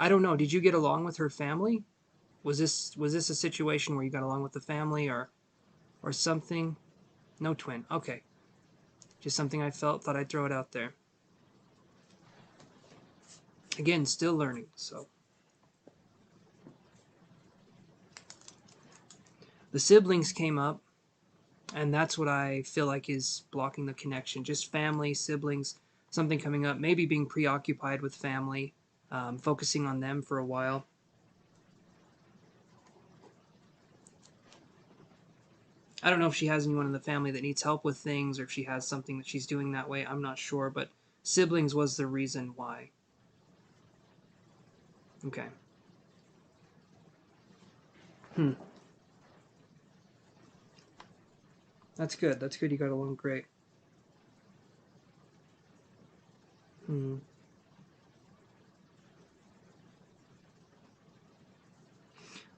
[SPEAKER 1] don't know. Did you get along with her family? Was this a situation where you got along with the family or something? No twin. Okay. Just something I thought I'd throw it out there. Again, still learning, so. The siblings came up, and that's what I feel like is blocking the connection. Just family, siblings, something coming up, maybe being preoccupied with family, focusing on them for a while. I don't know if she has anyone in the family that needs help with things or if she has something that she's doing that way. I'm not sure, but siblings was the reason why. Okay. Hmm. That's good. That's good. You got along great. Hmm.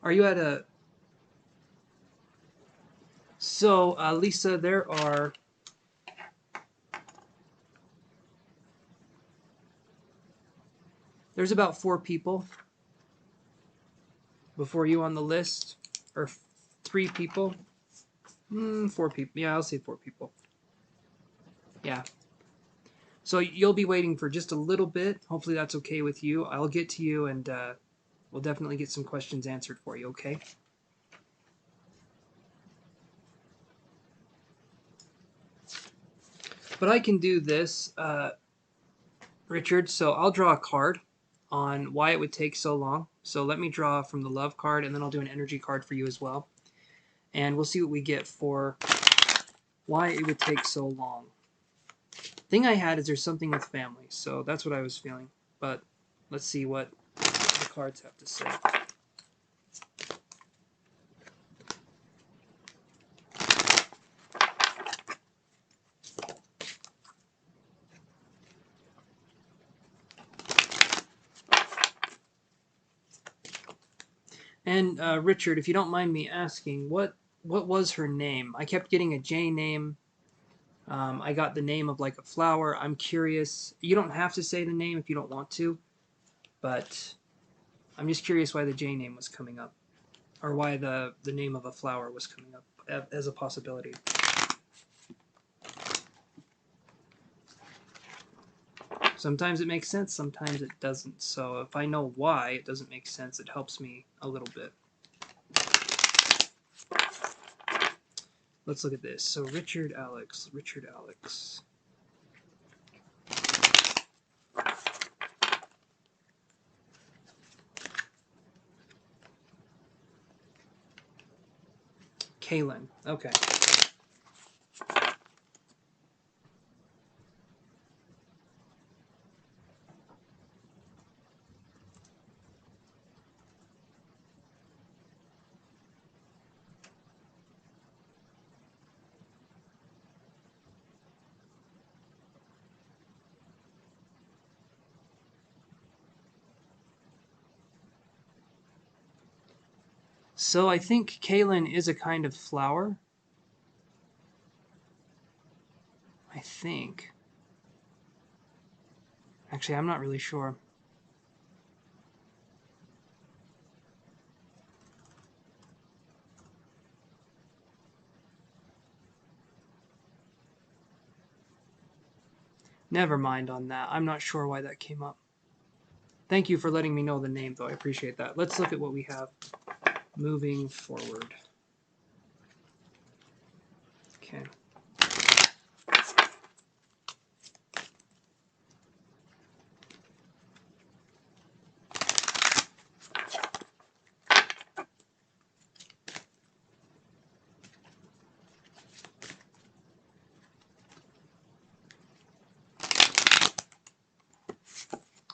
[SPEAKER 1] Are you at a... So, Lisa, there's about 4 people. before you on the list, or 3 people. 4 people. Yeah, I'll say 4 people. Yeah. So you'll be waiting for just a little bit. Hopefully that's okay with you. I'll get to you, and we'll definitely get some questions answered for you, okay? But I can do this, Richard. So I'll draw a card on why it would take so long. So let me draw from the love card, and then I'll do an energy card for you as well. And we'll see what we get for why it would take so long. Thing I had is there's something with family, so that's what I was feeling. But let's see what the cards have to say. And Richard, if you don't mind me asking, what was her name? I kept getting a J name. I got the name of like a flower. I'm curious. You don't have to say the name if you don't want to, but I'm just curious why the J name was coming up, or why the name of a flower was coming up as a possibility. Sometimes it makes sense, sometimes it doesn't. So if I know why it doesn't make sense, it helps me a little bit. Let's look at this. So Richard Alex. Kaylin. Okay. So I think Kaylin is a kind of flower. I think. Actually, I'm not really sure. Never mind on that. I'm not sure why that came up. Thank you for letting me know the name, though. I appreciate that. Let's look at what we have moving forward. Okay.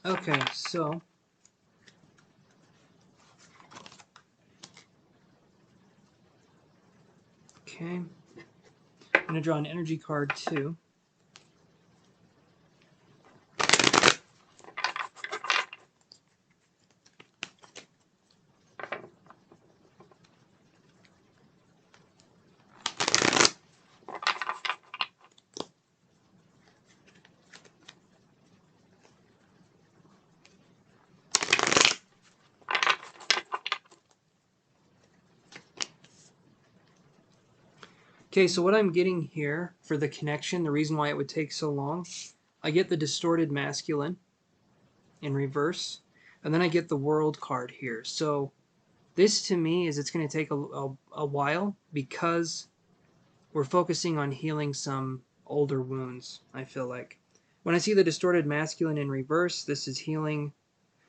[SPEAKER 1] Okay, so okay. I'm going to draw an energy card too. Okay, so what I'm getting here for the connection, the reason why it would take so long, I get the distorted masculine in reverse, and then I get the world card here. So this to me is it's going to take a while because we're focusing on healing some older wounds, I feel like. When I see the distorted masculine in reverse, this is healing.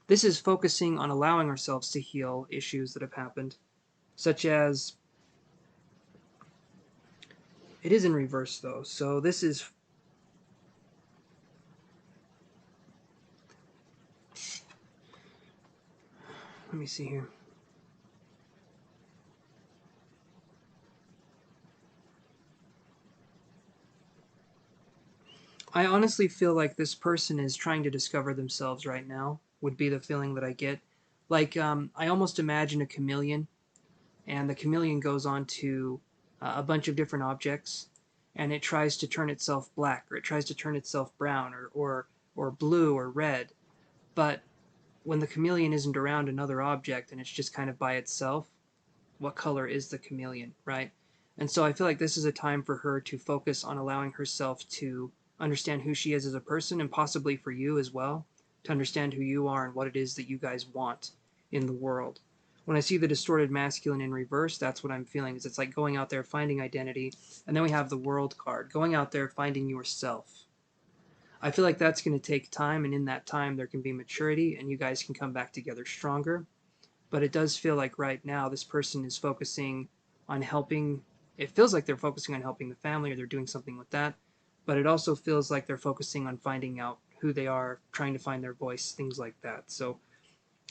[SPEAKER 1] This is focusing on allowing ourselves to heal issues that have happened, such as it is in reverse though. So this is let me see here. I honestly feel like this person is trying to discover themselves right now, would be the feeling that I get. Like, I almost imagine a chameleon, and the chameleon goes on to a bunch of different objects, and it tries to turn itself black, or it tries to turn itself brown, or blue, or red. But when the chameleon isn't around another object and it's just kind of by itself, what color is the chameleon, right? And so I feel like this is a time for her to focus on allowing herself to understand who she is as a person, and possibly for you as well, to understand who you are and what it is that you guys want in the world. When I see the distorted masculine in reverse, that's what I'm feeling. Is it's like going out there, finding identity, and then we have the world card, going out there, finding yourself. I feel like that's going to take time, and in that time there can be maturity, and you guys can come back together stronger. But it does feel like right now this person is focusing on helping. It feels like they're focusing on helping the family, or they're doing something with that. But it also feels like they're focusing on finding out who they are, trying to find their voice, things like that. So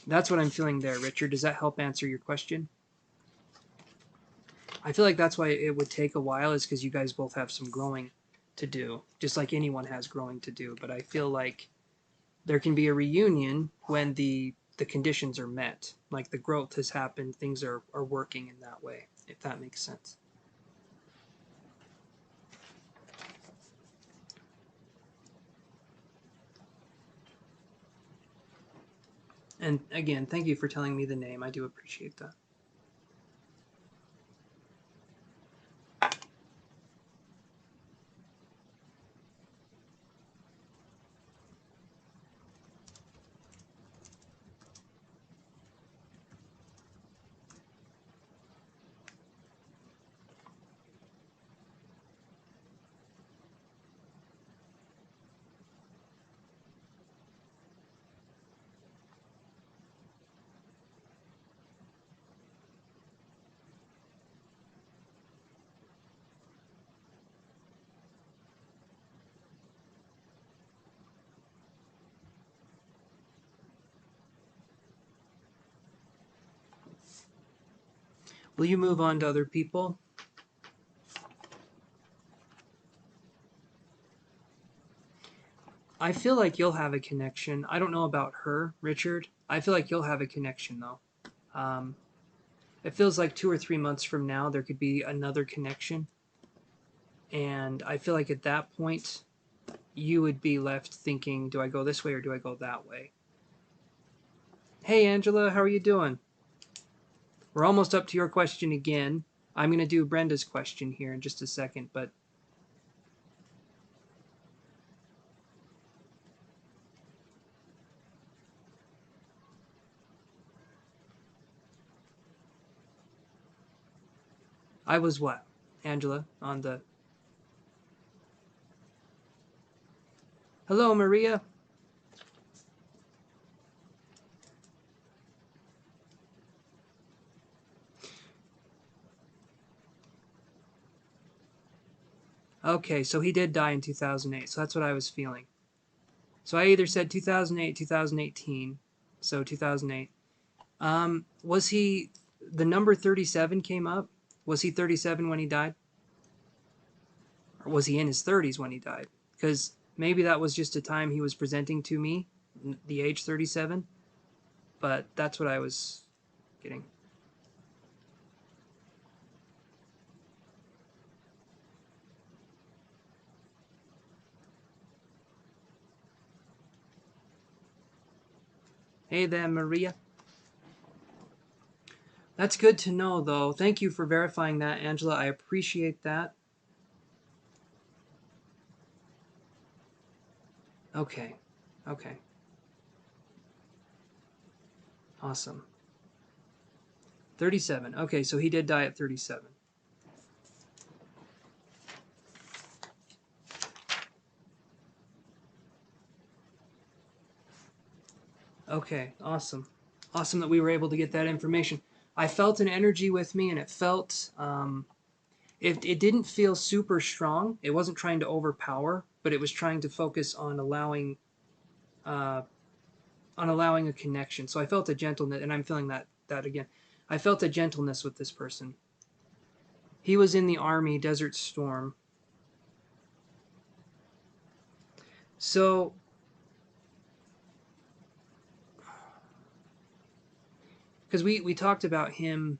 [SPEAKER 1] that's what I'm feeling there, Richard. Does that help answer your question? I feel like that's why it would take a while, is because you guys both have some growing to do, just like anyone has growing to do. But I feel like there can be a reunion when the conditions are met, like the growth has happened, things are working in that way, if that makes sense. And again, thank you for telling me the name. I do appreciate that. Will you move on to other people? I feel like you'll have a connection. I don't know about her, Richard. I feel like you'll have a connection, though. Um, it feels like 2 or 3 months from now, there could be another connection. And I feel like at that point, you would be left thinking, do I go this way or do I go that way? Hey, Angela, how are you doing? We're almost up to your question again. I'm going to do Brenda's question here in just a second, but I was what, Angela, on the... Hello, Maria. Okay, so he did die in 2008, so that's what I was feeling. So I either said 2008, 2018, so 2008. Was he... The number 37 came up? Was he 37 when he died? Or was he in his 30s when he died? Because maybe that was just a time he was presenting to me, the age 37, but that's what I was getting. Hey there, Maria. That's good to know, though. Thank you for verifying that, Angela. I appreciate that. Okay. Okay. Awesome. 37. Okay, so he did die at 37. Okay, awesome. Awesome that we were able to get that information. I felt an energy with me, and it felt, it didn't feel super strong. It wasn't trying to overpower, but it was trying to focus uh, on allowing a connection. So I felt a gentleness, and I'm feeling that again. I felt a gentleness with this person. He was in the Army, Desert Storm. So, because we talked about him.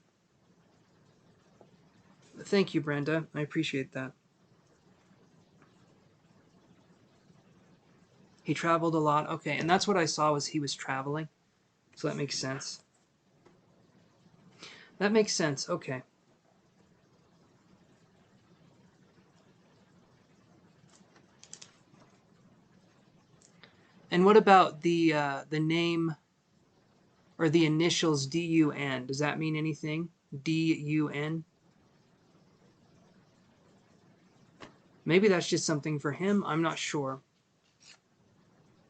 [SPEAKER 1] Thank you, Brenda. I appreciate that. He traveled a lot. Okay, and that's what I saw was he was traveling. So that makes sense. That makes sense. Okay. And what about the name or the initials DUN? Does that mean anything? DUN? Maybe that's just something for him. I'm not sure.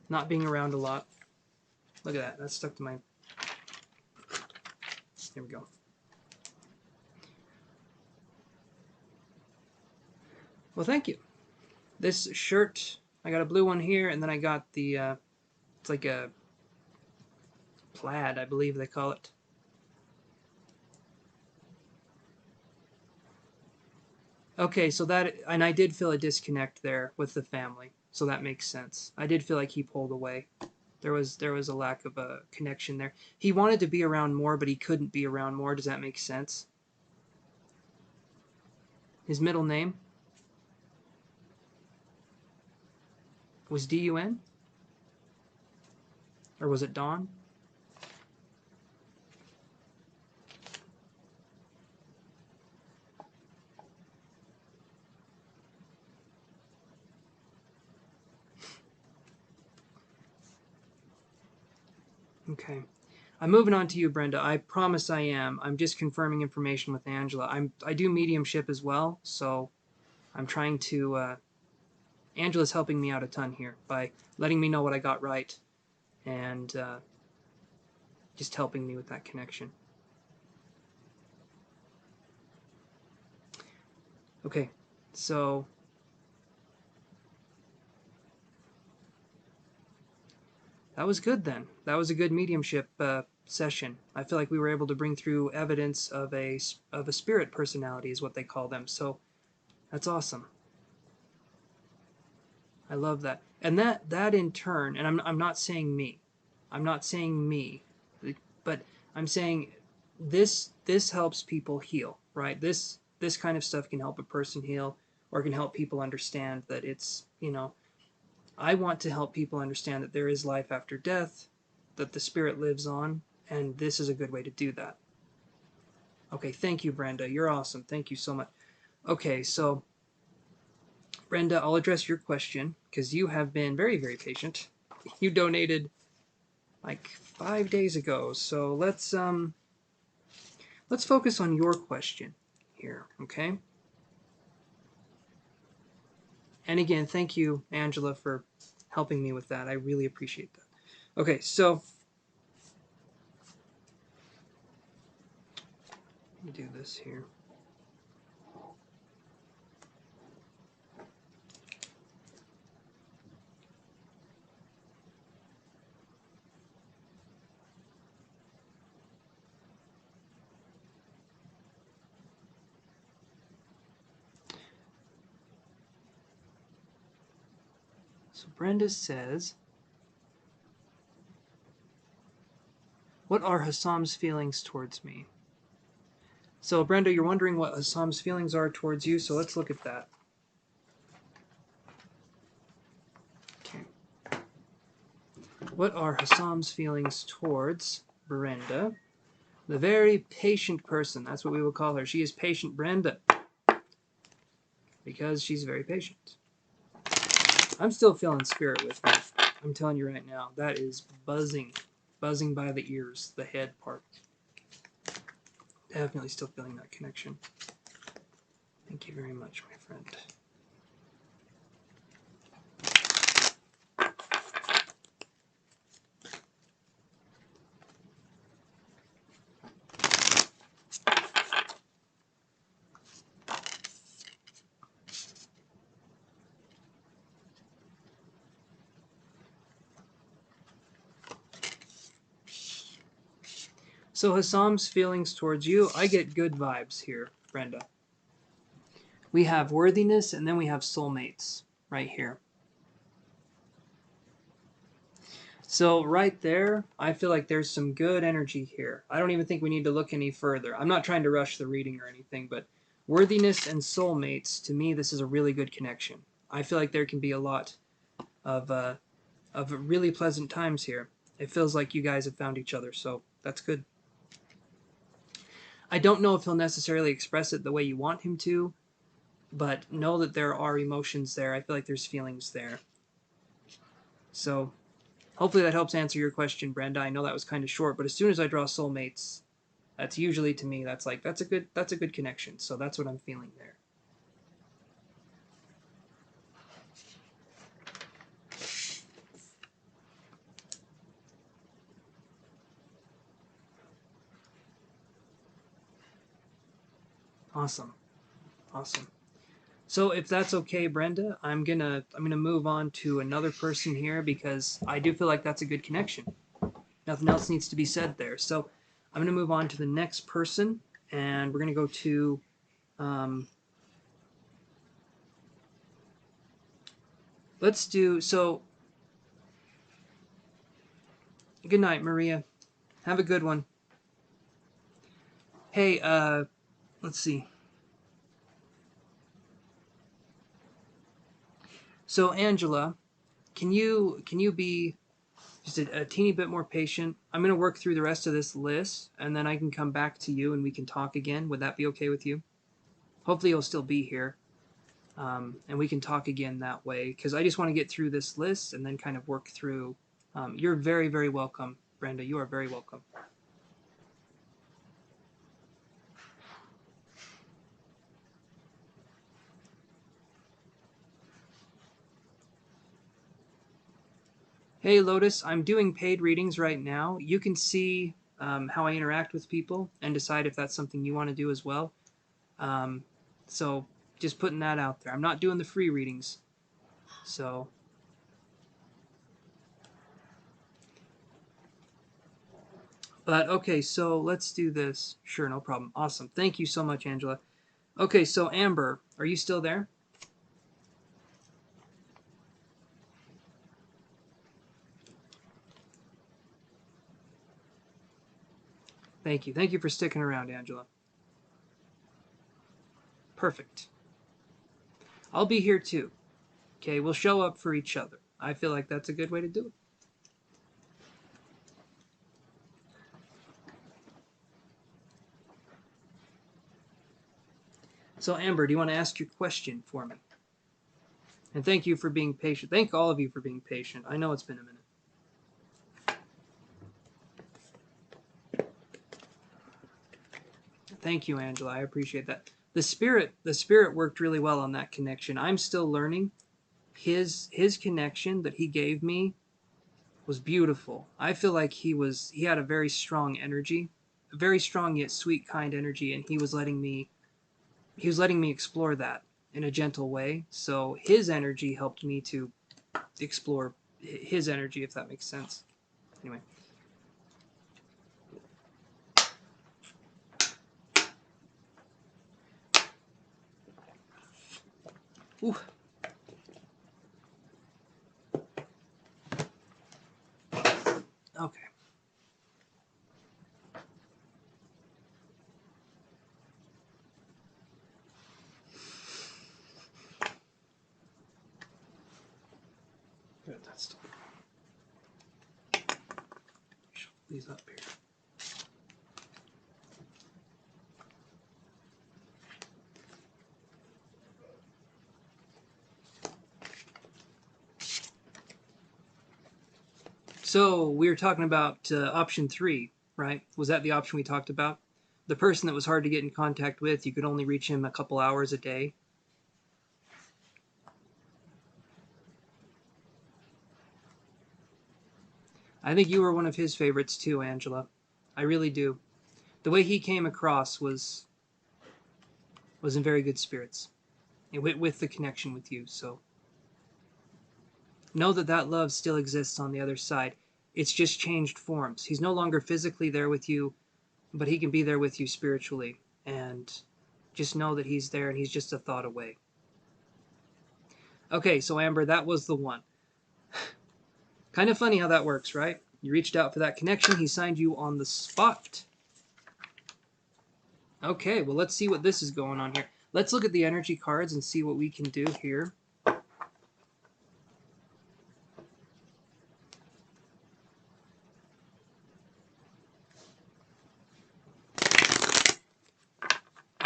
[SPEAKER 1] Not being around a lot. Look at that. That's stuck to my... There we go. Well, thank you. This shirt, I got a blue one here, and then I got the, it's like a plaid, I believe they call it. Okay, so that, and I did feel a disconnect there with the family, so that makes sense. I did feel like he pulled away. There was a lack of a connection there. He wanted to be around more, but he couldn't be around more. Does that make sense? His middle name was DUN? Or was it Dawn? Okay. I'm moving on to you, Brenda. I promise I am. I'm just confirming information with Angela. I do mediumship as well, so I'm trying to... Angela's helping me out a ton here by letting me know what I got right and just helping me with that connection. Okay, so... That was good then. That was a good mediumship session. I feel like we were able to bring through evidence of a spirit personality is what they call them. So that's awesome. I love that. And that in turn, and I'm not saying me. I'm not saying me, but I'm saying this helps people heal, right? This kind of stuff can help a person heal or can help people understand that it's, you know, I want to help people understand that there is life after death, that the spirit lives on, and this is a good way to do that. Okay, thank you, Brenda. You're awesome. Thank you so much. Okay, so Brenda, I'll address your question because you have been very, very patient. You donated like 5 days ago, so let's focus on your question here, okay? And again, thank you, Angela, for helping me with that. I really appreciate that. Okay, so let me do this here. So Brenda says, what are Hassam's feelings towards me? So Brenda, you're wondering what Hassam's feelings are towards you, so let's look at that. Okay. What are Hassam's feelings towards Brenda? The very patient person, that's what we will call her. She is patient Brenda, because she's very patient. I'm still feeling spirit with me. I'm telling you right now, that is buzzing by the ears, the head part. Definitely still feeling that connection. Thank you very much, my friend. So Hassam's feelings towards you, I get good vibes here, Brenda. We have worthiness, and then we have soulmates right here. So right there, I feel like there's some good energy here. I don't even think we need to look any further. I'm not trying to rush the reading or anything, but worthiness and soulmates, to me, this is a really good connection. I feel like there can be a lot of really pleasant times here. It feels like you guys have found each other, so that's good. I don't know if he'll necessarily express it the way you want him to, but know that there are emotions there. I feel like there's feelings there. So hopefully that helps answer your question, Brenda. I know that was kind of short, but as soon as I draw soulmates, that's usually, to me, that's like that's a good connection. So that's what I'm feeling there. Awesome. Awesome. So if that's okay, Brenda, I'm gonna move on to another person here because I do feel like that's a good connection. Nothing else needs to be said there. So I'm gonna move on to the next person, and we're gonna go to let's do so. Good night, Maria. Have a good one. Hey, let's see. So Angela, can you be just a teeny bit more patient? I'm going to work through the rest of this list, and then I can come back to you and we can talk again. Would that be okay with you? Hopefully you'll still be here, and we can talk again that way, because I just want to get through this list and then kind of work through. You're very, very welcome, Brenda. You are very welcome. Hey, Lotus, I'm doing paid readings right now. You can see how I interact with people and decide if that's something you want to do as well. So just putting that out there. I'm not doing the free readings. So but okay, so let's do this. Sure, no problem. Awesome. Thank you so much, Angela. Okay, so Amber, are you still there? Thank you. Thank you for sticking around, Angela. Perfect. I'll be here too. Okay, we'll show up for each other. I feel like that's a good way to do it. So Amber, do you want to ask your question for me? And thank you for being patient. Thank all of you for being patient. I know it's been a minute. Thank you, Angela. I appreciate that. The spirit worked really well on that connection. I'm still learning. His connection that he gave me was beautiful. I feel like he had a very strong energy, a very strong yet sweet, kind energy, and he was letting me explore that in a gentle way. So his energy helped me to explore his energy, if that makes sense. Anyway. Ooh. Okay. Good, that's still. Shuffle these up here. So we were talking about option 3, right? Was that the option we talked about? The person that was hard to get in contact with, you could only reach him a couple hours a day. I think you were one of his favorites too, Angela. I really do. The way he came across was in very good spirits with the connection with you. So know that love still exists on the other side. It's just changed forms. He's no longer physically there with you, but he can be there with you spiritually. And just know that he's there and he's just a thought away. Okay, so Amber, that was the one. Kind of funny how that works, right? You reached out for that connection. He signed you on the spot. Okay, well, let's see what this is going on here. Let's look at the energy cards and see what we can do here.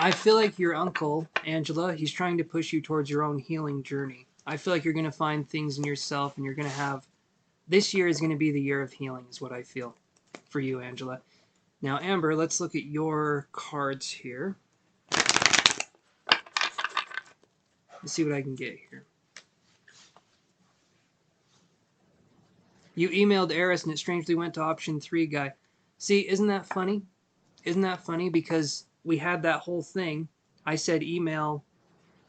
[SPEAKER 1] I feel like your uncle, Angela, he's trying to push you towards your own healing journey. I feel like you're going to find things in yourself and you're going to have... This year is going to be the year of healing, is what I feel for you, Angela. Now, Amber, let's look at your cards here. Let's see what I can get here. You emailed Eris and it strangely went to option 3, guy. See, isn't that funny? Isn't that funny? Because we had that whole thing. I said email.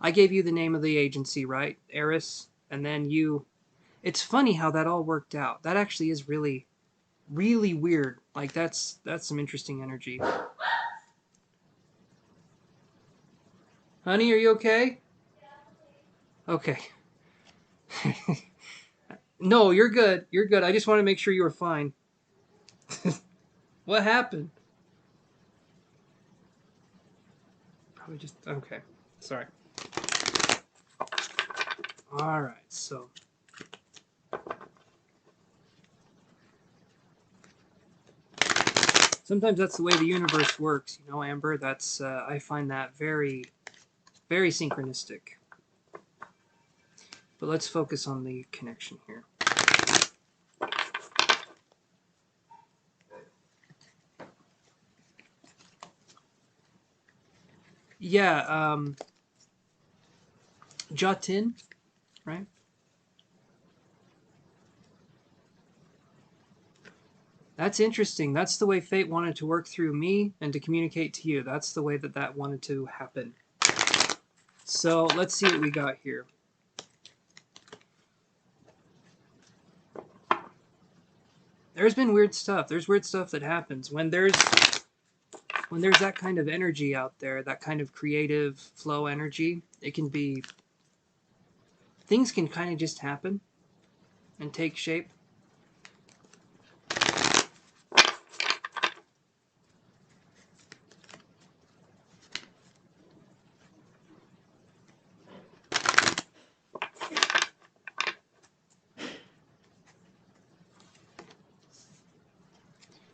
[SPEAKER 1] I gave you the name of the agency, right? Eris. And then you... It's funny how that all worked out. That actually is really, really weird. Like, that's some interesting energy. Honey, are you okay? Okay. No, you're good. You're good. I just want to make sure you were fine. What happened? Probably just... Okay. Sorry. All right, so... Sometimes that's the way the universe works, you know, Amber. That's I find that very, very synchronistic. But let's focus on the connection here. Yeah, Jatin, right? That's interesting. That's the way fate wanted to work through me and to communicate to you. That's the way that that wanted to happen. So let's see what we got here. There's been weird stuff. There's weird stuff that happens when there's that kind of energy out there, that kind of creative flow energy. It can be... Things can kind of just happen and take shape.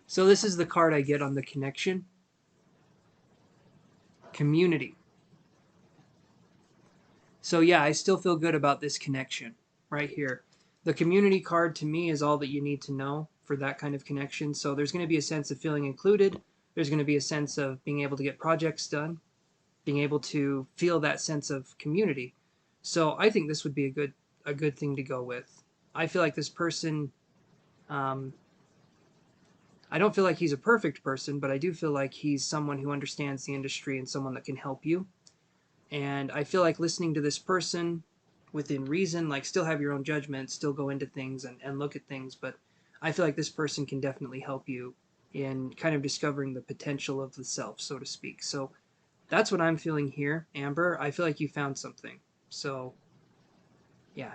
[SPEAKER 1] So this is the card I get on the connection. Community. So yeah, I still feel good about this connection right here. The community card to me is all that you need to know for that kind of connection. So there's going to be a sense of feeling included. There's going to be a sense of being able to get projects done, being able to feel that sense of community. So I think this would be a good thing to go with. I feel like this person... I don't feel like he's a perfect person, but I do feel like he's someone who understands the industry and someone that can help you. And I feel like listening to this person within reason, like still have your own judgment, still go into things and look at things, but I feel like this person can definitely help you in kind of discovering the potential of the self, so to speak. So that's what I'm feeling here, Amber. I feel like you found something. So, yeah.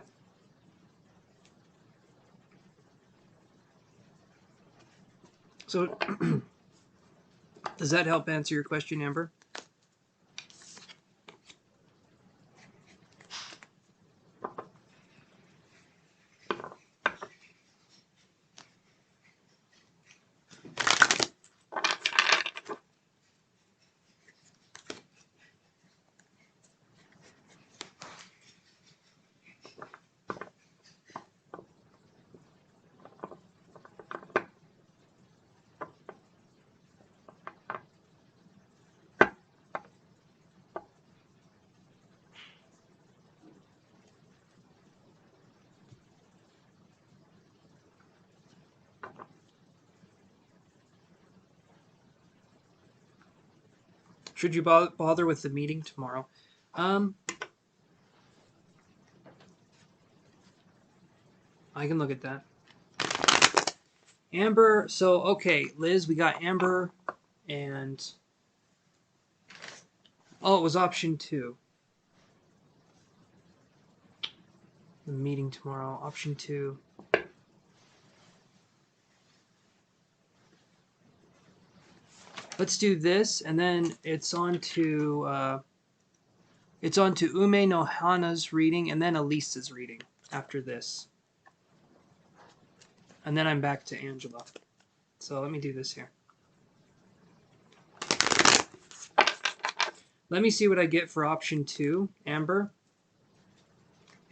[SPEAKER 1] So, does that help answer your question, Amber? Should you bother with the meeting tomorrow? I can look at that. Amber, so, okay, Liz, we got Amber and... Oh, it was option 2. The meeting tomorrow, option 2. Let's do this, and then it's on to Ume no Hana's reading, and then Elisa's reading after this. And then I'm back to Angela. So let me do this here. Let me see what I get for option 2, Amber.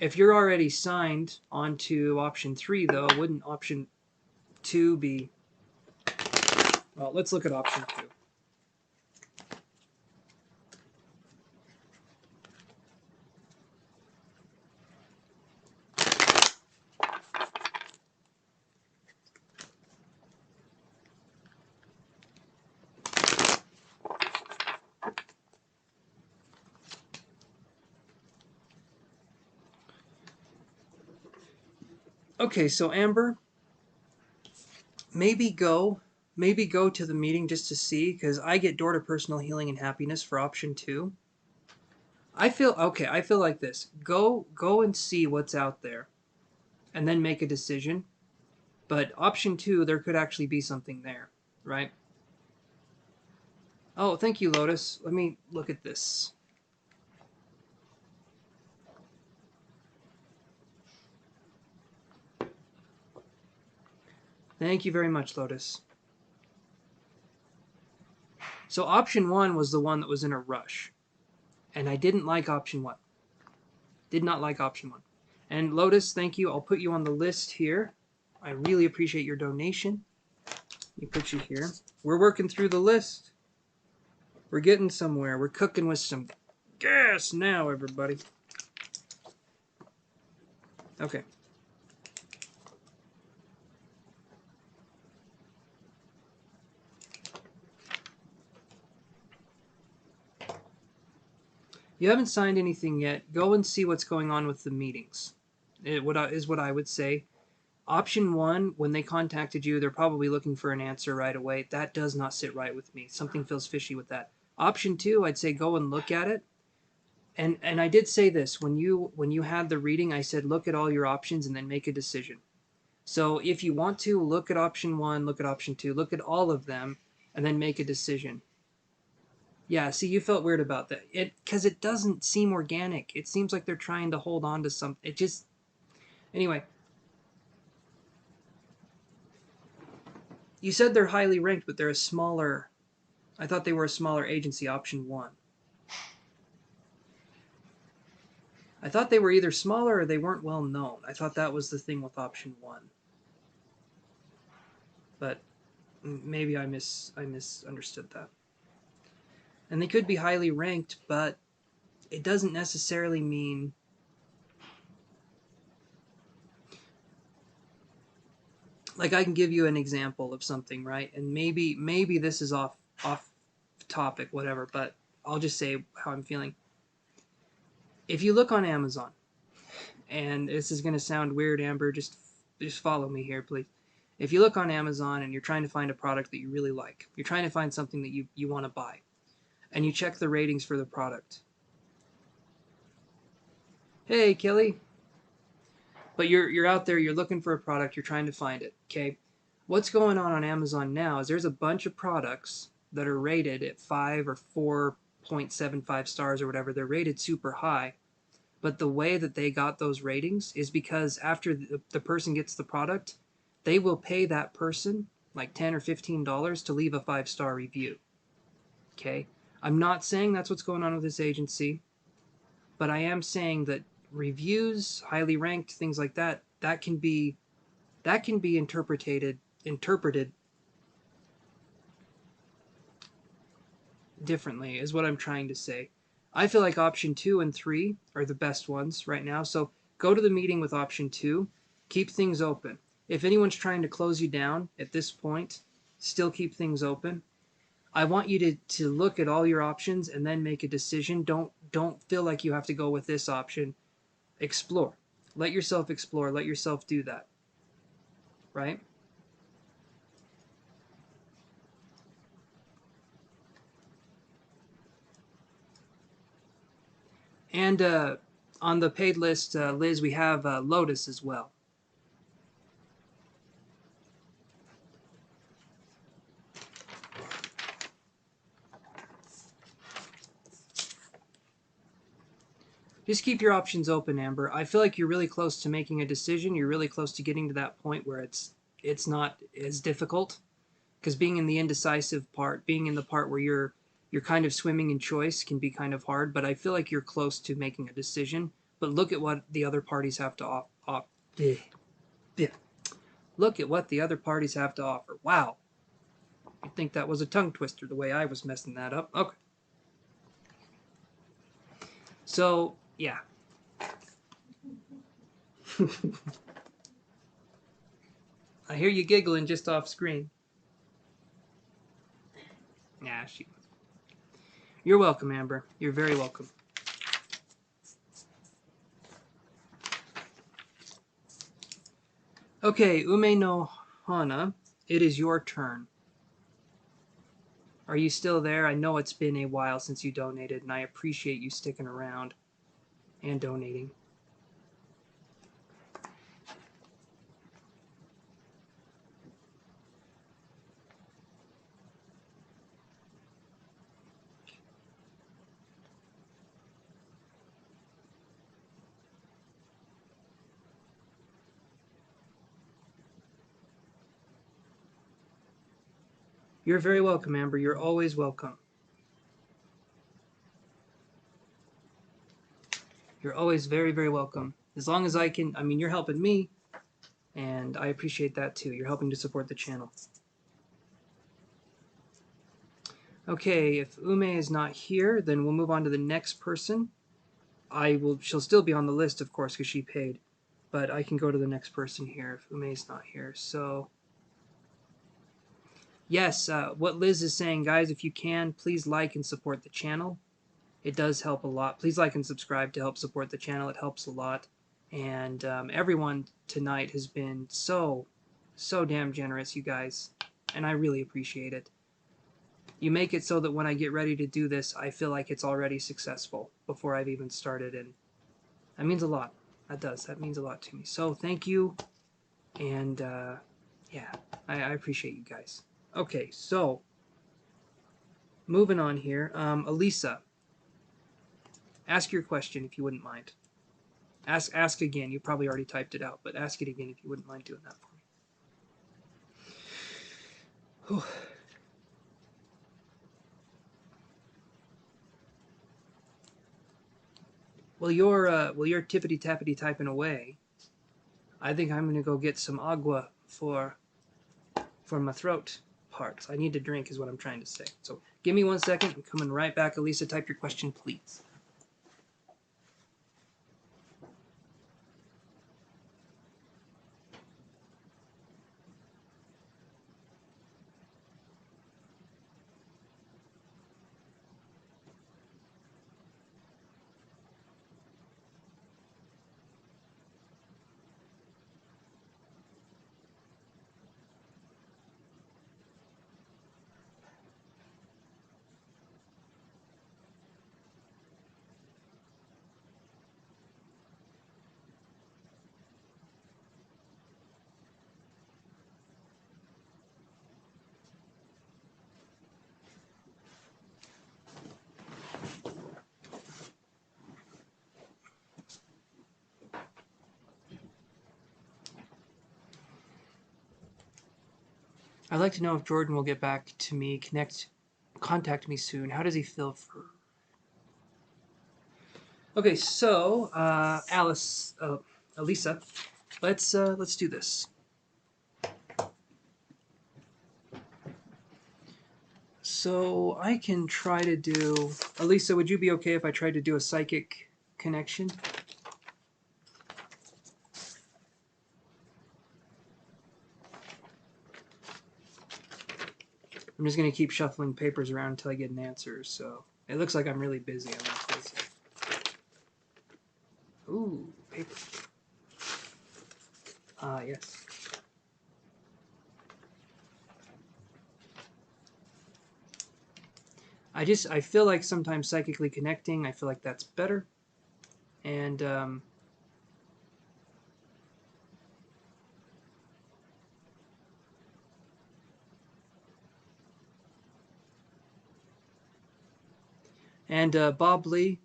[SPEAKER 1] If you're already signed onto option 3, though, wouldn't option 2 be... Well, let's look at option 2. Okay, so Amber, maybe go to the meeting just to see, because I get door to personal healing and happiness for option 2. I feel like this. Go and see what's out there, and then make a decision. But option 2, there could actually be something there, right? Oh, thank you, Lotus. Let me look at this. Thank you very much, Lotus. So option 1 was the one that was in a rush. And I didn't like option 1. Did not like option 1. And Lotus, thank you. I'll put you on the list here. I really appreciate your donation. Let me put you here. We're working through the list. We're getting somewhere. We're cooking with some gas now, everybody. Okay. You haven't signed anything yet. Go and see what's going on with the meetings. Is what I would say. Option 1, when they contacted you, they're probably looking for an answer right away. That does not sit right with me. Something feels fishy with that. Option 2, I'd say go and look at it. And I did say this when you had the reading. I said look at all your options and then make a decision. So if you want to, look at option 1, look at option 2, look at all of them, and then make a decision. Yeah, see, you felt weird about that. Because it doesn't seem organic. It seems like they're trying to hold on to something. It just... Anyway. You said they're highly ranked, but they're a smaller... I thought they were a smaller agency, option 1. I thought they were either smaller or they weren't well known. I thought that was the thing with option 1. But maybe I misunderstood that. And they could be highly ranked, but it doesn't necessarily mean... Like, I can give you an example of something, right? And maybe this is off topic, whatever, but I'll just say how I'm feeling. If you look on Amazon, and this is going to sound weird, Amber, just follow me here, please. If you look on Amazon and you're trying to find a product that you really like, you're trying to find something that you want to buy, and you check the ratings for the product. Hey, Kelly. But you're out there, you're looking for a product, you're trying to find it, okay? What's going on Amazon now is there's a bunch of products that are rated at 5 or 4.75 stars or whatever. They're rated super high. But the way that they got those ratings is because after the person gets the product, they will pay that person like $10 or $15 to leave a 5-star review. Okay? I'm not saying that's what's going on with this agency, but I am saying that reviews, highly ranked, things like that, that can be interpreted differently, is what I'm trying to say. I feel like option 2 and 3 are the best ones right now. So go to the meeting with option 2. Keep things open. If anyone's trying to close you down at this point, still keep things open. I want you to look at all your options and then make a decision. Don't feel like you have to go with this option. Explore. Let yourself explore. Let yourself do that. Right? And on the paid list, Liz, we have Lotus as well. Just keep your options open, Amber. I feel like you're really close to making a decision. You're really close to getting to that point where it's not as difficult. Because being in the indecisive part, being in the part where you're you're kind of swimming in choice can be kind of hard, but I feel like you're close to making a decision. But look at what the other parties have to offer. Look at what the other parties have to offer. Wow. You'd think that was a tongue twister the way I was messing that up. Okay. So, yeah. I hear you giggling just off screen. Nah, You're welcome, Amber. You're very welcome. Okay, Ume no Hana, it is your turn. Are you still there? I know it's been a while since you donated, and I appreciate you sticking around and donating. You're very welcome, Amber. You're always welcome. You're always very, very welcome. As long as I can, I mean, you're helping me, and I appreciate that too. You're helping to support the channel. Okay, if Ume is not here, then we'll move on to the next person. She'll still be on the list, of course, because she paid. But I can go to the next person here if Ume is not here. So, yes, what Liz is saying, guys, if you can, please like and support the channel. It does help a lot. Please like and subscribe to help support the channel. It helps a lot. And everyone tonight has been so damn generous, you guys. And I really appreciate it. You make it so that when I get ready to do this, I feel like it's already successful before I've even started. And that means a lot. That does. That means a lot to me. So thank you. And yeah, I appreciate you guys. Okay, so moving on here. Elisa, ask your question if you wouldn't mind. Ask again. You probably already typed it out, but ask it again if you wouldn't mind doing that for me. Whew. Well, you're tippity tappity typing away. I think I'm gonna go get some agua for my throat parts. I need to drink, is what I'm trying to say. So give me 1 second. I'm coming right back. Elisa, type your question, please. I'd like to know if Jordan will get back to me, contact me soon. How does he feel for... Okay, so, Elisa, let's do this. So I can try to do... Elisa, would you be okay if I tried to do a psychic connection? I'm just going to keep shuffling papers around until I get an answer, so... It looks like I'm really busy, I'm not busy. Ooh, paper. Ah, yes. I feel like sometimes psychically connecting, I feel like that's better. And, Bob Lee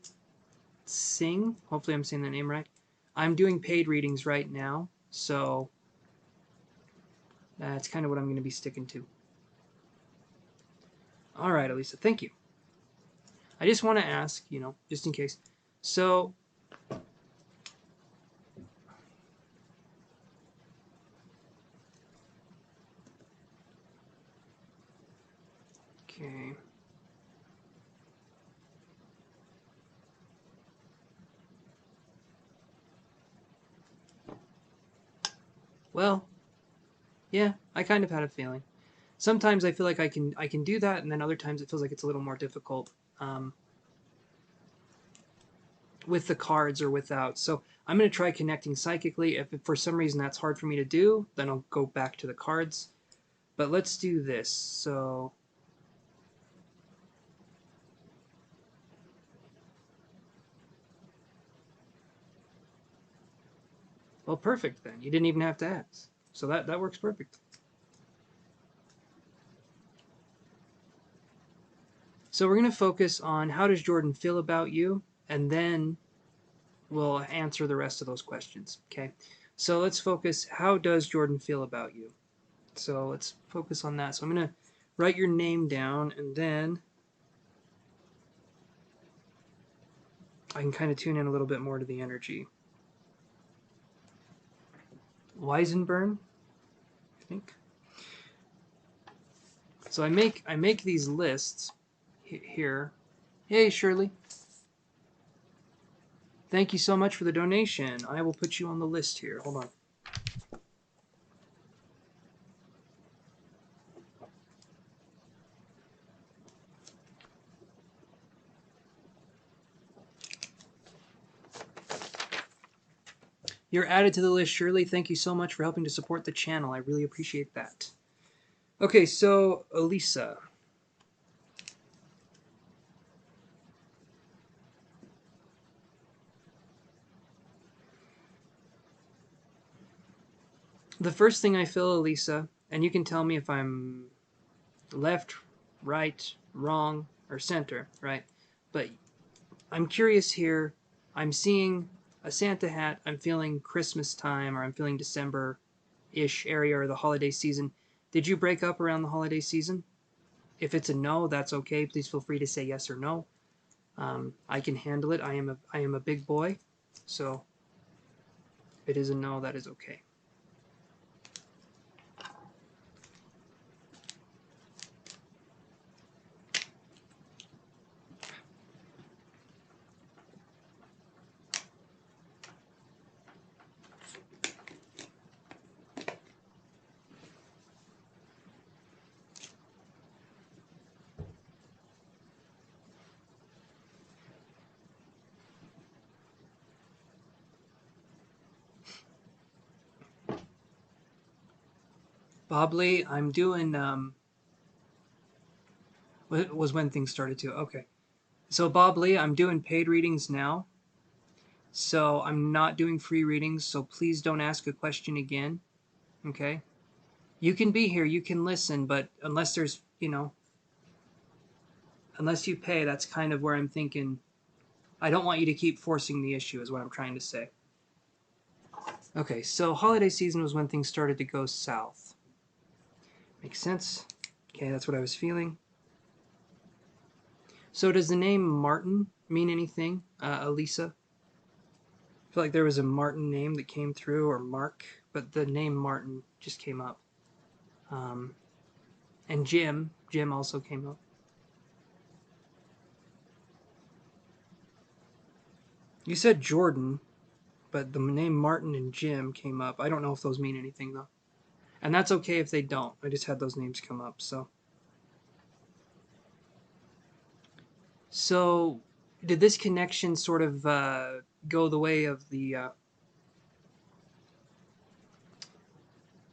[SPEAKER 1] Singh, hopefully I'm saying the name right. I'm doing paid readings right now, so that's kind of what I'm going to be sticking to. All right, Elisa, thank you. I just want to ask, you know, just in case. So, okay. Well, yeah, I kind of had a feeling. Sometimes I feel like I can do that, and then other times it feels like it's a little more difficult with the cards or without. So I'm going to try connecting psychically. If for some reason that's hard for me to do, then I'll go back to the cards. But let's do this. So well, perfect then. You didn't even have to ask. So that works perfect. So we're going to focus on how does Jordan feel about you, and then we'll answer the rest of those questions. Okay. So let's focus. How does Jordan feel about you? So let's focus on that. So I'm going to write your name down, and then I can kind of tune in a little bit more to the energy. Weisenburn, I think. So I make these lists here. Hey Shirley, thank you so much for the donation. I will put you on the list here. Hold on. You're added to the list, Shirley. Thank you so much for helping to support the channel. I really appreciate that. Okay, so Elisa. The first thing I feel, Elisa, and you can tell me if I'm left, right, wrong, or center, right? But I'm curious here. I'm seeing a Santa hat. I'm feeling Christmas time, or I'm feeling December-ish area, or the holiday season. Did you break up around the holiday season? If it's a no, that's okay. Please feel free to say yes or no. I can handle it. I am a big boy, so if it is a no, that is okay. Bobley, I'm doing was when things started to. Okay. So Bob Lee, I'm doing paid readings now. So I'm not doing free readings, so please don't ask a question again. Okay? You can be here, you can listen, but unless there's, you know, unless you pay, that's kind of where I'm thinking. I don't want you to keep forcing the issue, is what I'm trying to say. Okay, so holiday season was when things started to go south. Makes sense. Okay, that's what I was feeling. So does the name Martin mean anything, Elisa? I feel like there was a Martin name that came through, or Mark, but the name Martin just came up. And Jim also came up. You said Jordan, but the name Martin and Jim came up. I don't know if those mean anything, though. And that's okay if they don't. I just had those names come up, so. So, did this connection sort of go the way of the... I'm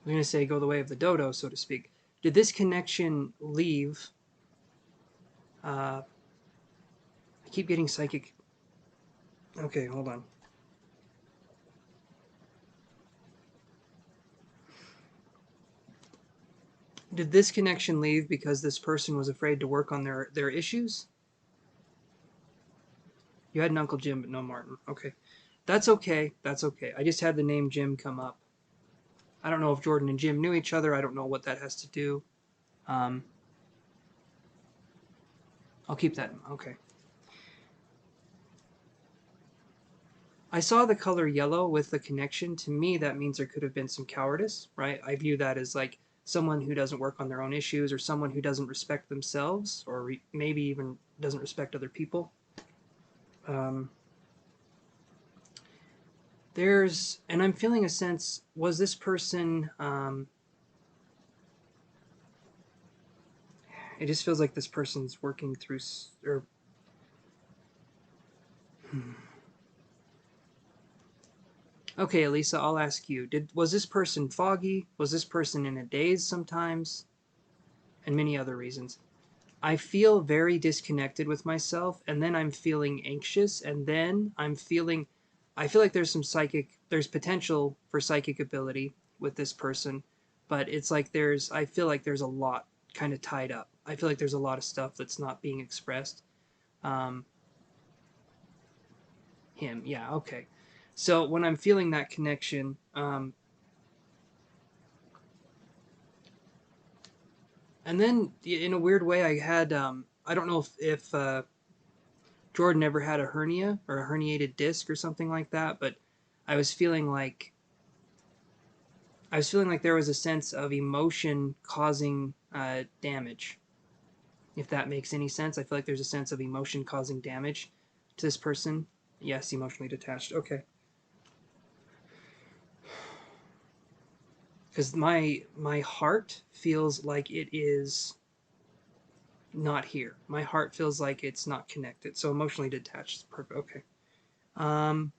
[SPEAKER 1] going to say go the way of the dodo, so to speak. Did this connection leave... I keep getting psychic... Okay, hold on. Did this connection leave because this person was afraid to work on their issues? You had an Uncle Jim, but no Martin. Okay. That's okay. That's okay. I just had the name Jim come up. I don't know if Jordan and Jim knew each other. I don't know what that has to do. I'll keep that. Okay. I saw the color yellow with the connection. To me, that means there could have been some cowardice, right? I view that as like someone who doesn't work on their own issues, or someone who doesn't respect themselves, or maybe even doesn't respect other people. Um, and I'm feeling a sense, was this person, it just feels like this person's working through, or, hmm. Okay, Elisa, I'll ask you. Was this person foggy? Was this person in a daze sometimes? And many other reasons. I feel very disconnected with myself, and then I'm feeling anxious, and then I feel like there's potential for psychic ability with this person, but it's like I feel like there's a lot kind of tied up. I feel like there's a lot of stuff that's not being expressed. Um, him, yeah, okay. So when I'm feeling that connection, and then in a weird way, I had, I don't know if Jordan ever had a hernia or a herniated disc or something like that, but I was feeling like there was a sense of emotion causing damage. If that makes any sense, I feel like there's a sense of emotion causing damage to this person. Yes, emotionally detached. Okay, because my heart feels like it is not here. My heart feels like it's not connected. So emotionally detached is perfect. Okay. Um,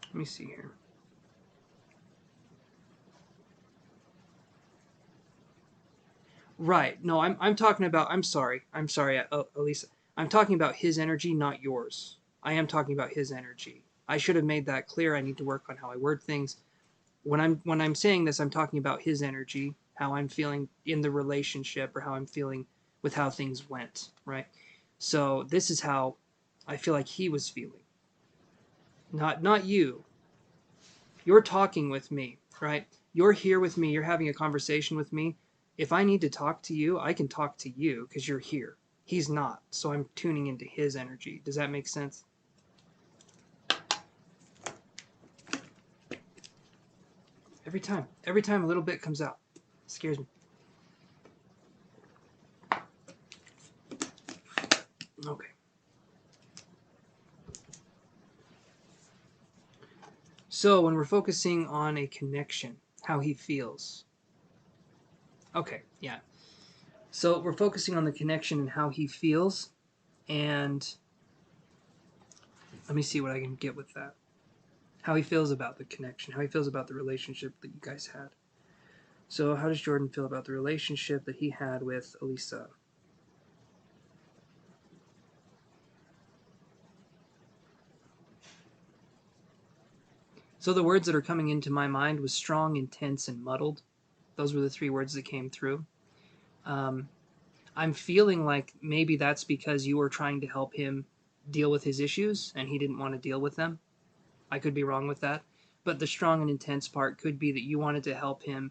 [SPEAKER 1] Let me see here. Right. No, I'm talking about. I'm sorry. I'm sorry, Elisa. I'm talking about his energy, not yours. I am talking about his energy. I should have made that clear. I need to work on how I word things. When I'm saying this, I'm talking about his energy, how I'm feeling in the relationship, or how I'm feeling with how things went. Right. So this is how I feel like he was feeling. Not you. You're talking with me, right? You're here with me. You're having a conversation with me. If I need to talk to you, I can talk to you because you're here. He's not. So I'm tuning into his energy. Does that make sense? Every time a little bit comes out. It scares me. Okay. So when we're focusing on a connection, how he feels. Okay, yeah. So we're focusing on the connection and how he feels. And let me see what I can get with that. How he feels about the connection, how he feels about the relationship that you guys had. So, how does Jordan feel about the relationship that he had with Elisa? So, the words that are coming into my mind was strong, intense, and muddled. Those were the three words that came through. Um, I'm feeling like maybe that's because you were trying to help him deal with his issues and he didn't want to deal with them. I could be wrong with that. But the strong and intense part could be that you wanted to help him.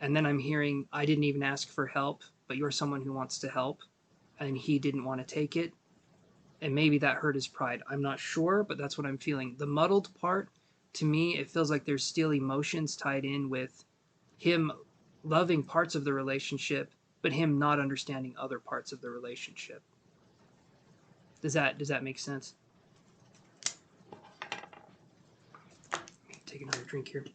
[SPEAKER 1] And then I'm hearing, I didn't even ask for help, but you're someone who wants to help. And he didn't want to take it. And maybe that hurt his pride. I'm not sure, but that's what I'm feeling. The muddled part, to me, it feels like there's still emotions tied in with him loving parts of the relationship, but him not understanding other parts of the relationship. Does that make sense? Take another drink here.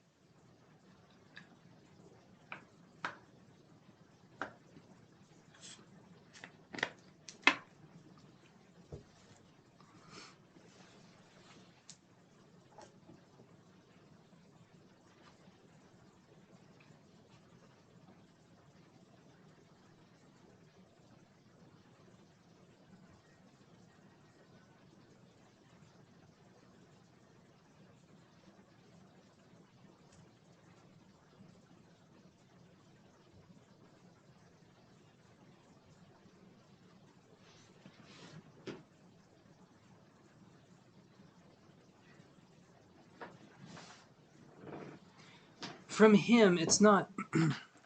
[SPEAKER 1] From him, it's not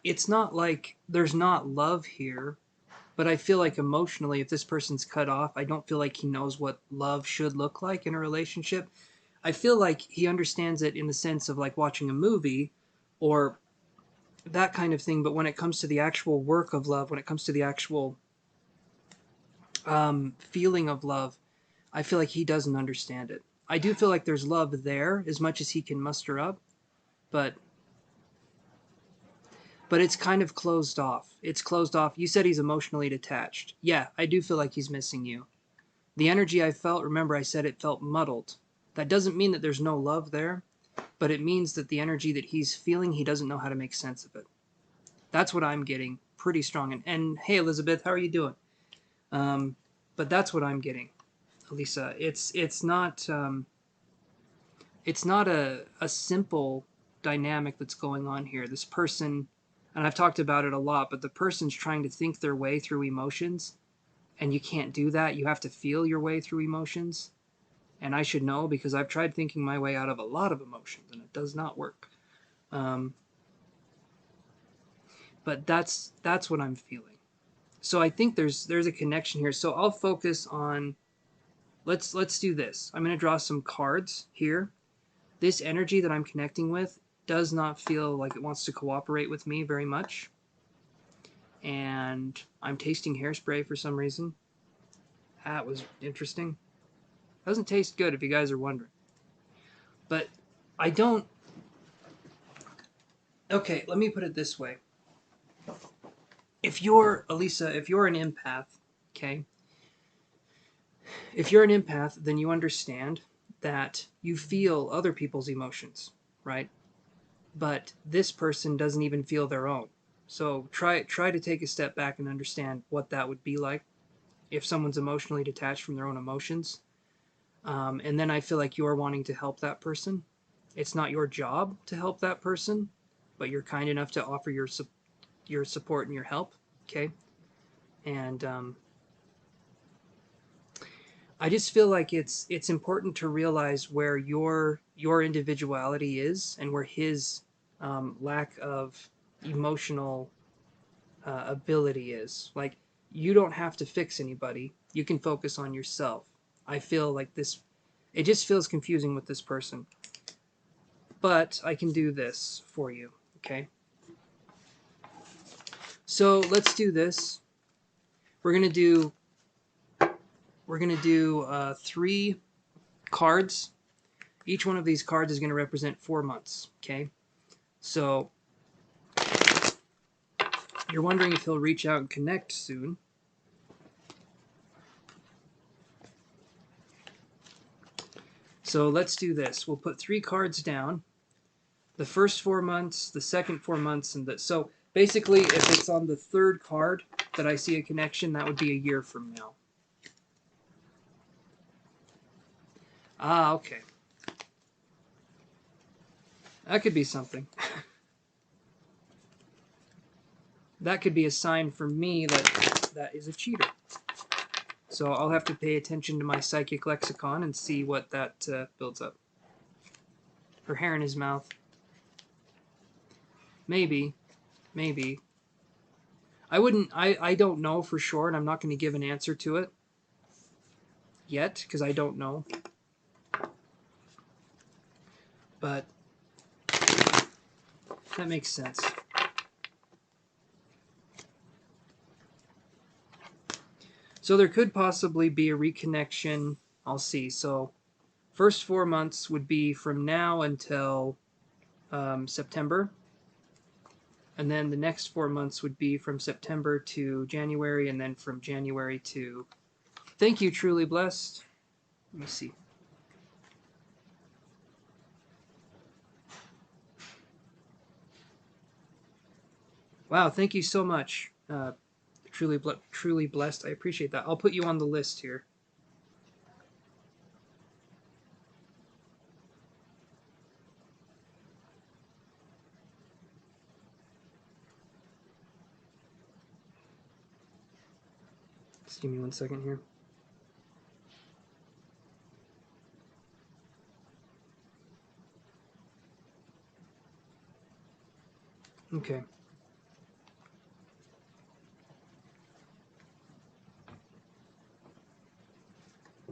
[SPEAKER 1] it's not like there's not love here. But I feel like emotionally, if this person's cut off, I don't feel like he knows what love should look like in a relationship. I feel like he understands it in the sense of like watching a movie or that kind of thing. But when it comes to the actual work of love, when it comes to the actual feeling of love, I feel like he doesn't understand it. I do feel like there's love there as much as he can muster up, but it's kind of closed off. It's closed off. You said he's emotionally detached. Yeah, I do feel like he's missing you. The energy I felt, remember I said it felt muddled. That doesn't mean that there's no love there, but it means that the energy that he's feeling, he doesn't know how to make sense of it. That's what I'm getting pretty strong. And hey, Elizabeth, how are you doing? But that's what I'm getting, Elisa. It's not a simple dynamic that's going on here. This person, and I've talked about it a lot, but the person's trying to think their way through emotions, and you can't do that. You have to feel your way through emotions. And I should know because I've tried thinking my way out of a lot of emotions, and it does not work. But that's what I'm feeling. So I think there's a connection here. So I'll focus on let's do this. I'm going to draw some cards here. This energy that I'm connecting with does not feel like it wants to cooperate with me very much. And I'm tasting hairspray for some reason. That was interesting. Doesn't taste good if you guys are wondering. But I don't... Okay, let me put it this way. If you're, Elisa, if you're an empath, okay? If you're an empath, then you understand that you feel other people's emotions, right? But this person doesn't even feel their own. So try to take a step back and understand what that would be like if someone's emotionally detached from their own emotions. And then I feel like you're wanting to help that person. It's not your job to help that person, but you're kind enough to offer your support and your help. Okay, and I just feel like it's important to realize where your individuality is and where his lack of emotional ability is. Like, you don't have to fix anybody. You can focus on yourself. I feel like this, it just feels confusing with this person. But I can do this for you, okay? So let's do this. We're gonna do 3 cards. Each one of these cards is going to represent 4 months, okay? So you're wondering if he'll reach out and connect soon. So let's do this. We'll put 3 cards down. The first 4 months, the second 4 months, and so basically if it's on the 3rd card that I see a connection, that would be a year from now. Ah, okay. That could be something. That could be a sign for me that is a cheater. So I'll have to pay attention to my psychic lexicon and see what that builds up. Her hair in his mouth. Maybe. I don't know for sure, and I'm not going to give an answer to it yet, because I don't know. But that makes sense. So there could possibly be a reconnection. I'll see. So first 4 months would be from now until September. And then the next 4 months would be from September to January, and then from January to... Thank you, Truly Blessed. Let me see. Wow, thank you so much. Truly Blessed. I appreciate that. I'll put you on the list here. Just give me 1 second here. Okay.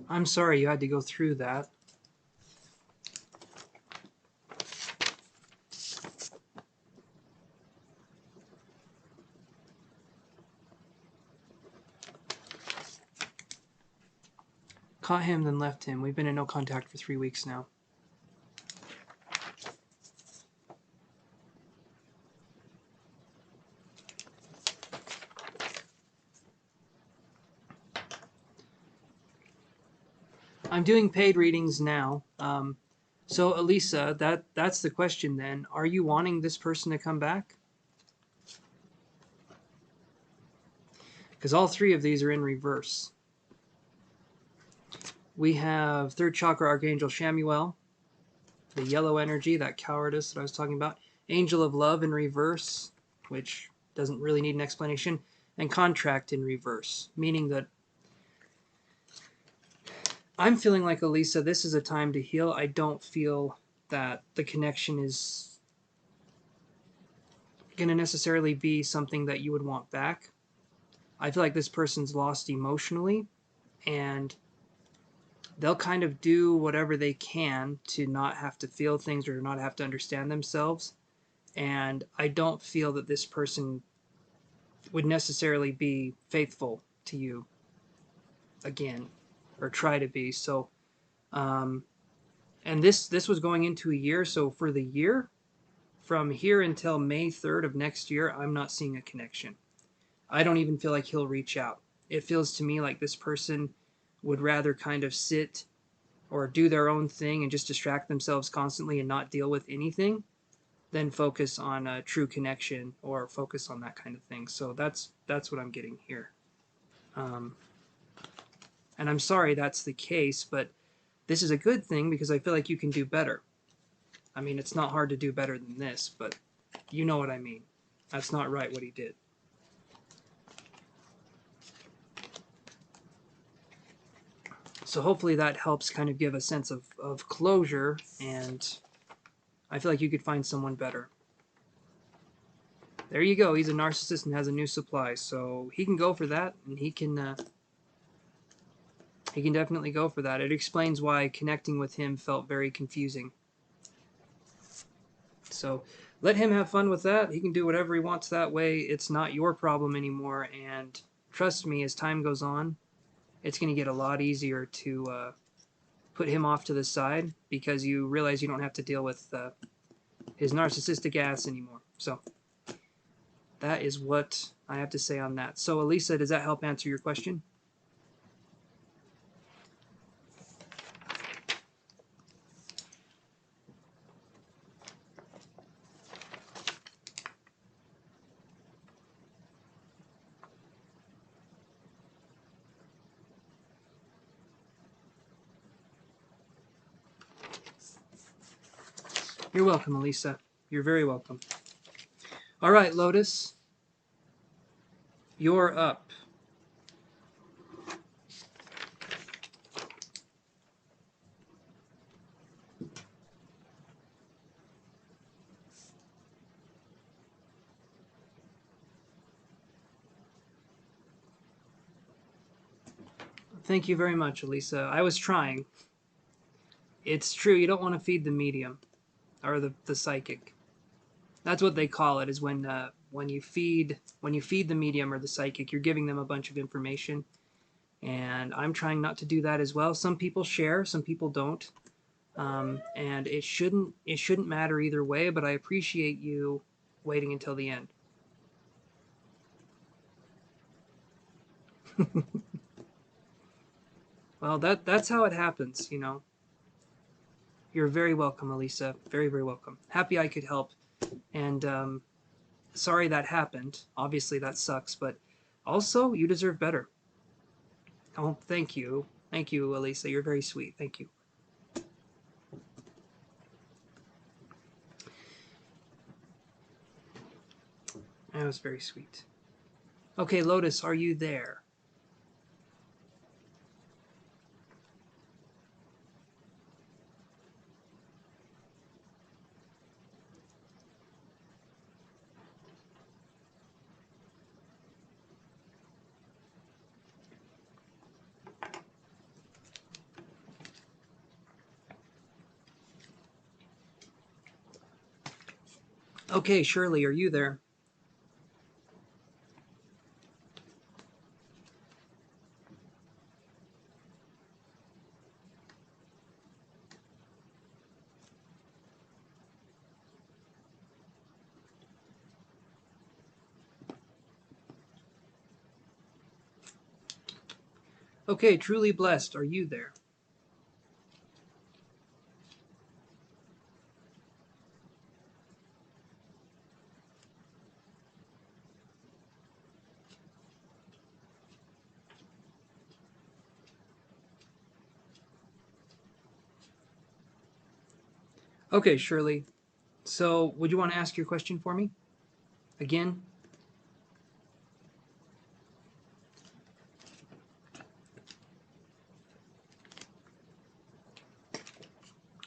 [SPEAKER 1] I'm sorry you had to go through that. Caught him, then left him. We've been in no contact for 3 weeks now. I'm doing paid readings now. So Elisa, that's the question then. Are you wanting this person to come back? Because all three of these are in reverse. We have third chakra Archangel Shamuel, the yellow energy, that cowardice that I was talking about. Angel of Love in reverse, which doesn't really need an explanation. And contract in reverse, meaning that I'm feeling like, Elisa, this is a time to heal. I don't feel that the connection is going to necessarily be something that you would want back. I feel like this person's lost emotionally, and they'll kind of do whatever they can to not have to feel things or not have to understand themselves. And I don't feel that this person would necessarily be faithful to you again, or try to be. So, and this was going into a year. So for the year, from here until May 3rd of next year, I'm not seeing a connection. I don't even feel like he'll reach out. It feels to me like this person would rather kind of sit or do their own thing and just distract themselves constantly and not deal with anything than focus on a true connection or focus on that kind of thing. So that's what I'm getting here. And I'm sorry that's the case, but this is a good thing because I feel like you can do better. I mean, it's not hard to do better than this, but you know what I mean. That's not right what he did. So hopefully that helps kind of give a sense of closure, and I feel like you could find someone better. There you go. He's a narcissist and has a new supply, so he can go for that, and he can definitely go for that. It explains why connecting with him felt very confusing. So let him have fun with that. He can do whatever he wants that way. It's not your problem anymore, and trust me, as time goes on, it's going to get a lot easier to put him off to the side because you realize you don't have to deal with his narcissistic ass anymore. So that is what I have to say on that. So Elisa, does that help answer your question? You're welcome, Elisa. You're very welcome. All right, Lotus, you're up. Thank you very much, Elisa. I was trying. It's true, you don't want to feed the medium or the psychic. That's what they call it, is when you feed the medium or the psychic, you're giving them a bunch of information. And I'm trying not to do that as well. Some people share, some people don't. And it shouldn't matter either way, but I appreciate you waiting until the end. Well, that's how it happens, you know. You're very welcome, Elisa. Very, very welcome. Happy I could help. And sorry that happened. Obviously, that sucks, but also, you deserve better. Oh, thank you. Thank you, Elisa. You're very sweet. Thank you. That was very sweet. Okay, Lotus, are you there? Okay, Shirley, are you there? Okay, Truly Blessed, are you there? Okay, Shirley. So, would you want to ask your question for me? Again?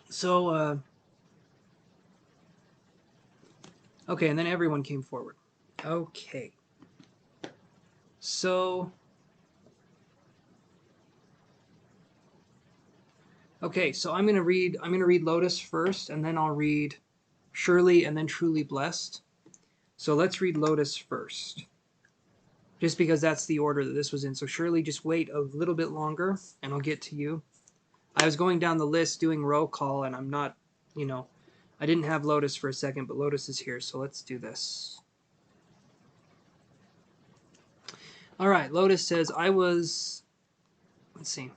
[SPEAKER 1] So, okay, and then everyone came forward. Okay. So, okay, so I'm gonna read Lotus first, and then I'll read Shirley, and then Truly Blessed. So let's read Lotus first, just because that's the order that this was in. So Shirley, just wait a little bit longer, and I'll get to you. I was going down the list doing roll call, and I'm not, I didn't have Lotus for a second, but Lotus is here, so let's do this. All right, Lotus says, let's see.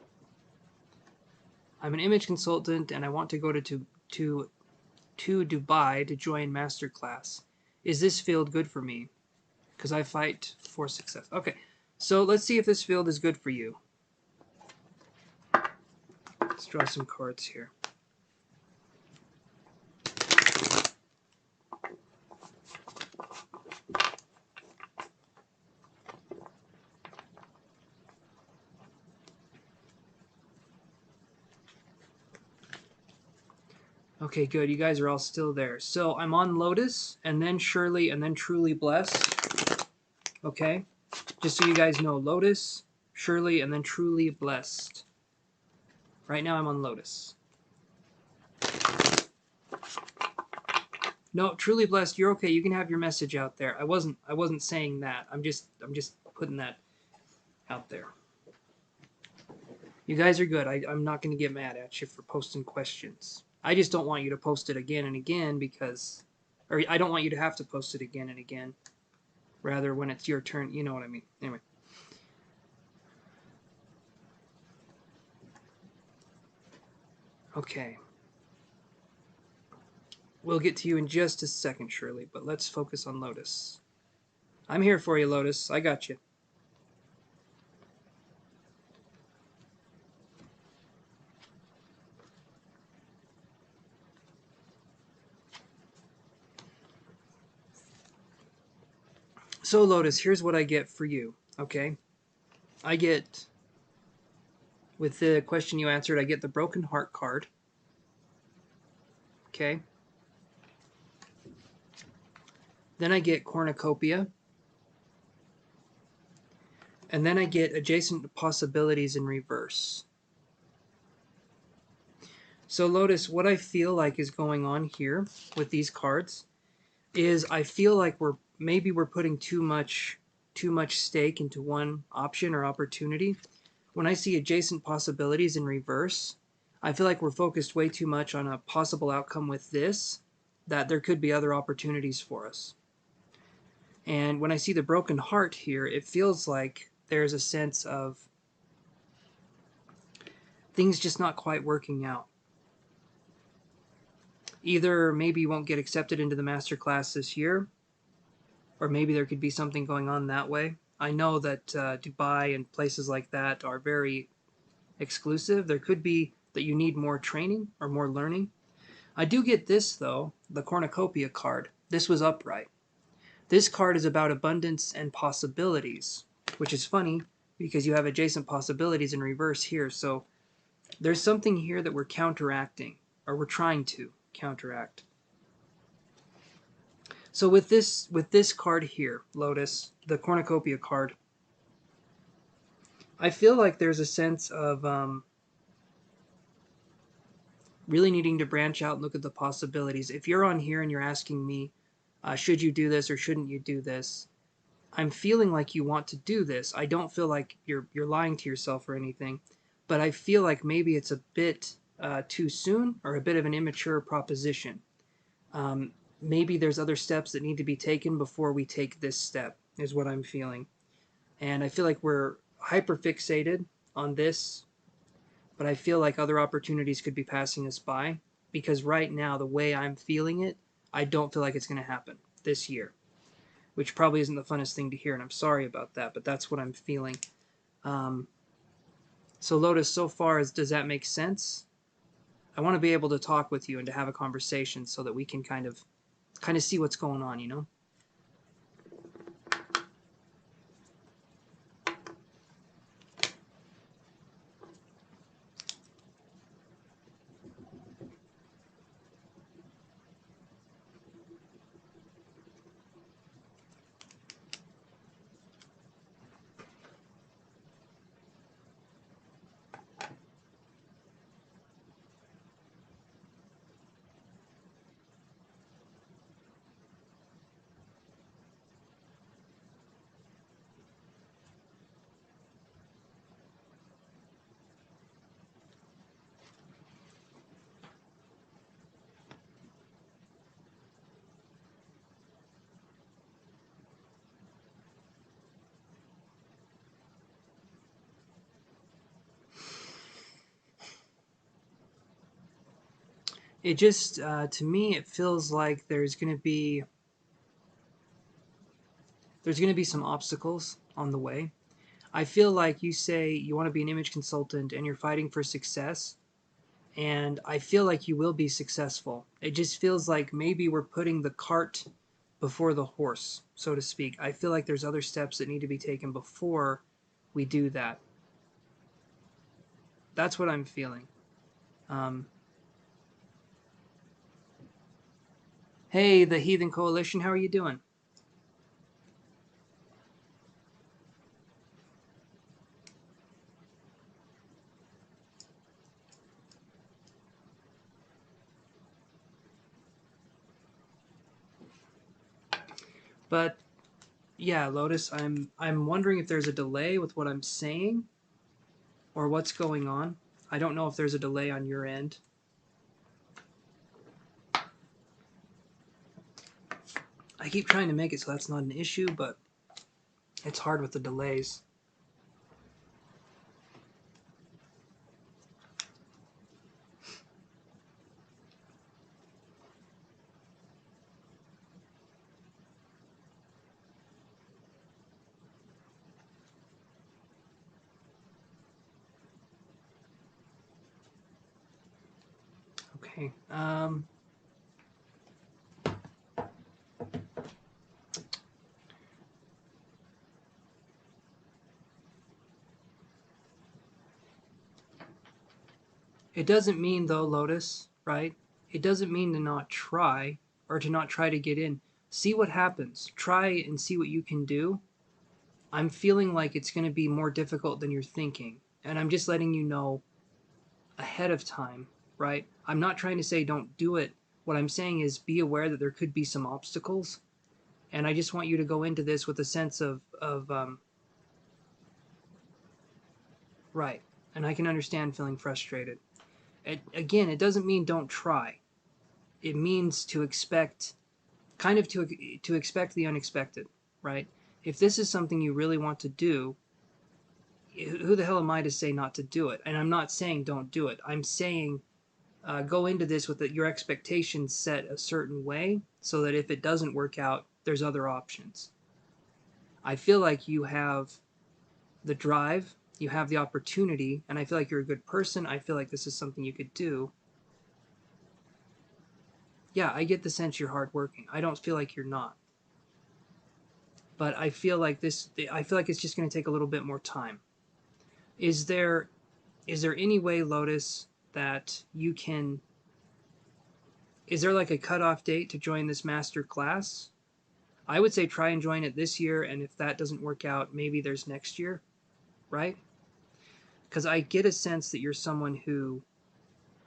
[SPEAKER 1] I'm an image consultant, and I want to go to Dubai to join masterclass. Is this field good for me? Because I fight for success. Okay, so let's see if this field is good for you. Let's draw some cards here. Okay, good. You guys are all still there. So I'm on Lotus, and then Shirley, and then Truly Blessed. Okay? Just so you guys know, Lotus, Shirley, and then Truly Blessed. Right now I'm on Lotus. No, Truly Blessed, you're okay. You can have your message out there. I wasn't saying that. I'm just putting that out there. You guys are good. I'm not going to get mad at you for posting questions. I just don't want you to post it again and again because, or I don't want you to have to post it again and again. Rather, when it's your turn, you know what I mean. Anyway. Okay. We'll get to you in just a second, Shirley, but let's focus on Lotus. I'm here for you, Lotus. I got you. So, Lotus, here's what I get for you, okay? I get, with the question you answered, I get the Broken Heart card, okay? Then I get Cornucopia. And then I get Adjacent Possibilities in reverse. So, Lotus, what I feel like is going on here with these cards is I feel like we're putting too much stake into one option or opportunity. When I see Adjacent Possibilities in reverse, I feel like we're focused way too much on a possible outcome with this, that there could be other opportunities for us. And when I see the Broken Heart here, it feels like there's a sense of things just not quite working out. Either maybe you won't get accepted into the master class this year, or maybe there could be something going on that way. I know that Dubai and places like that are very exclusive. There could be that you need more training or more learning. I do get this, though, the Cornucopia card. This was upright. This card is about abundance and possibilities, which is funny because you have adjacent possibilities in reverse here. So there's something here that we're counteracting, or we're trying to counteract. So with this card here, Lotus, the Cornucopia card, I feel like there's a sense of really needing to branch out and look at the possibilities. If you're on here and you're asking me, should you do this or shouldn't you do this? I'm feeling like you want to do this. I don't feel like you're lying to yourself or anything, but I feel like maybe it's a bit too soon or a bit of an immature proposition. Maybe there's other steps that need to be taken before we take this step, is what I'm feeling. And I feel like we're hyper fixated on this, but I feel like other opportunities could be passing us by because right now, the way I'm feeling it, I don't feel like it's going to happen this year, which probably isn't the funnest thing to hear, and I'm sorry about that, but that's what I'm feeling. Um, so Lotus, so far, does that make sense? I want to be able to talk with you and to have a conversation so that we can kind of see what's going on, you know? It just, to me, it feels like there's going to be some obstacles on the way. I feel like you say you want to be an image consultant and you're fighting for success, and I feel like you will be successful. It just feels like maybe we're putting the cart before the horse, so to speak. I feel like there's other steps that need to be taken before we do that. That's what I'm feeling. Um, hey, the Heathen Coalition, how are you doing? But yeah, Lotus, I'm wondering if there's a delay with what I'm saying or what's going on. I don't know if there's a delay on your end. I keep trying to make it so that's not an issue, but it's hard with the delays. Okay. It doesn't mean, though, Lotus, right? It doesn't mean to not try or to not try to get in. See what happens. Try and see what you can do. I'm feeling like it's going to be more difficult than you're thinking. And I'm just letting you know ahead of time, right? I'm not trying to say don't do it. What I'm saying is be aware that there could be some obstacles. And I just want you to go into this with a sense of right. And I can understand feeling frustrated. Again, it doesn't mean don't try. It means to expect, kind of to expect the unexpected, right? If this is something you really want to do, who the hell am I to say not to do it? And I'm not saying don't do it. I'm saying go into this with your expectations set a certain way so that if it doesn't work out, there's other options. I feel like you have the drive, you have the opportunity, and I feel like you're a good person. I feel like this is something you could do. Yeah, I get the sense you're hardworking. I don't feel like you're not. But I feel like it's just going to take a little bit more time. Is there any way, Lotus, that you can, is there like a cutoff date to join this master class? I would say try and join it this year, and if that doesn't work out, maybe there's next year, right? Because I get a sense that you're someone who,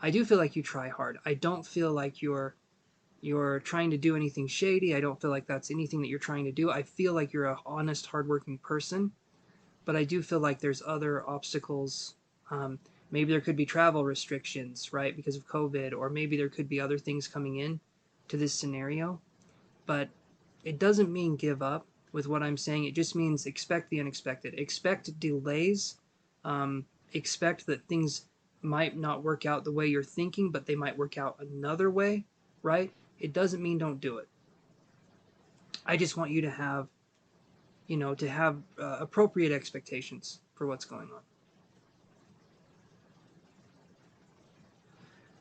[SPEAKER 1] I do feel like you try hard. I don't feel like you're you're trying to do anything shady. I don't feel like that's anything that you're trying to do. I feel like you're a honest, hardworking person, but I do feel like there's other obstacles. Maybe there could be travel restrictions, right, because of COVID, or maybe there could be other things coming in to this scenario. But it doesn't mean give up with what I'm saying. It just means expect the unexpected. Expect delays. Expect that things might not work out the way you're thinking, but they might work out another way, right? It doesn't mean don't do it. I just want you to have, appropriate expectations for what's going on.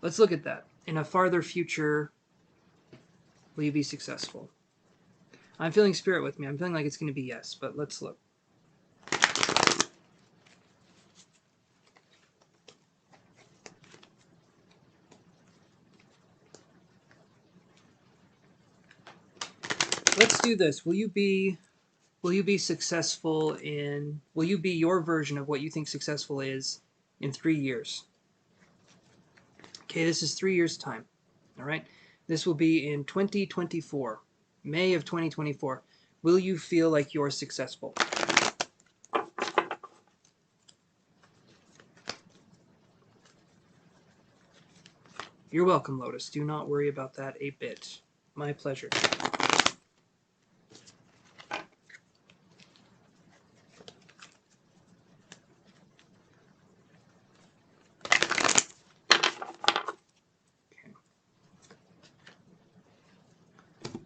[SPEAKER 1] Let's look at that. In a farther future, will you be successful? I'm feeling spirit with me. I'm feeling like it's going to be yes, but let's look. Let's do this. Will you be successful in, will you be your version of what you think successful is in 3 years? Okay, this is 3 years' time. All right? This will be in 2024, May of 2024. Will you feel like you're successful? You're welcome, Lotus. Do not worry about that a bit. My pleasure.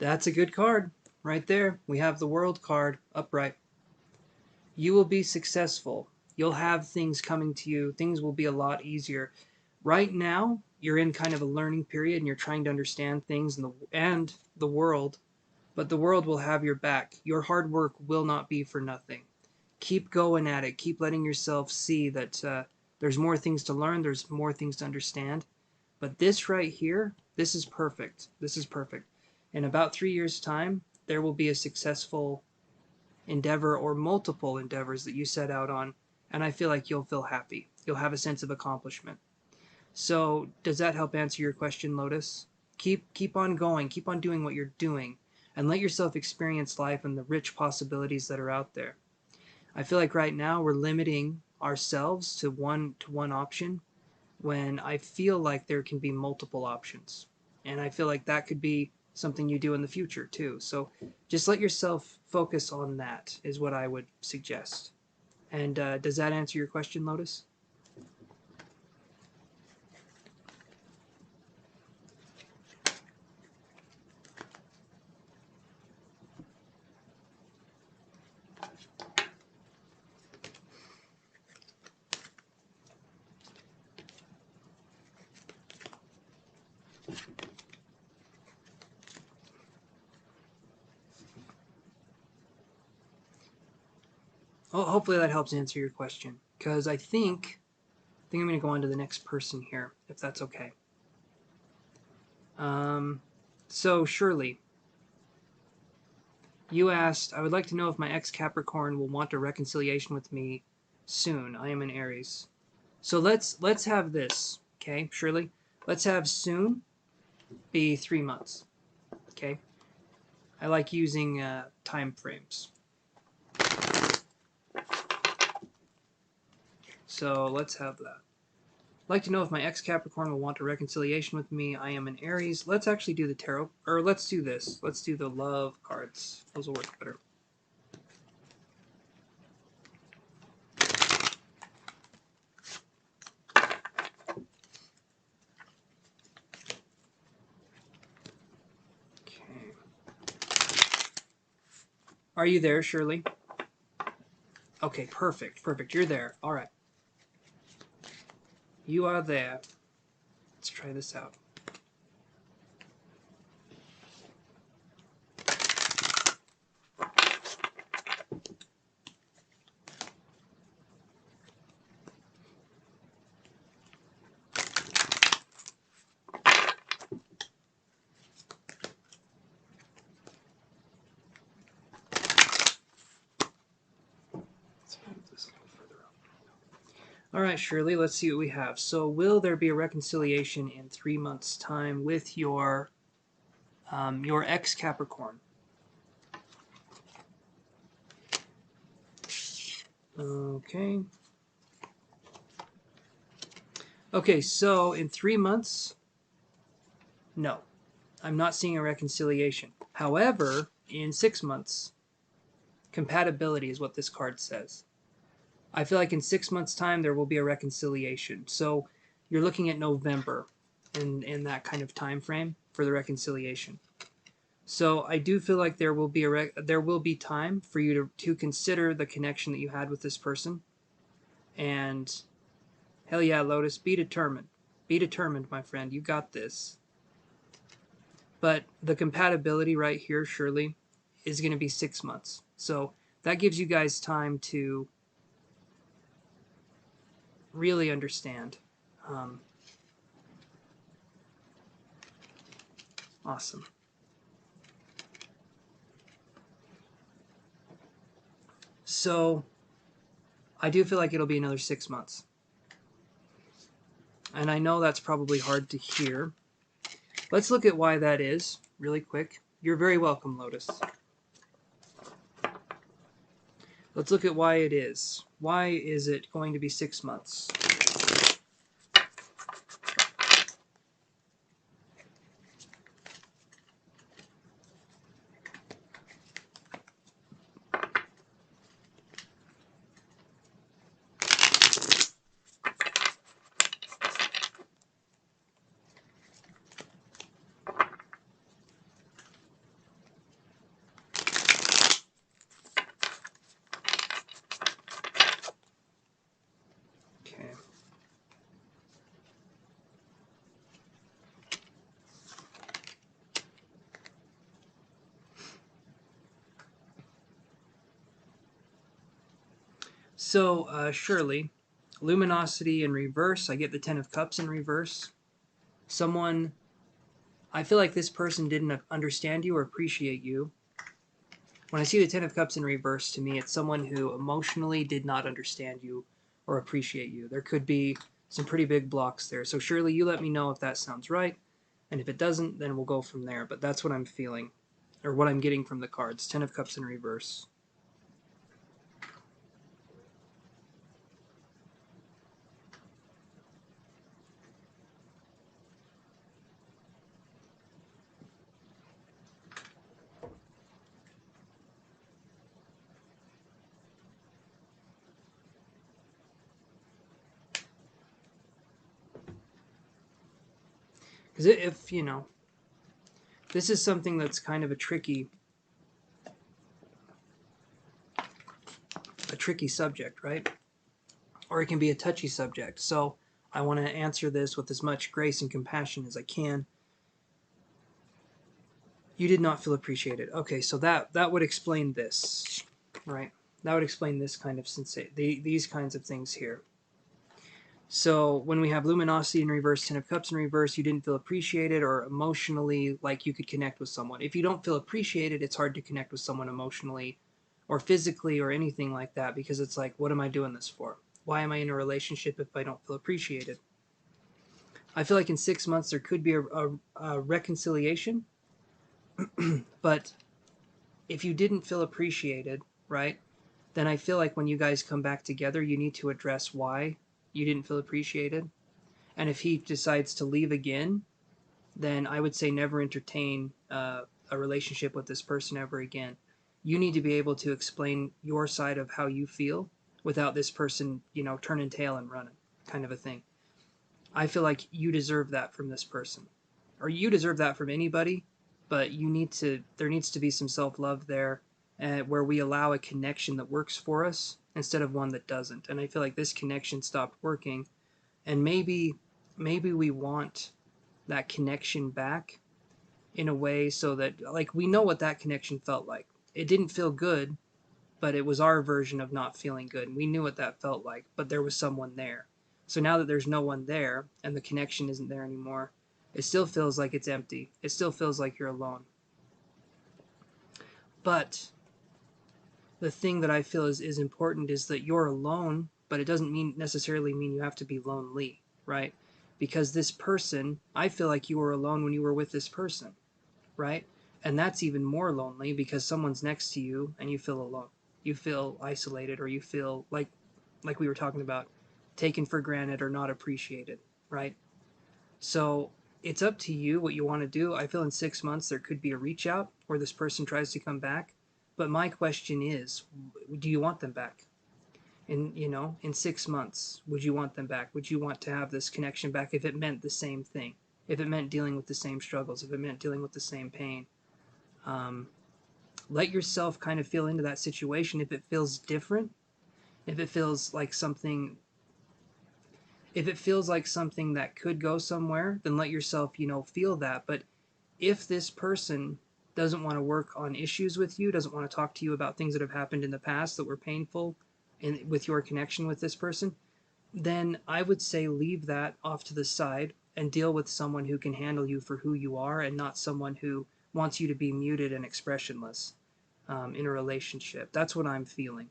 [SPEAKER 1] That's a good card right there. We have the World card upright. You will be successful. You'll have things coming to you. Things will be a lot easier. Right now, you're in kind of a learning period and you're trying to understand things and the world, but the world will have your back. Your hard work will not be for nothing. Keep going at it. Keep letting yourself see that there's more things to learn. There's more things to understand. But this right here, this is perfect. This is perfect. In about 3 years' time, there will be a successful endeavor or multiple endeavors that you set out on, and I feel like you'll feel happy. You'll have a sense of accomplishment. So does that help answer your question, Lotus? Keep on going. Keep on doing what you're doing, and let yourself experience life and the rich possibilities that are out there. I feel like right now we're limiting ourselves to one option, when I feel like there can be multiple options. And I feel like that could be something you do in the future too. So just let yourself focus on that is what I would suggest. And does that answer your question, Lotus? Well, hopefully that helps answer your question, because I think I'm going to go on to the next person here, if that's okay. So Shirley, you asked, I would like to know if my ex-Capricorn will want a reconciliation with me soon. I am an Aries. So let's have this, okay, Shirley? Let's have soon be 3 months, okay? I like using time frames. So let's have that. I'd like to know if my ex-Capricorn will want a reconciliation with me. I am an Aries. Let's actually do the tarot, or let's do this. Let's do the love cards. Those will work better. Okay. Are you there, Shirley? Okay, perfect, perfect. You're there. All right. You are there. Let's try this out. All right, Shirley, let's see what we have. So will there be a reconciliation in 3 months' time with your your ex-Capricorn. Okay. Okay, so in 3 months, no. I'm not seeing a reconciliation. However, in 6 months, compatibility is what this card says. I feel like in 6 months' time, there will be a reconciliation. So you're looking at November in that kind of time frame for the reconciliation. So I do feel like there will be time for you to consider the connection that you had with this person. And hell yeah, Lotus, be determined. Be determined, my friend. You got this. But the compatibility right here, surely, is going to be 6 months. So that gives you guys time to really understand. Awesome. So I do feel like it'll be another 6 months. And I know that's probably hard to hear. Let's look at why that is really quick. You're very welcome, Lotus. Let's look at why it is. Why is it going to be 6 months? Okay. So, Shirley, luminosity in reverse. I get the 10 of Cups in reverse. Someone, I feel like this person didn't understand you or appreciate you. When I see the 10 of Cups in reverse, to me, it's someone who emotionally did not understand you or appreciate you. There could be some pretty big blocks there. So, Shirley, you let me know if that sounds right. And if it doesn't, then we'll go from there. But that's what I'm feeling, or what I'm getting from the cards. 10 of Cups in reverse. Because if, you know, this is something that's kind of a tricky subject, right? Or it can be a touchy subject. So I want to answer this with as much grace and compassion as I can. You did not feel appreciated. Okay, so that would explain this, right? That would explain this kind of these kinds of things here. So when we have luminosity in reverse, 10 of Cups in reverse, you didn't feel appreciated or emotionally like you could connect with someone. If you don't feel appreciated, it's hard to connect with someone emotionally or physically or anything like that, because it's like, what am I doing this for? Why am I in a relationship if I don't feel appreciated? I feel like in 6 months there could be a reconciliation, but if you didn't feel appreciated, right, then I feel like when you guys come back together, you need to address why you didn't feel appreciated. And if he decides to leave again, then I would say never entertain a relationship with this person ever again. You need to be able to explain your side of how you feel without this person, you know, turning tail and running, kind of a thing. I feel like you deserve that from this person, or you deserve that from anybody, but there needs to be some self-love there, where we allow a connection that works for us instead of one that doesn't. And I feel like this connection stopped working, and maybe we want that connection back in a way so that, like, we know what that connection felt like. It didn't feel good, but it was our version of not feeling good, and we knew what that felt like, but there was someone there. So now that there's no one there and the connection isn't there anymore, it still feels like it's empty. It still feels like you're alone. But the thing that I feel is important is that you're alone, but it doesn't necessarily mean you have to be lonely, right? Because this person, I feel like you were alone when you were with this person. right? And that's even more lonely because someone's next to you and you feel alone. You feel isolated, or you feel like we were talking about, taken for granted or not appreciated, right? So it's up to you what you want to do. I feel in 6 months there could be a reach out where this person tries to come back. But my question is, do you want them back? In 6 months, would you want them back? Would you want to have this connection back if it meant the same thing? If it meant dealing with the same struggles, if it meant dealing with the same pain? Um, Let yourself kind of feel into that situation. If it feels different, if it feels like something if it feels like something that could go somewhere, then let yourself, feel that. But if this person doesn't want to work on issues with you, doesn't want to talk to you about things that have happened in the past that were painful with your connection with this person, then I would say leave that off to the side and deal with someone who can handle you for who you are, and not someone who wants you to be muted and expressionless in a relationship. That's what I'm feeling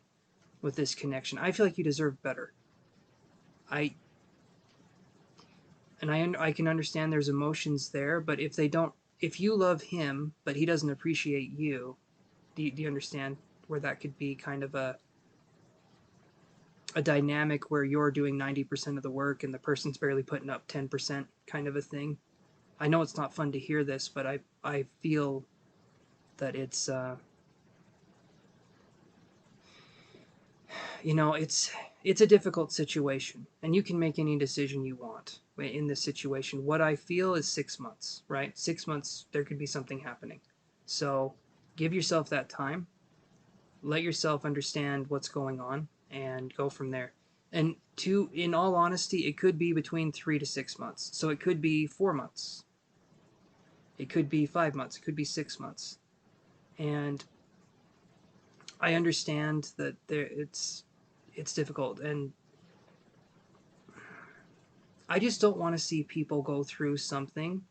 [SPEAKER 1] with this connection. I feel like you deserve better. I I can understand there's emotions there, but if you love him but he doesn't appreciate you, do you understand where that could be kind of a dynamic where you're doing 90% of the work and the person's barely putting up 10% kind of a thing? I know it's not fun to hear this, but I feel that it's a difficult situation, and you can make any decision you want in this situation. What I feel is 6 months, right? 6 months, there could be something happening. So give yourself that time, let yourself understand what's going on, and go from there. And in all honesty, it could be between 3 to 6 months. So it could be 4 months, it could be 5 months, it could be 6 months. And I understand that it's difficult, and I just don't want to see people go through something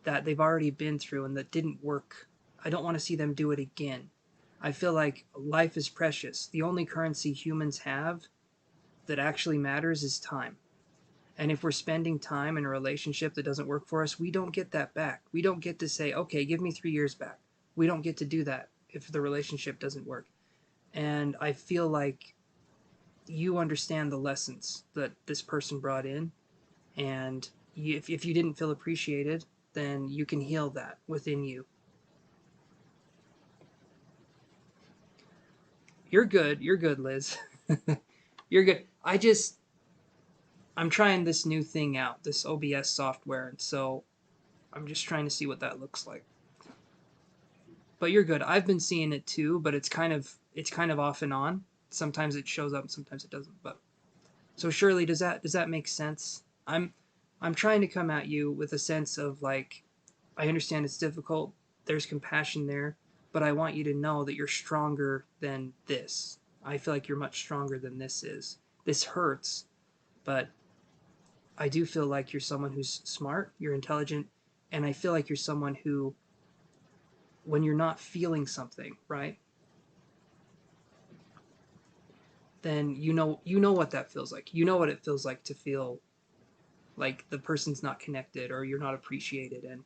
[SPEAKER 1] that they've already been through and that didn't work. I don't want to see them do it again. I feel like life is precious. The only currency humans have that actually matters is time. And if we're spending time in a relationship that doesn't work for us, we don't get that back. We don't get to say, okay, give me 3 years back. We don't get to do that if the relationship doesn't work. And I feel like you understand the lessons that this person brought in, and if you didn't feel appreciated, then you can heal that within you. You're good, Liz. You're good. I'm trying this new thing out, this OBS software, and so I'm just trying to see what that looks like. But you're good. I've been seeing it too, but it's kind of off and on. Sometimes it shows up, sometimes it doesn't. But so Shirley, does that make sense? I'm trying to come at you with a sense of like, I understand it's difficult. There's compassion there, but I want you to know that you're stronger than this. I feel like you're much stronger than this is. This hurts, but I do feel like you're someone who's smart, you're intelligent, and I feel like you're someone who, when you're not feeling something, right, then you know what that feels like. You know what it feels like to feel like the person's not connected or you're not appreciated. And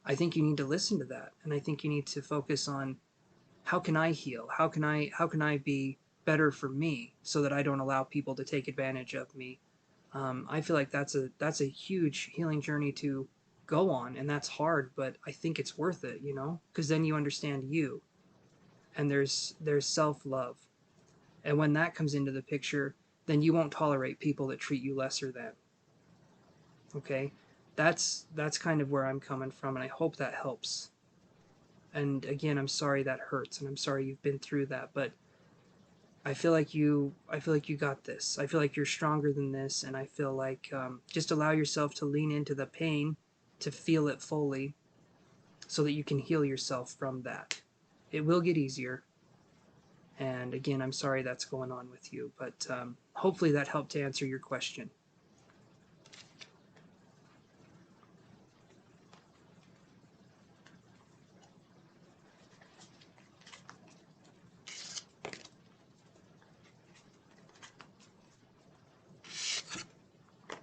[SPEAKER 1] I think you need to listen to that. And I think you need to focus on, how can I heal? How can I be better for me so that I don't allow people to take advantage of me? I feel like that's a huge healing journey to go on, and that's hard, but I think it's worth it, because then you understand you, and there's self love, and when that comes into the picture, then you won't tolerate people that treat you lesser than. Okay, that's kind of where I'm coming from, and I hope that helps. And again, I'm sorry that hurts, and I'm sorry you've been through that, but I feel like you got this. I feel like you're stronger than this, and I feel like, just allow yourself to lean into the pain, to feel it fully, so that you can heal yourself from that. It will get easier. And again, I'm sorry that's going on with you, but hopefully that helped to answer your question.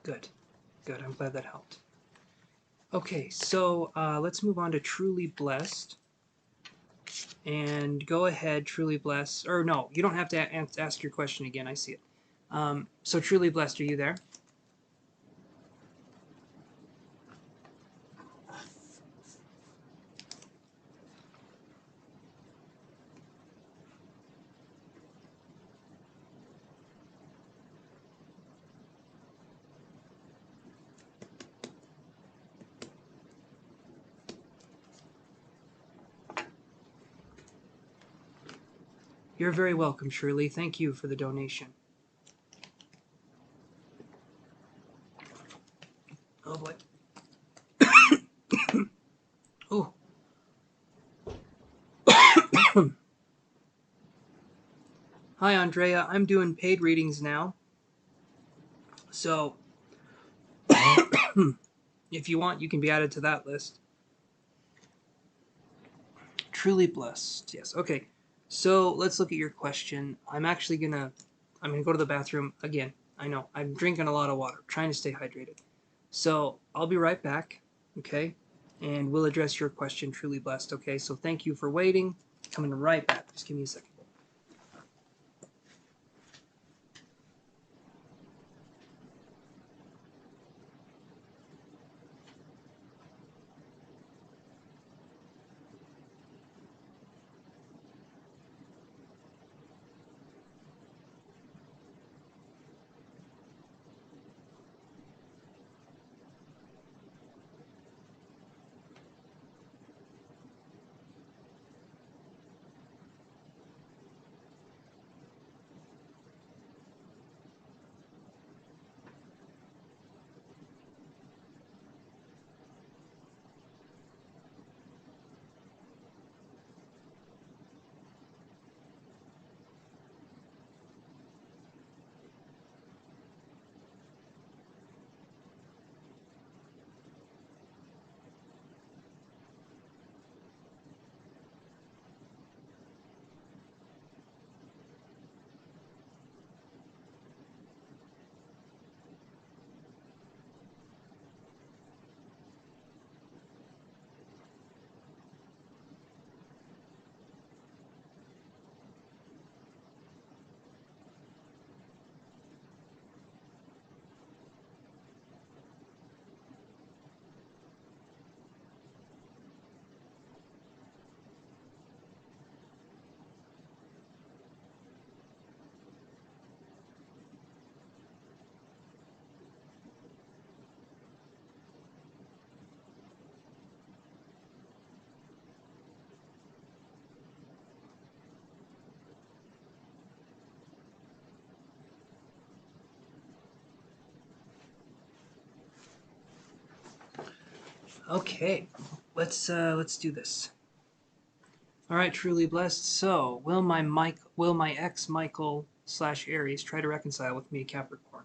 [SPEAKER 1] Good. Good. I'm glad that helped. Okay, so let's move on to Truly Blessed. And go ahead, Truly Blessed. Or no, you don't have to ask your question again. I see it. So Truly Blessed, are you there? You're very welcome, Shirley. Thank you for the donation. Oh boy. Oh. Hi, Andrea. I'm doing paid readings now. So, if you want, you can be added to that list. Truly Blessed. Yes. Okay. So let's look at your question. I'm gonna go to the bathroom again. I know. I'm drinking a lot of water, trying to stay hydrated. So I'll be right back. Okay. And we'll address your question, Truly Blessed. Okay. So thank you for waiting. Coming right back. Just give me a second. Okay. Let's do this. All right, Truly Blessed. So, will my ex Michael / Aries try to reconcile with me, Capricorn?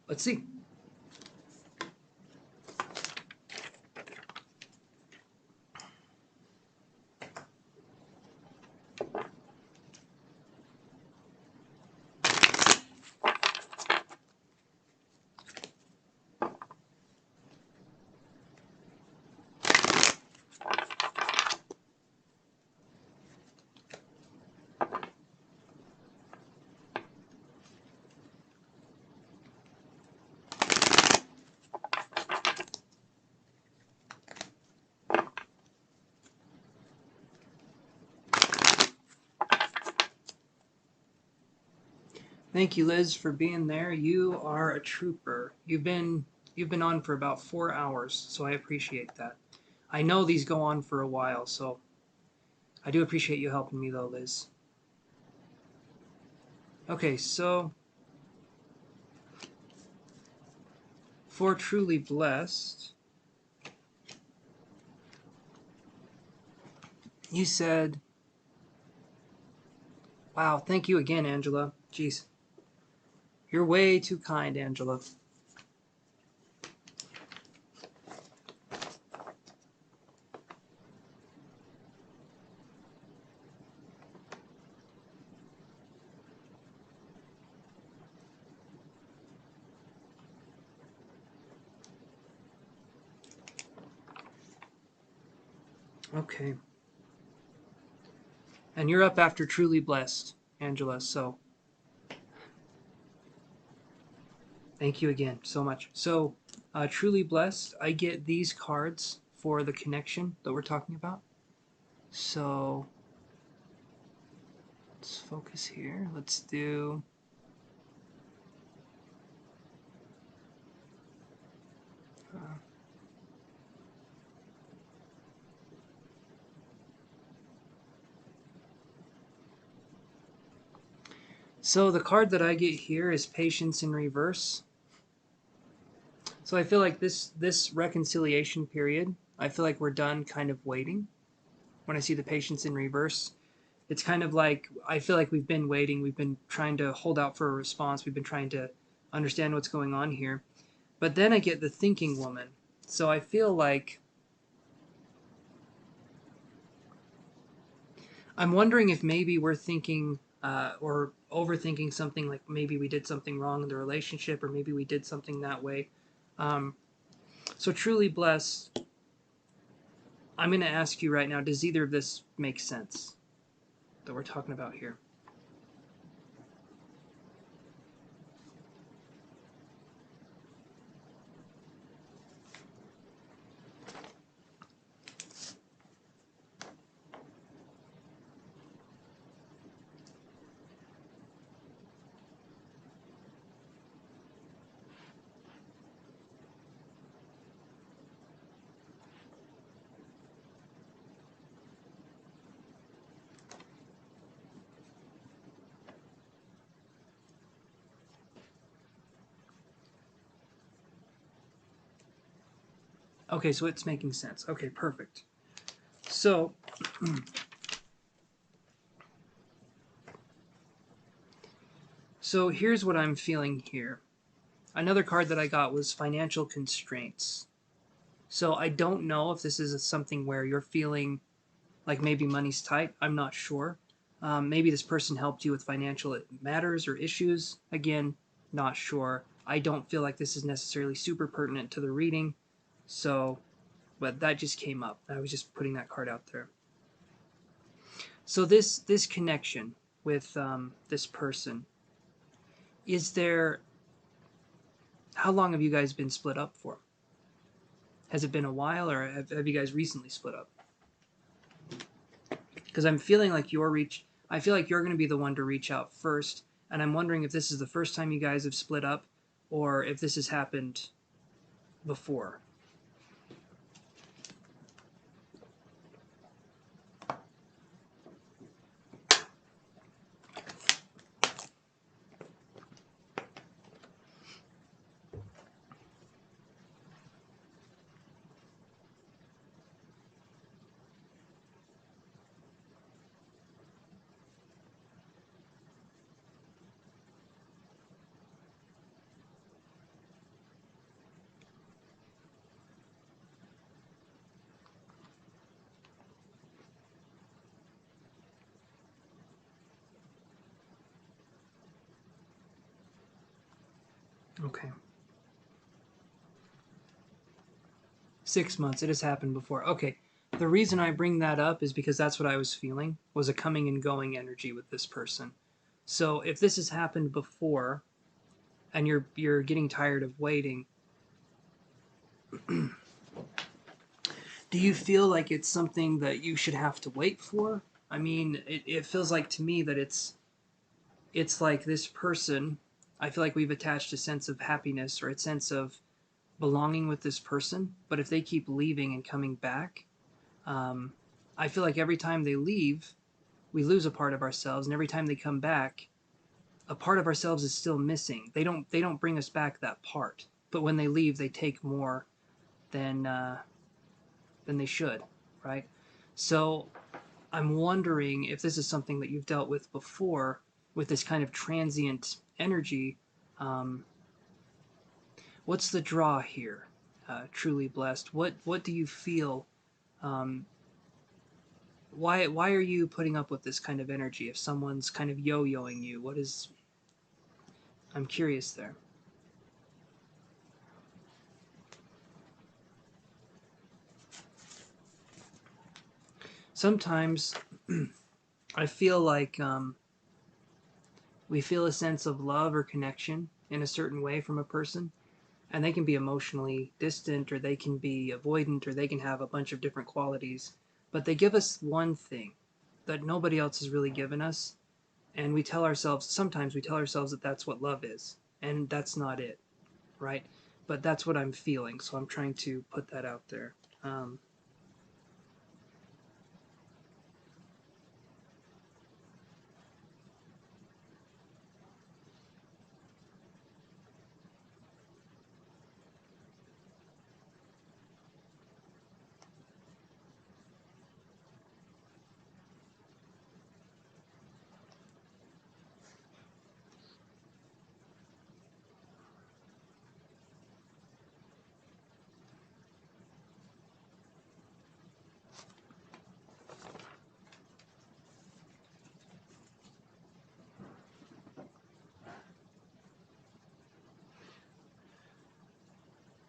[SPEAKER 1] Let's see. Thank you, Liz, for being there. You are a trooper. You've been on for about 4 hours, so I appreciate that. I know these go on for a while, so I do appreciate you helping me, though, Liz. Okay, so for Truly Blessed, you said, wow, thank you again, Angela. Jeez. You're way too kind, Angela. Okay. And you're up after Truly Blessed, Angela, so thank you again so much. So, Truly Blessed, I get these cards for the connection that we're talking about. So, let's focus here. Let's do... Uh, so the card that I get here is Patience in Reverse. So I feel like this reconciliation period, I feel like we're done kind of waiting. When I see the Patience in Reverse, it's kind of like I feel like we've been waiting. We've been trying to hold out for a response. We've been trying to understand what's going on here. But then I get the Thinking Woman. So I feel like I'm wondering if maybe we're thinking or overthinking something, like maybe we did something wrong in the relationship, or maybe we did something that way. Um, so Truly Blessed, I'm going to ask you right now, does either of this make sense that we're talking about here? Okay, so it's making sense. Okay, perfect. So, so here's what I'm feeling here. Another card that I got was Financial Constraints. So I don't know if this is something where you're feeling like maybe money's tight. I'm not sure. Maybe this person helped you with financial matters or issues. Again, not sure. I don't feel like this is necessarily super pertinent to the reading. So, but that just came up. I was just putting that card out there. So this connection with this person, is there? How long have you guys been split up for? Has it been a while, or have you guys recently split up? Because I'm feeling like I feel like you're going to be the one to reach out first, and I'm wondering if this is the first time you guys have split up, or if this has happened before. Okay. 6 months. It has happened before. Okay. The reason I bring that up is because that's what I was feeling, was a coming and going energy with this person. So if this has happened before, and you're getting tired of waiting, do you feel like it's something that you should have to wait for? I mean, it feels like to me that it's like this person, I feel like we've attached a sense of happiness or a sense of belonging with this person, but if they keep leaving and coming back, um, I feel like every time they leave, we lose a part of ourselves, and every time they come back, a part of ourselves is still missing. They don't bring us back that part, but when they leave, they take more than than they should, right? So I'm wondering if this is something that you've dealt with before, with this kind of transient energy. Um, what's the draw here? Truly blessed. What do you feel? Um, why are you putting up with this kind of energy? If someone's kind of yo-yoing you, what is? I'm curious there. sometimes I feel like we feel a sense of love or connection in a certain way from a person, and they can be emotionally distant, or they can be avoidant, or they can have a bunch of different qualities, but they give us one thing that nobody else has really given us, and sometimes we tell ourselves that that's what love is, and that's not it, right? But that's what I'm feeling, so I'm trying to put that out there.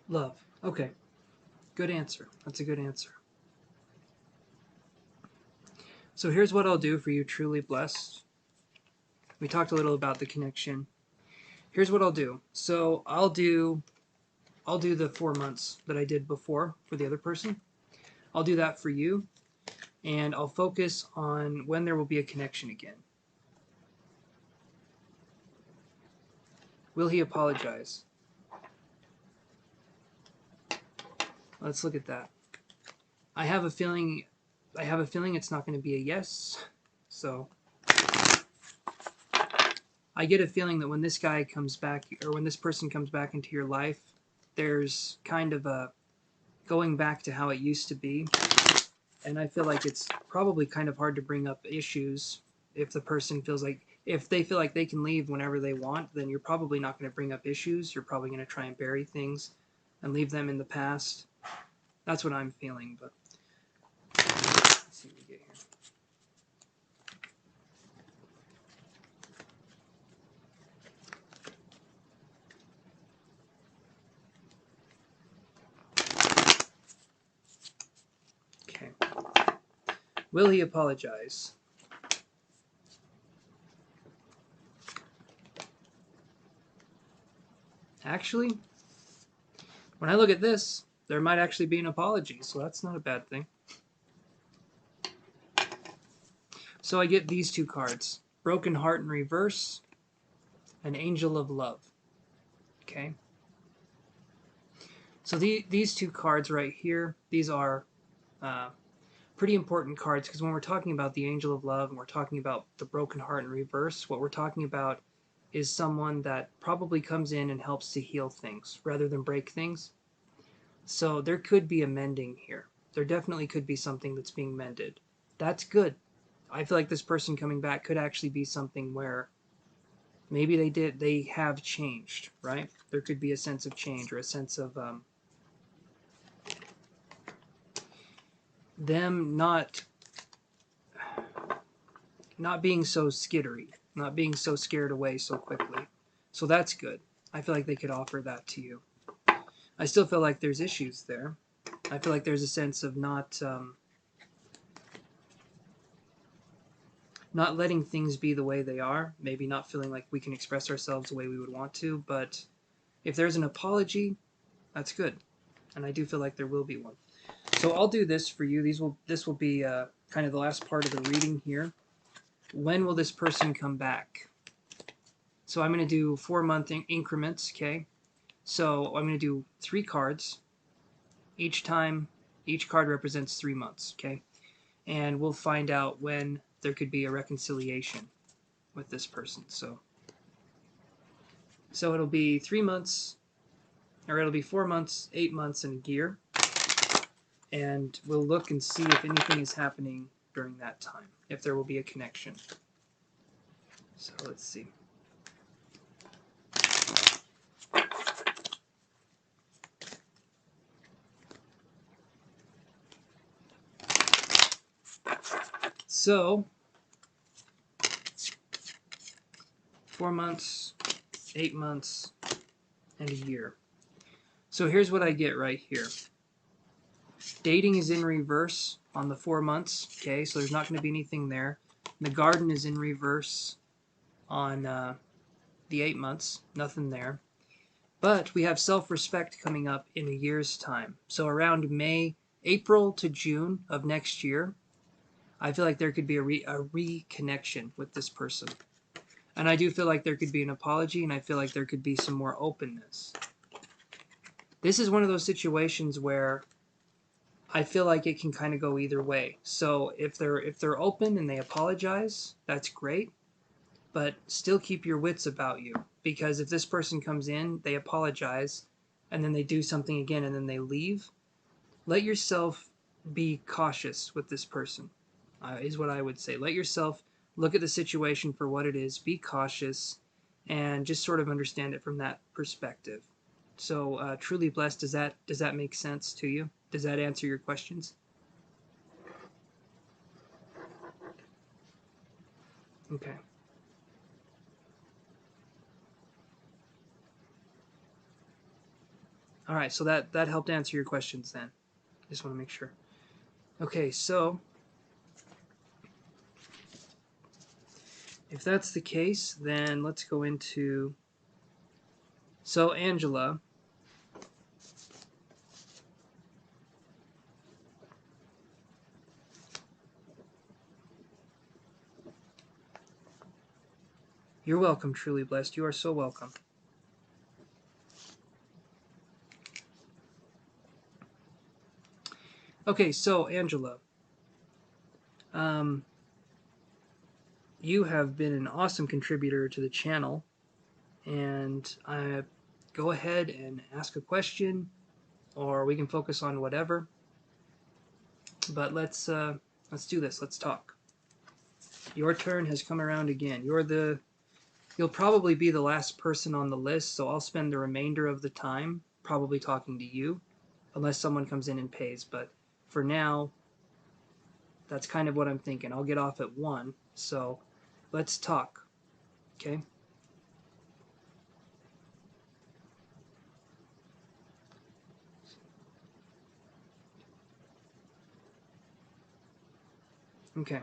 [SPEAKER 1] Love. Okay. Good answer. That's a good answer. So here's what I'll do for you, truly blessed. We talked a little about the connection. Here's what I'll do. So I'll do the 4 months that I did before for the other person. I'll do that for you, and I'll focus on when there will be a connection again. Will he apologize? Let's look at that. I have a feeling it's not going to be a yes. So I get a feeling that when this guy comes back, or when this person comes back into your life, there's kind of a going back to how it used to be. And I feel like it's probably kind of hard to bring up issues if the person feels like, if they feel like they can leave whenever they want, then you're probably not going to bring up issues. You're probably going to try and bury things and leave them in the past. That's what I'm feeling, but let's see what we get here. Okay. Will he apologize? Actually, when I look at this, there might actually be an apology, so that's not a bad thing. So I get these two cards, Broken Heart in reverse, and Angel of Love. Okay. So these two cards right here, these are pretty important cards, because when we're talking about the Angel of Love and we're talking about the Broken Heart in reverse, what we're talking about is someone that probably comes in and helps to heal things rather than break things. So there could be a mending here. There definitely could be something that's being mended. That's good. I feel like this person coming back could actually be something where maybe they have changed, right? There could be a sense of change, or a sense of them not being so skittery, not being so scared away so quickly. So that's good. I feel like they could offer that to you. I still feel like there's issues there. I feel like there's a sense of not letting things be the way they are, maybe not feeling like we can express ourselves the way we would want to, but if there's an apology, that's good. And I do feel like there will be one. So I'll do this for you. This will be kind of the last part of the reading here. When will this person come back? So I'm going to do 4-month increments, okay? So I'm going to do 3 cards. Each time, each card represents 3 months, okay? And we'll find out when there could be a reconciliation with this person. So it'll be 3 months, or it'll be 4 months, 8 months, and a year. And we'll look and see if anything is happening during that time, if there will be a connection. So let's see. So 4 months, 8 months, and a year. So here's what I get right here. Dating is in reverse, on the 4 months. Okay, so there's not going to be anything there. The garden is in reverse on the 8 months. Nothing there. But we have self-respect coming up in a year's time. So around April to June of next year, I feel like there could be a reconnection with this person. And I do feel like there could be an apology, and I feel like there could be some more openness. This is one of those situations where I feel like it can kind of go either way. So if they're open and they apologize, that's great. But still keep your wits about you, because if this person comes in, they apologize, and then they do something again, and then they leave, let yourself be cautious with this person, is what I would say. Let yourself look at the situation for what it is, be cautious, and just sort of understand it from that perspective. So, truly blessed, does that make sense to you? Does that answer your questions? Okay. All right, so that helped answer your questions then. Just want to make sure. Okay, so if that's the case, then let's go into... So, Angela, you're welcome, truly blessed. You are so welcome. Okay, so Angela, you have been an awesome contributor to the channel, and go ahead and ask a question, or we can focus on whatever. But let's do this. Let's talk. Your turn has come around again. You'll probably be the last person on the list, so I'll spend the remainder of the time probably talking to you, unless someone comes in and pays. But for now, that's kind of what I'm thinking. I'll get off at 1, so let's talk, okay? Okay.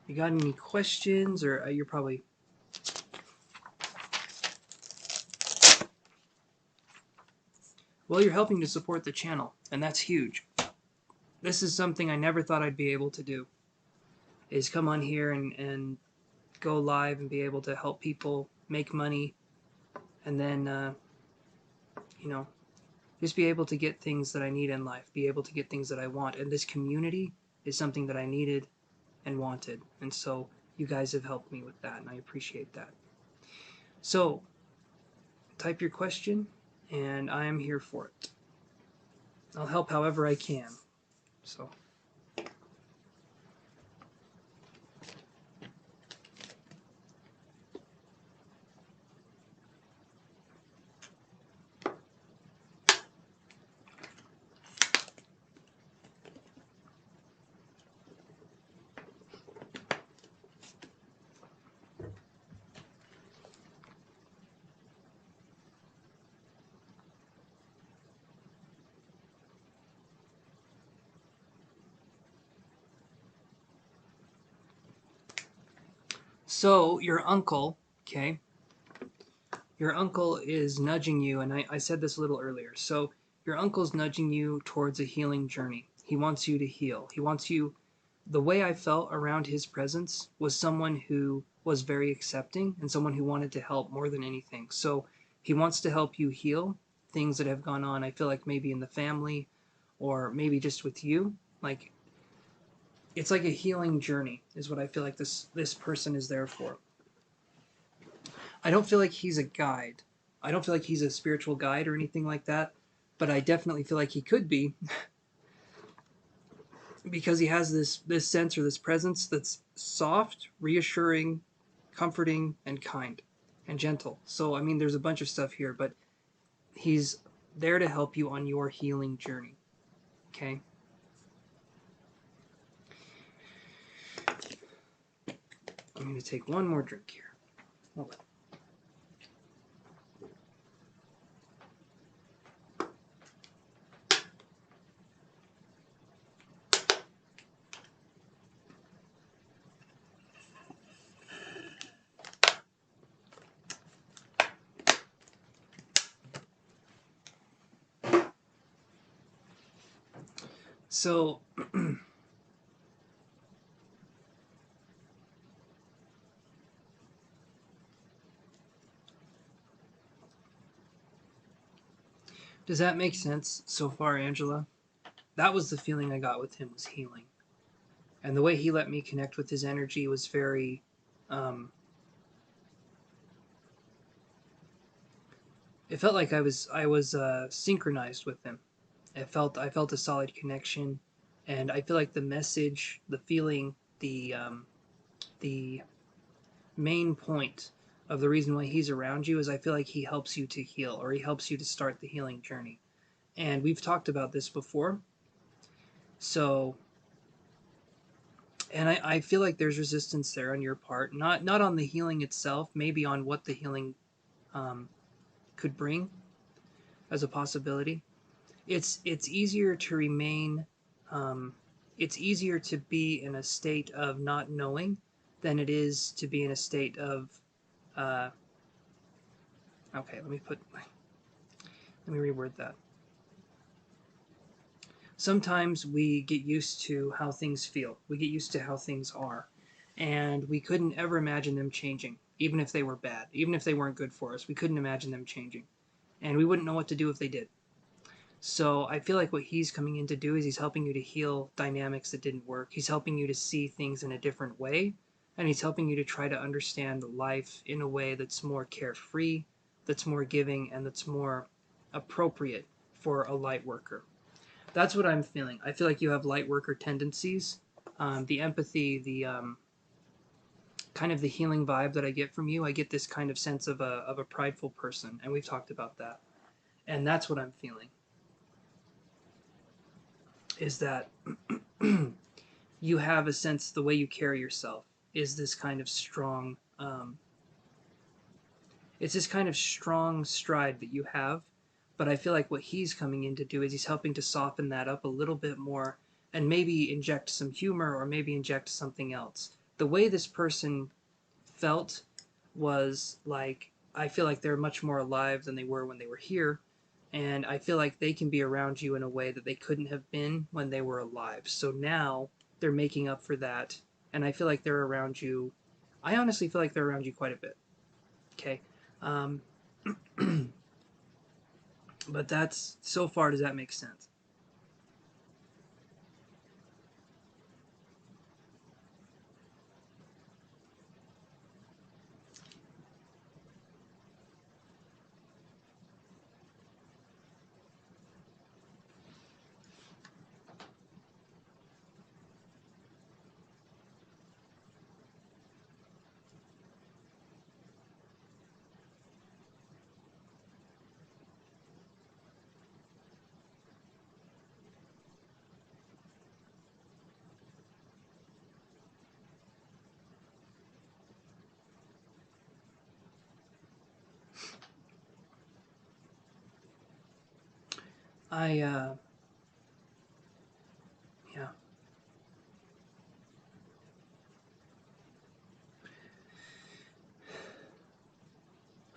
[SPEAKER 1] You got any questions, or you're probably... Well, you're helping to support the channel, and that's huge. This is something I never thought I'd be able to do, is come on here and go live and be able to help people make money, and then, you know, just be able to get things that I need in life, be able to get things that I want. And this community is something that I needed and wanted. And so you guys have helped me with that, and I appreciate that. So type your question, and I am here for it. I'll help however I can. So... So, your uncle, okay, your uncle is nudging you, and I said this a little earlier. So, your uncle's nudging you towards a healing journey. He wants you to heal. He wants you... The way I felt around his presence was someone who was very accepting and someone who wanted to help more than anything. So, he wants to help you heal things that have gone on, I feel like maybe in the family, or maybe just with you. Like, it's like a healing journey is what I feel like this person is there for. I don't feel like he's a guide. I don't feel like he's a spiritual guide or anything like that, but I definitely feel like he could be because he has this sense or this presence that's soft, reassuring, comforting, and kind and gentle. So, I mean, there's a bunch of stuff here, but he's there to help you on your healing journey. Okay? I'm going to take one more drink here. Hold on. So does that make sense so far, Angela? That was the feeling I got with him, was healing. And the way he let me connect with his energy was very it felt like I was synchronized with him. I felt a solid connection, and I feel like the message, the feeling, the main point of the reason why he's around you is I feel like he helps you to heal, or he helps you to start the healing journey. And we've talked about this before. So, and I feel like there's resistance there on your part, not on the healing itself, maybe on what the healing um, could bring as a possibility. It's easier to remain. Um, it's easier to be in a state of not knowing than it is to be in a state of. Uh, okay, let me reword that. Sometimes we get used to how things feel. We get used to how things are. And we couldn't ever imagine them changing, even if they were bad, even if they weren't good for us. We couldn't imagine them changing. And we wouldn't know what to do if they did. So I feel like what he's coming in to do is he's helping you to heal dynamics that didn't work. He's helping you to see things in a different way. And he's helping you to try to understand life in a way that's more carefree, that's more giving, and that's more appropriate for a light worker. That's what I'm feeling. I feel like you have light worker tendencies. The empathy, the kind of the healing vibe that I get from you, I get this kind of sense of a prideful person, and we've talked about that. And that's what I'm feeling. Is that you have a sense the way you carry yourself is this kind of strong. It's this kind of strong stride that you have, but I feel like what he's coming in to do is he's helping to soften that up a little bit more and maybe inject some humor or maybe inject something else. The way this person felt was like, I feel like they're much more alive than they were when they were here. And I feel like they can be around you in a way that they couldn't have been when they were alive. So now they're making up for that. And I feel like they're around you. I honestly feel like they're around you quite a bit. Okay. Um, but that's so far, does that make sense? I, yeah,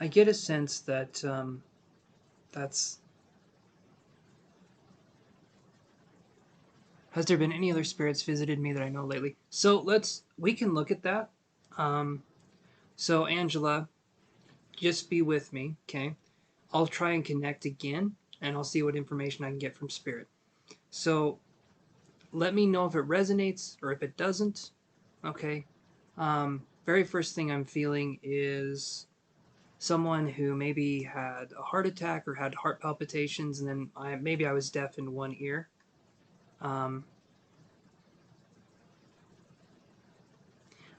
[SPEAKER 1] I get a sense that that's. Has there been any other spirits visited me that I know lately? So we can look at that. Um, so Angela, just be with me, okay? I'll try and connect again, and I'll see what information I can get from spirit. So let me know if it resonates or if it doesn't. Okay. Very first thing I'm feeling is someone who maybe had a heart attack or had heart palpitations, and then maybe I was deaf in one ear. Um,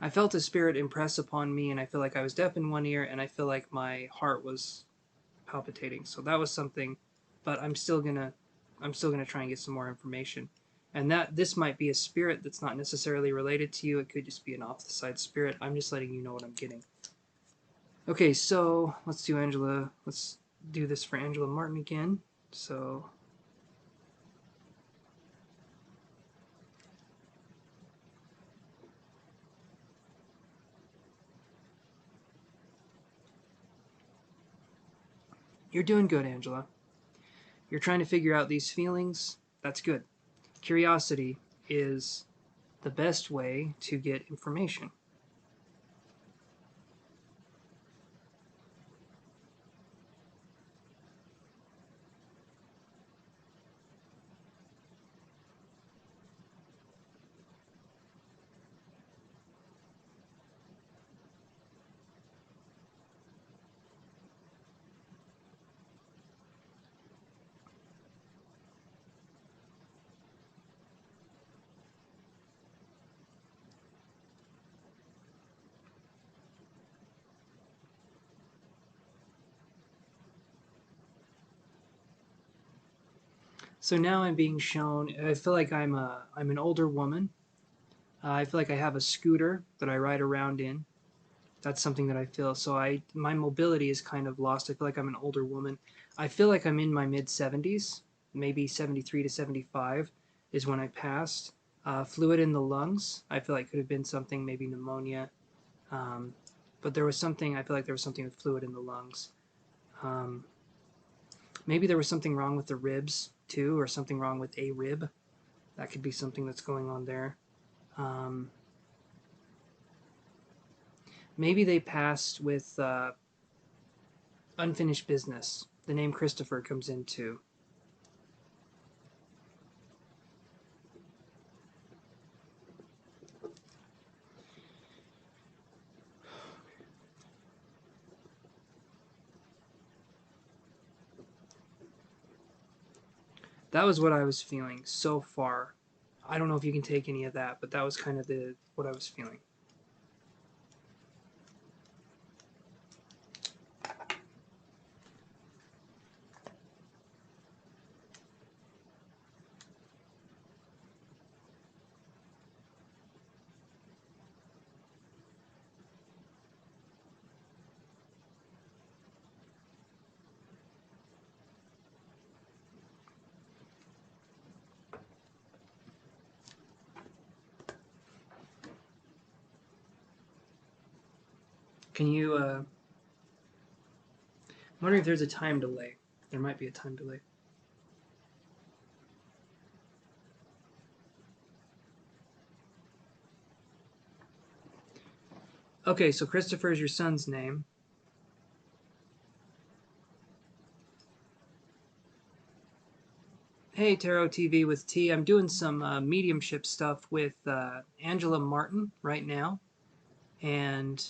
[SPEAKER 1] I felt a spirit impress upon me, and I feel like I was deaf in one ear, and I feel like my heart was palpitating. So that was something, but I'm still gonna try and get some more information. And that this might be a spirit that's not necessarily related to you. It could just be an off the side spirit. I'm just letting you know what I'm getting. Okay, so let's do Angela. Let's do this for Angela Martin again. So you're doing good, Angela. You're trying to figure out these feelings. That's good. Curiosity is the best way to get information. So now I'm being shown. I feel like I'm an older woman. I feel like I have a scooter that I ride around in. That's something that I feel. So my mobility is kind of lost. I feel like I'm an older woman. I feel like I'm in my mid 70s, maybe 73 to 75 is when I passed. Fluid in the lungs. I feel like could have been something, maybe pneumonia. Um, but there was something. I feel like there was something with fluid in the lungs. Um, Maybe there was something wrong with the ribs too, or something wrong with a rib. That could be something that's going on there. Um, Maybe they passed with unfinished business. The name Christopher comes in too. That was what I was feeling so far. I don't know if you can take any of that, but that was kind of what I was feeling. Can you? I'm wondering if there's a time delay. There might be a time delay. Okay, so Christopher is your son's name. Hey, Tarot TV with T. I'm doing some mediumship stuff with Angela Martin right now, and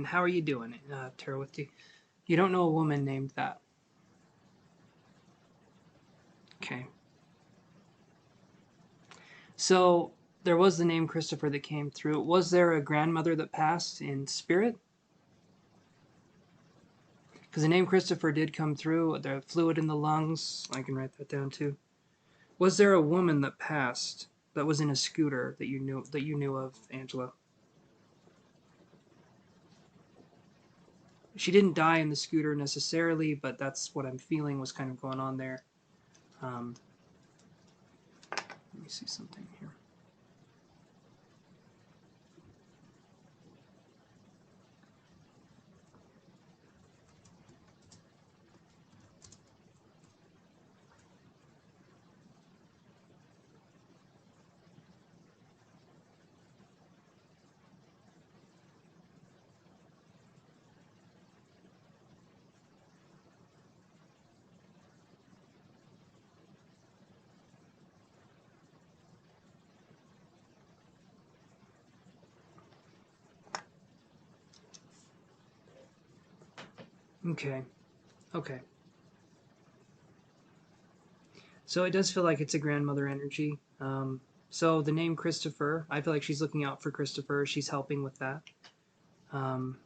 [SPEAKER 1] how are you doing, Tarot with T? You don't know a woman named that. Okay. So there was the name Christopher that came through. Was there a grandmother that passed in spirit? Because the name Christopher did come through. The fluid in the lungs. I can write that down too. Was there a woman that passed that was in a scooter that you knew of, Angela? She didn't die in the scooter necessarily, but that's what I'm feeling was kind of going on there. Let me see something here. Okay. Okay. So it does feel like it's a grandmother energy. So the name Christopher, I feel like she's looking out for Christopher. She's helping with that. Um,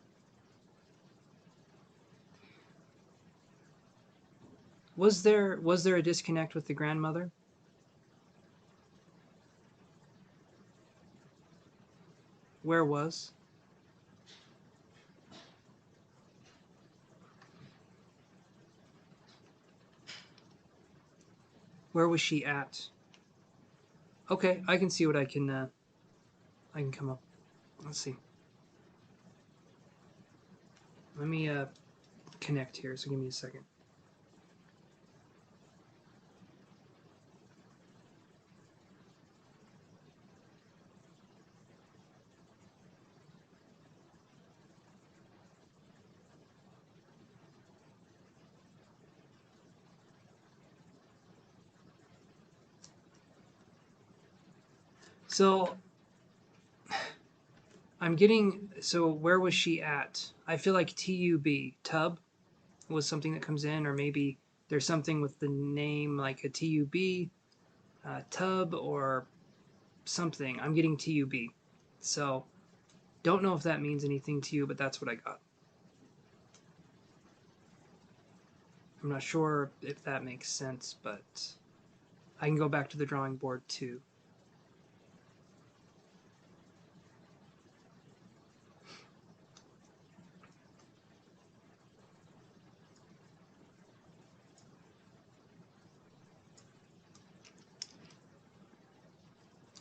[SPEAKER 1] was there a disconnect with the grandmother? Where was? Where was she at? Okay, I can see what I can come up. Let's see. Let me connect here. So give me a second. So I'm getting, so where was she at? I feel like TUB, tub, was something that comes in, or maybe there's something with the name like a TUB, tub, or something. I'm getting TUB. So don't know if that means anything to you, but that's what I got. I'm not sure if that makes sense, but I can go back to the drawing board too.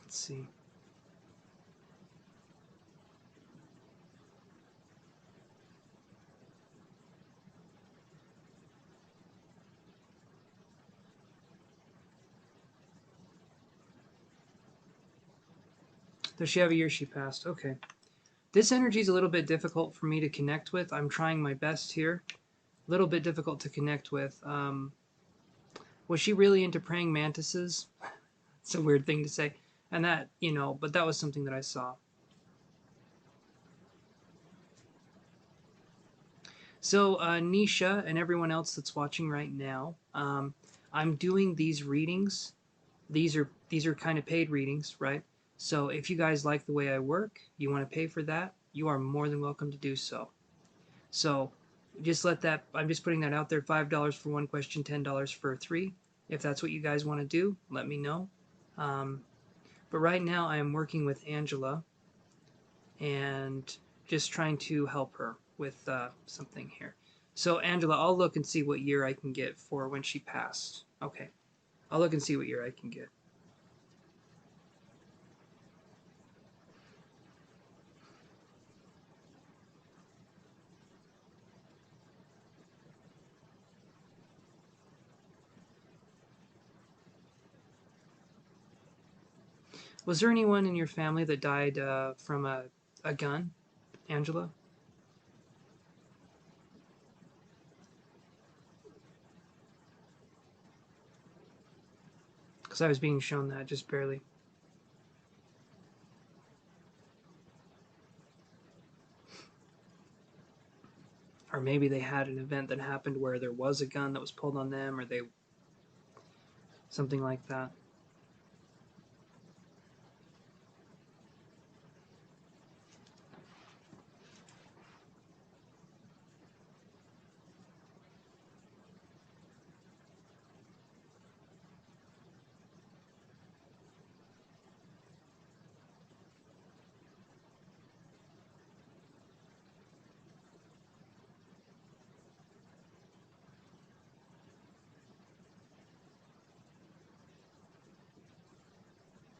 [SPEAKER 1] Let's see. Does she have a year she passed? Okay. This energy is a little bit difficult for me to connect with. I'm trying my best here. A little bit difficult to connect with. Was she really into praying mantises? It's a weird thing to say. And that, but that was something that I saw. So, Nisha and everyone else that's watching right now, I'm doing these readings. These are kind of paid readings, right? So if you guys like the way I work, you want to pay for that, you are more than welcome to do so. So just let that, I'm just putting that out there, $5 for one question, $10 for three. If that's what you guys want to do, let me know. But right now I am working with Angela and just trying to help her with something here. So Angela, I'll look and see what year I can get for when she passed. Okay, I'll look and see what year I can get. Was there anyone in your family that died from a gun, Angela? Because I was being shown that just barely. Or maybe they had an event that happened where there was a gun that was pulled on them, or they something like that.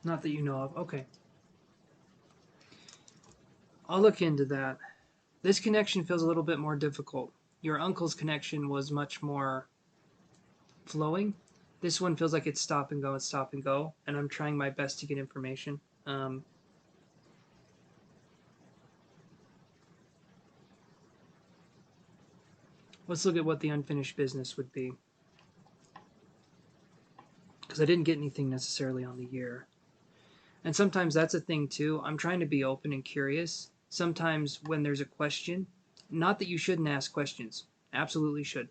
[SPEAKER 1] Not that you know of. Okay. I'll look into that. This connection feels a little bit more difficult. Your uncle's connection was much more flowing. This one feels like it's stop and go and stop and go, and I'm trying my best to get information. Let's look at what the unfinished business would be. Because I didn't get anything necessarily on the year. And sometimes that's a thing too. I'm trying to be open and curious. Sometimes when there's a question, not that you shouldn't ask questions, absolutely should.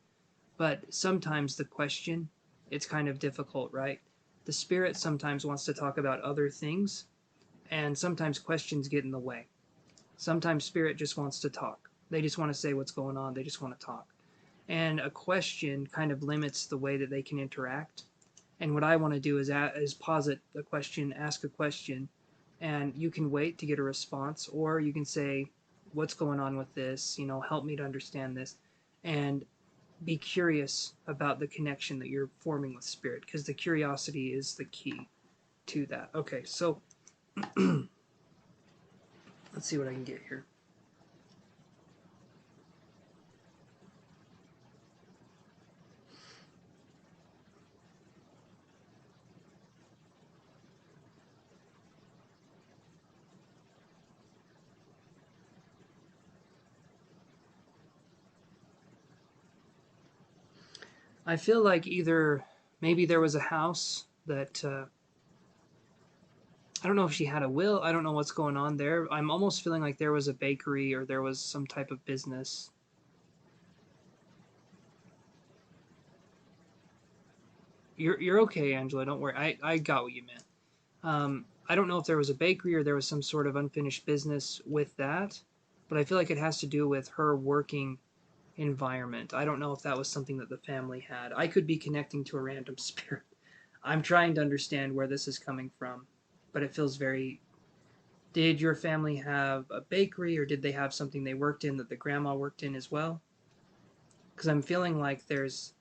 [SPEAKER 1] But sometimes the question, it's kind of difficult, right? The spirit sometimes wants to talk about other things, and sometimes questions get in the way. Sometimes spirit just wants to talk. They just want to say what's going on. They just want to talk. And a question kind of limits the way that they can interact. And what I want to do is posit a question, ask a question, and you can wait to get a response, or you can say, "What's going on with this? Help me to understand this," and be curious about the connection that you're forming with spirit, because the curiosity is the key to that. Okay, so let's see what I can get here. I feel like either maybe there was a house that I don't know if she had a will. I don't know what's going on there. I'm almost feeling like there was a bakery or there was some type of business. You're okay, Angela. Don't worry. I got what you meant. I don't know if there was a bakery or there was some sort of unfinished business with that, but I feel like it has to do with her working environment. I don't know if that was something that the family had. I could be connecting to a random spirit. I'm trying to understand where this is coming from, but it feels very. Did your family have a bakery or did they have something they worked in that the grandma worked in as well? Because I'm feeling like there's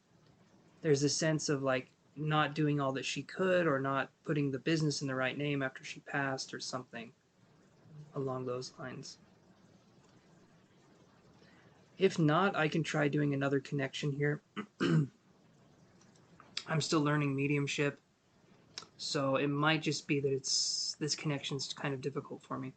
[SPEAKER 1] a sense of like not doing all that she could or not putting the business in the right name after she passed or something along those lines. If not, I can try doing another connection here. I'm still learning mediumship, so it might just be that it's this connection's kind of difficult for me.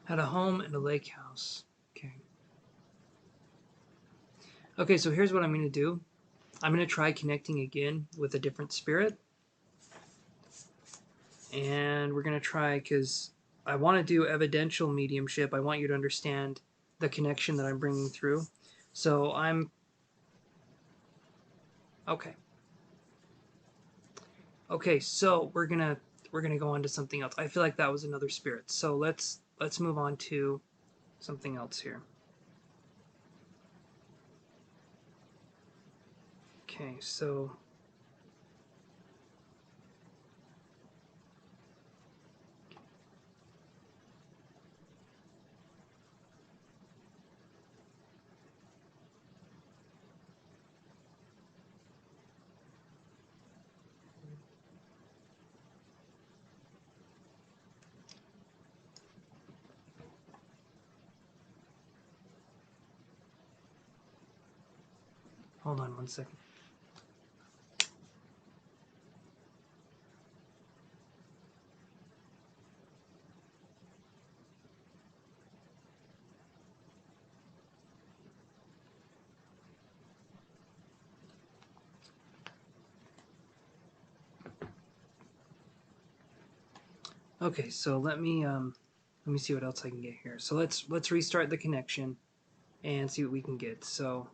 [SPEAKER 1] Had a home and a lake house. Okay. Okay, so here's what I'm going to do. I'm going to try connecting again with a different spirit. And we're going to try, because I want to do evidential mediumship. I want you to understand the connection that I'm bringing through. So I'm... Okay. Okay, so we're gonna go on to something else. I feel like that was another spirit. So let's move on to something else here. Okay, so hold on one second. Okay, so let me see what else I can get here. So let's restart the connection and see what we can get. So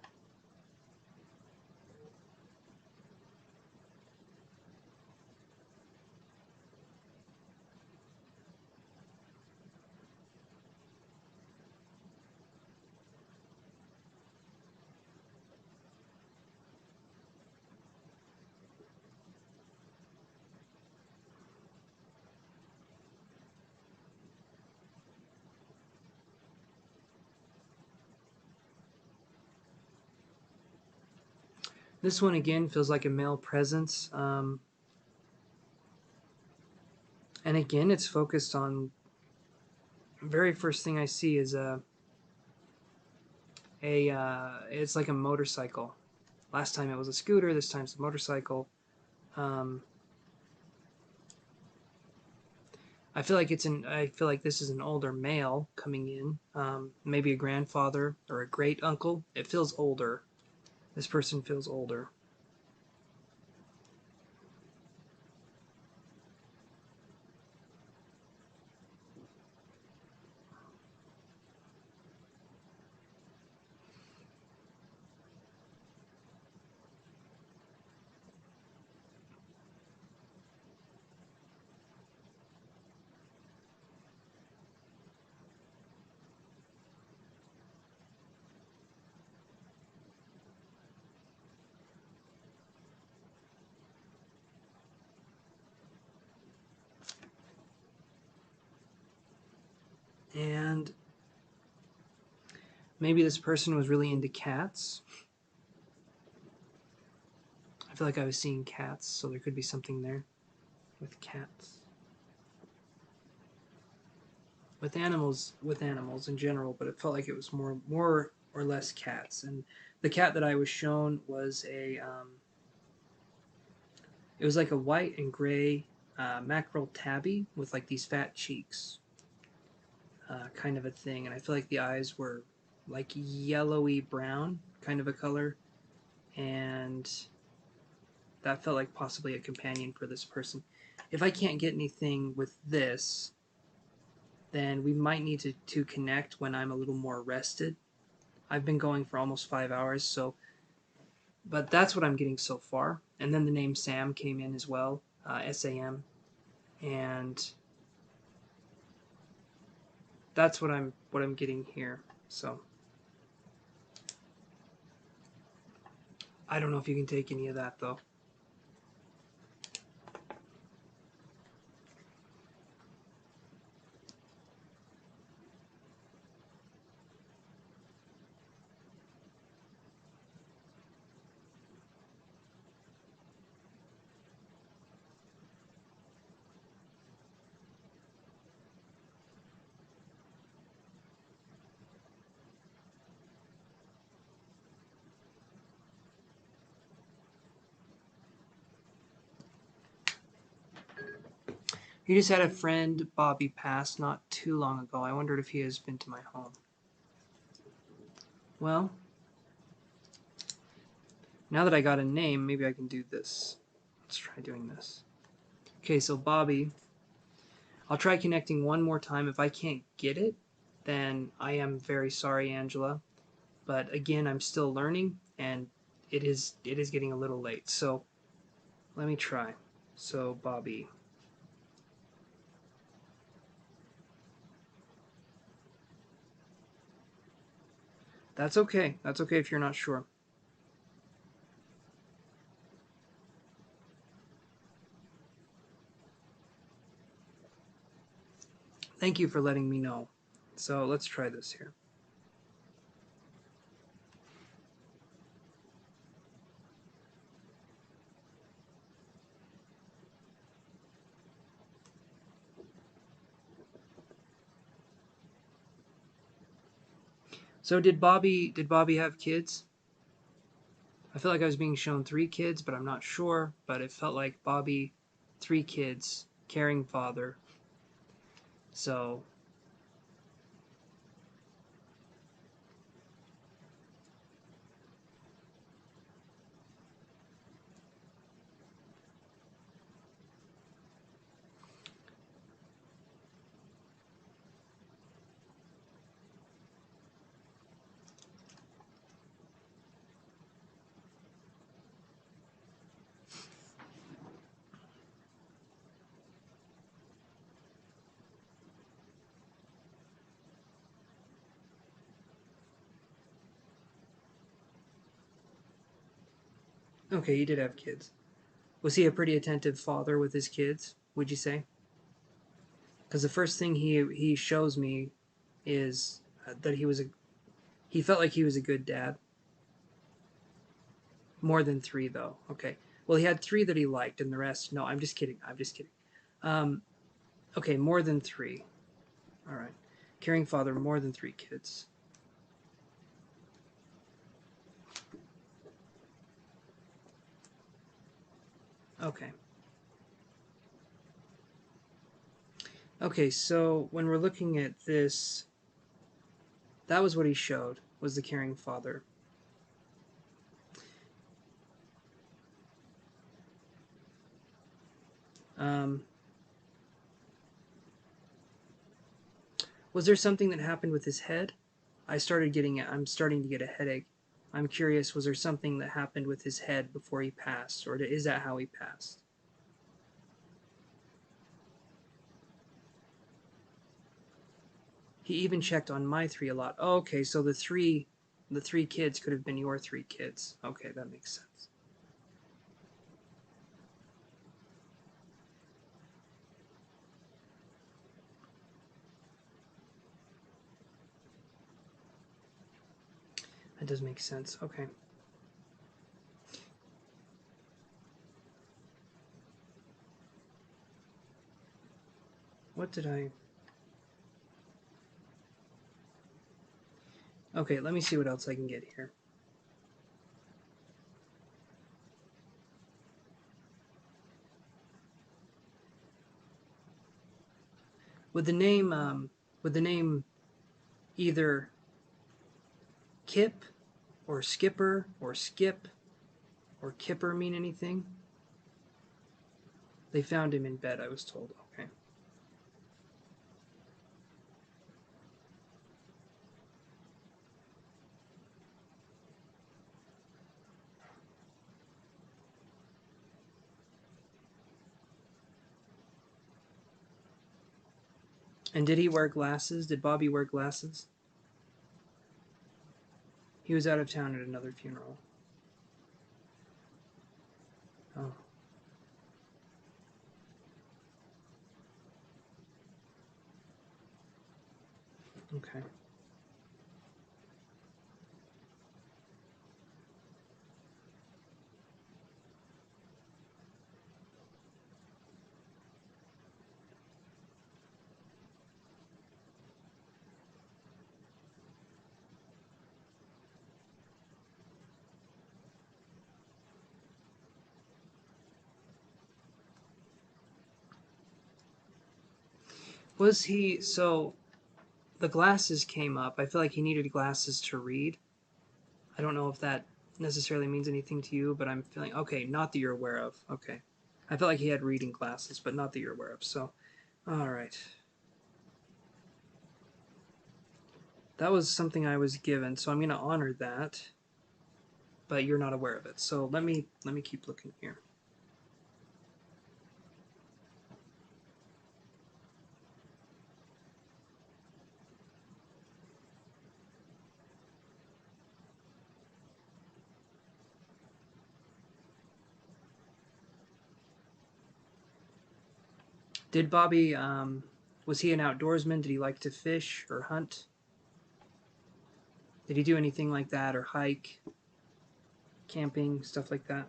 [SPEAKER 1] this one again feels like a male presence. And again, it's focused on, very first thing I see is it's like a motorcycle. Last time it was a scooter, this time it's a motorcycle. Um, I feel like I feel like this is an older male coming in, maybe a grandfather or a great uncle. It feels older. This person feels older. Maybe this person was really into cats. I feel like I was seeing cats, so there could be something there with cats. With animals in general, but it felt like it was more or less cats. And the cat that I was shown was it was like a white and gray mackerel tabby with like these fat cheeks, kind of a thing. And I feel like the eyes were like yellowy brown, kind of a color, and that felt like possibly a companion for this person. If I can't get anything with this, then we might need to connect when I'm a little more rested. I've been going for almost 5 hours, so, but that's what I'm getting so far. And then the name Sam came in as well, SAM, and that's what I'm getting here. So I don't know if you can take any of that though. You just had a friend, Bobby, pass not too long ago. I wondered if he has been to my home. Well, now that I got a name, maybe I can do this. Let's try doing this. Okay, so Bobby, I'll try connecting one more time. If I can't get it, then I am very sorry, Angela. But again, I'm still learning, and it is getting a little late. So let me try. So Bobby. That's okay. That's okay if you're not sure. Thank you for letting me know. So let's try this here. So did Bobby have kids? I feel like I was being shown 3 kids, but I'm not sure. But it felt like Bobby, 3 kids, caring father. So okay, he did have kids. Was he a pretty attentive father with his kids, would you say? Because the first thing he shows me is that he felt like he was a good dad. More than 3 though. Okay. Well, he had 3 that he liked, and the rest. No, I'm just kidding. I'm just kidding. Um, okay, more than 3. All right. Caring father, more than 3 kids. Okay. Okay, so when we're looking at this, that was what he showed, was the caring father. Um, was there something that happened with his head? I'm starting to get a headache. I'm curious, was there something that happened with his head before he passed, or is that how he passed? He even checked on my 3 a lot. Oh, okay, so the three kids could have been your 3 kids. Okay, that makes sense. That does make sense. Okay. What did I... Okay, let me see what else I can get here. Would the name either Kip or Skipper or Skip or Kipper mean anything? They found him in bed, I was told. Okay. And did he wear glasses? Did Bobby wear glasses? He was out of town at another funeral. Oh. Okay. Was he... So, the glasses came up. I feel like he needed glasses to read. I don't know if that necessarily means anything to you, but I'm feeling... Okay, not that you're aware of. Okay. I felt like he had reading glasses, but not that you're aware of. So, alright. That was something I was given, so I'm going to honor that. But you're not aware of it. So let me keep looking here. Did Bobby, was he an outdoorsman? Did he like to fish or hunt? Did he do anything like that, or hike, camping, stuff like that?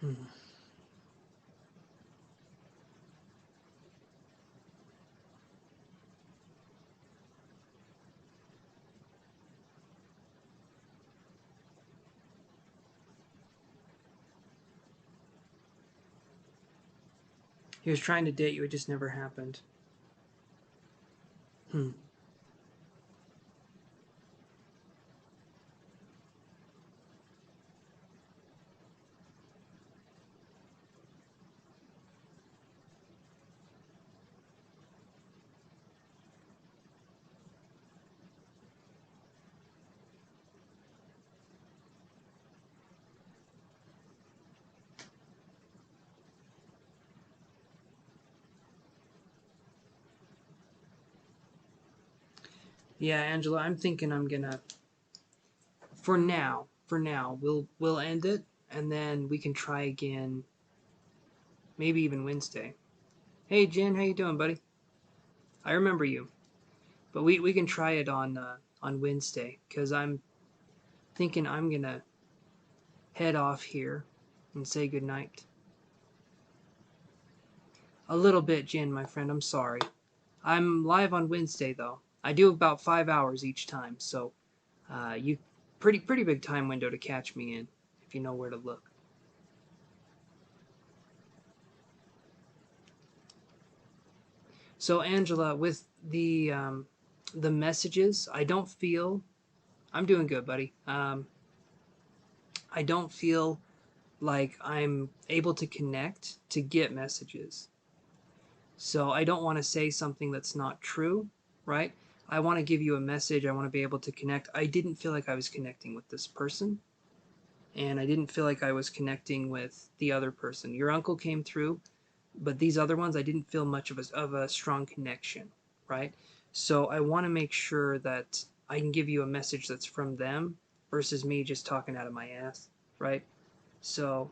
[SPEAKER 1] Hmm. He was trying to date you, it just never happened. Hmm. Yeah, Angela, I'm thinking I'm gonna, for now, we'll end it, and then we can try again, maybe even Wednesday. Hey, Jen, how you doing, buddy? I remember you. But we can try it on Wednesday, because I'm thinking I'm gonna head off here and say goodnight. A little bit, Jen, my friend. I'm sorry. I'm live on Wednesday though. I do about 5 hours each time, so you pretty big time window to catch me in if you know where to look. So Angela, with the messages, I don't feel I'm doing good, buddy. I don't feel like I'm able to connect to get messages. So I don't want to say something that's not true, right? I want to give you a message. I want to be able to connect. I didn't feel like I was connecting with this person, and I didn't feel like I was connecting with the other person. Your uncle came through, but these other ones, I didn't feel much of a strong connection, right? So I want to make sure that I can give you a message that's from them versus me just talking out of my ass, right? So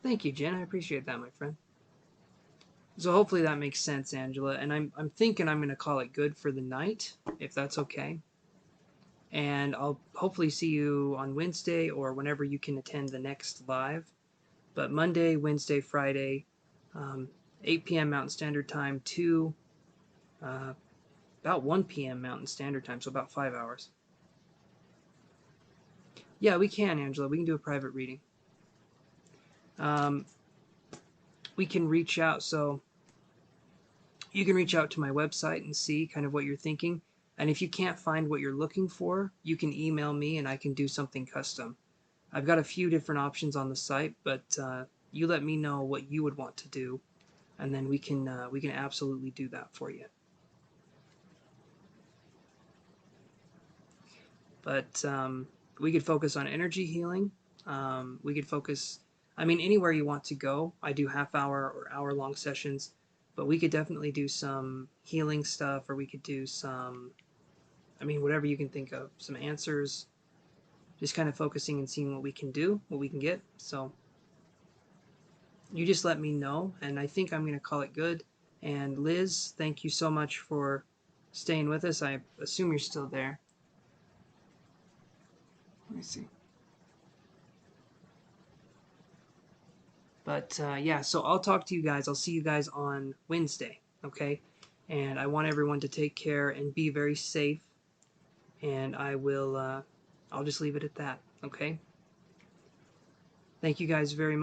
[SPEAKER 1] thank you, Jen. I appreciate that, my friend. So hopefully that makes sense, Angela. And I'm thinking I'm going to call it good for the night, if that's okay. And I'll hopefully see you on Wednesday or whenever you can attend the next live. But Monday, Wednesday, Friday, um, 8 p.m. Mountain Standard Time to uh, about 1 p.m. Mountain Standard Time, so about 5 hours. Yeah, we can, Angela. We can do a private reading. Um, we can reach out. So you can reach out to my website and see kind of what you're thinking. And if you can't find what you're looking for, you can email me and I can do something custom. I've got a few different options on the site, but you let me know what you would want to do, and then we can absolutely do that for you. But we could focus on energy healing. We could focus, I mean, anywhere you want to go. I do half-hour or hour-long sessions, but we could definitely do some healing stuff, or we could do some, I mean, whatever you can think of, some answers, just kind of focusing and seeing what we can do, what we can get. So you just let me know, and I think I'm going to call it good. And Liz, thank you so much for staying with us. I assume you're still there. Let me see. But yeah, so I'll talk to you guys. I'll see you guys on Wednesday, okay? And I want everyone to take care and be very safe. And I'll just leave it at that, okay? Thank you guys very much.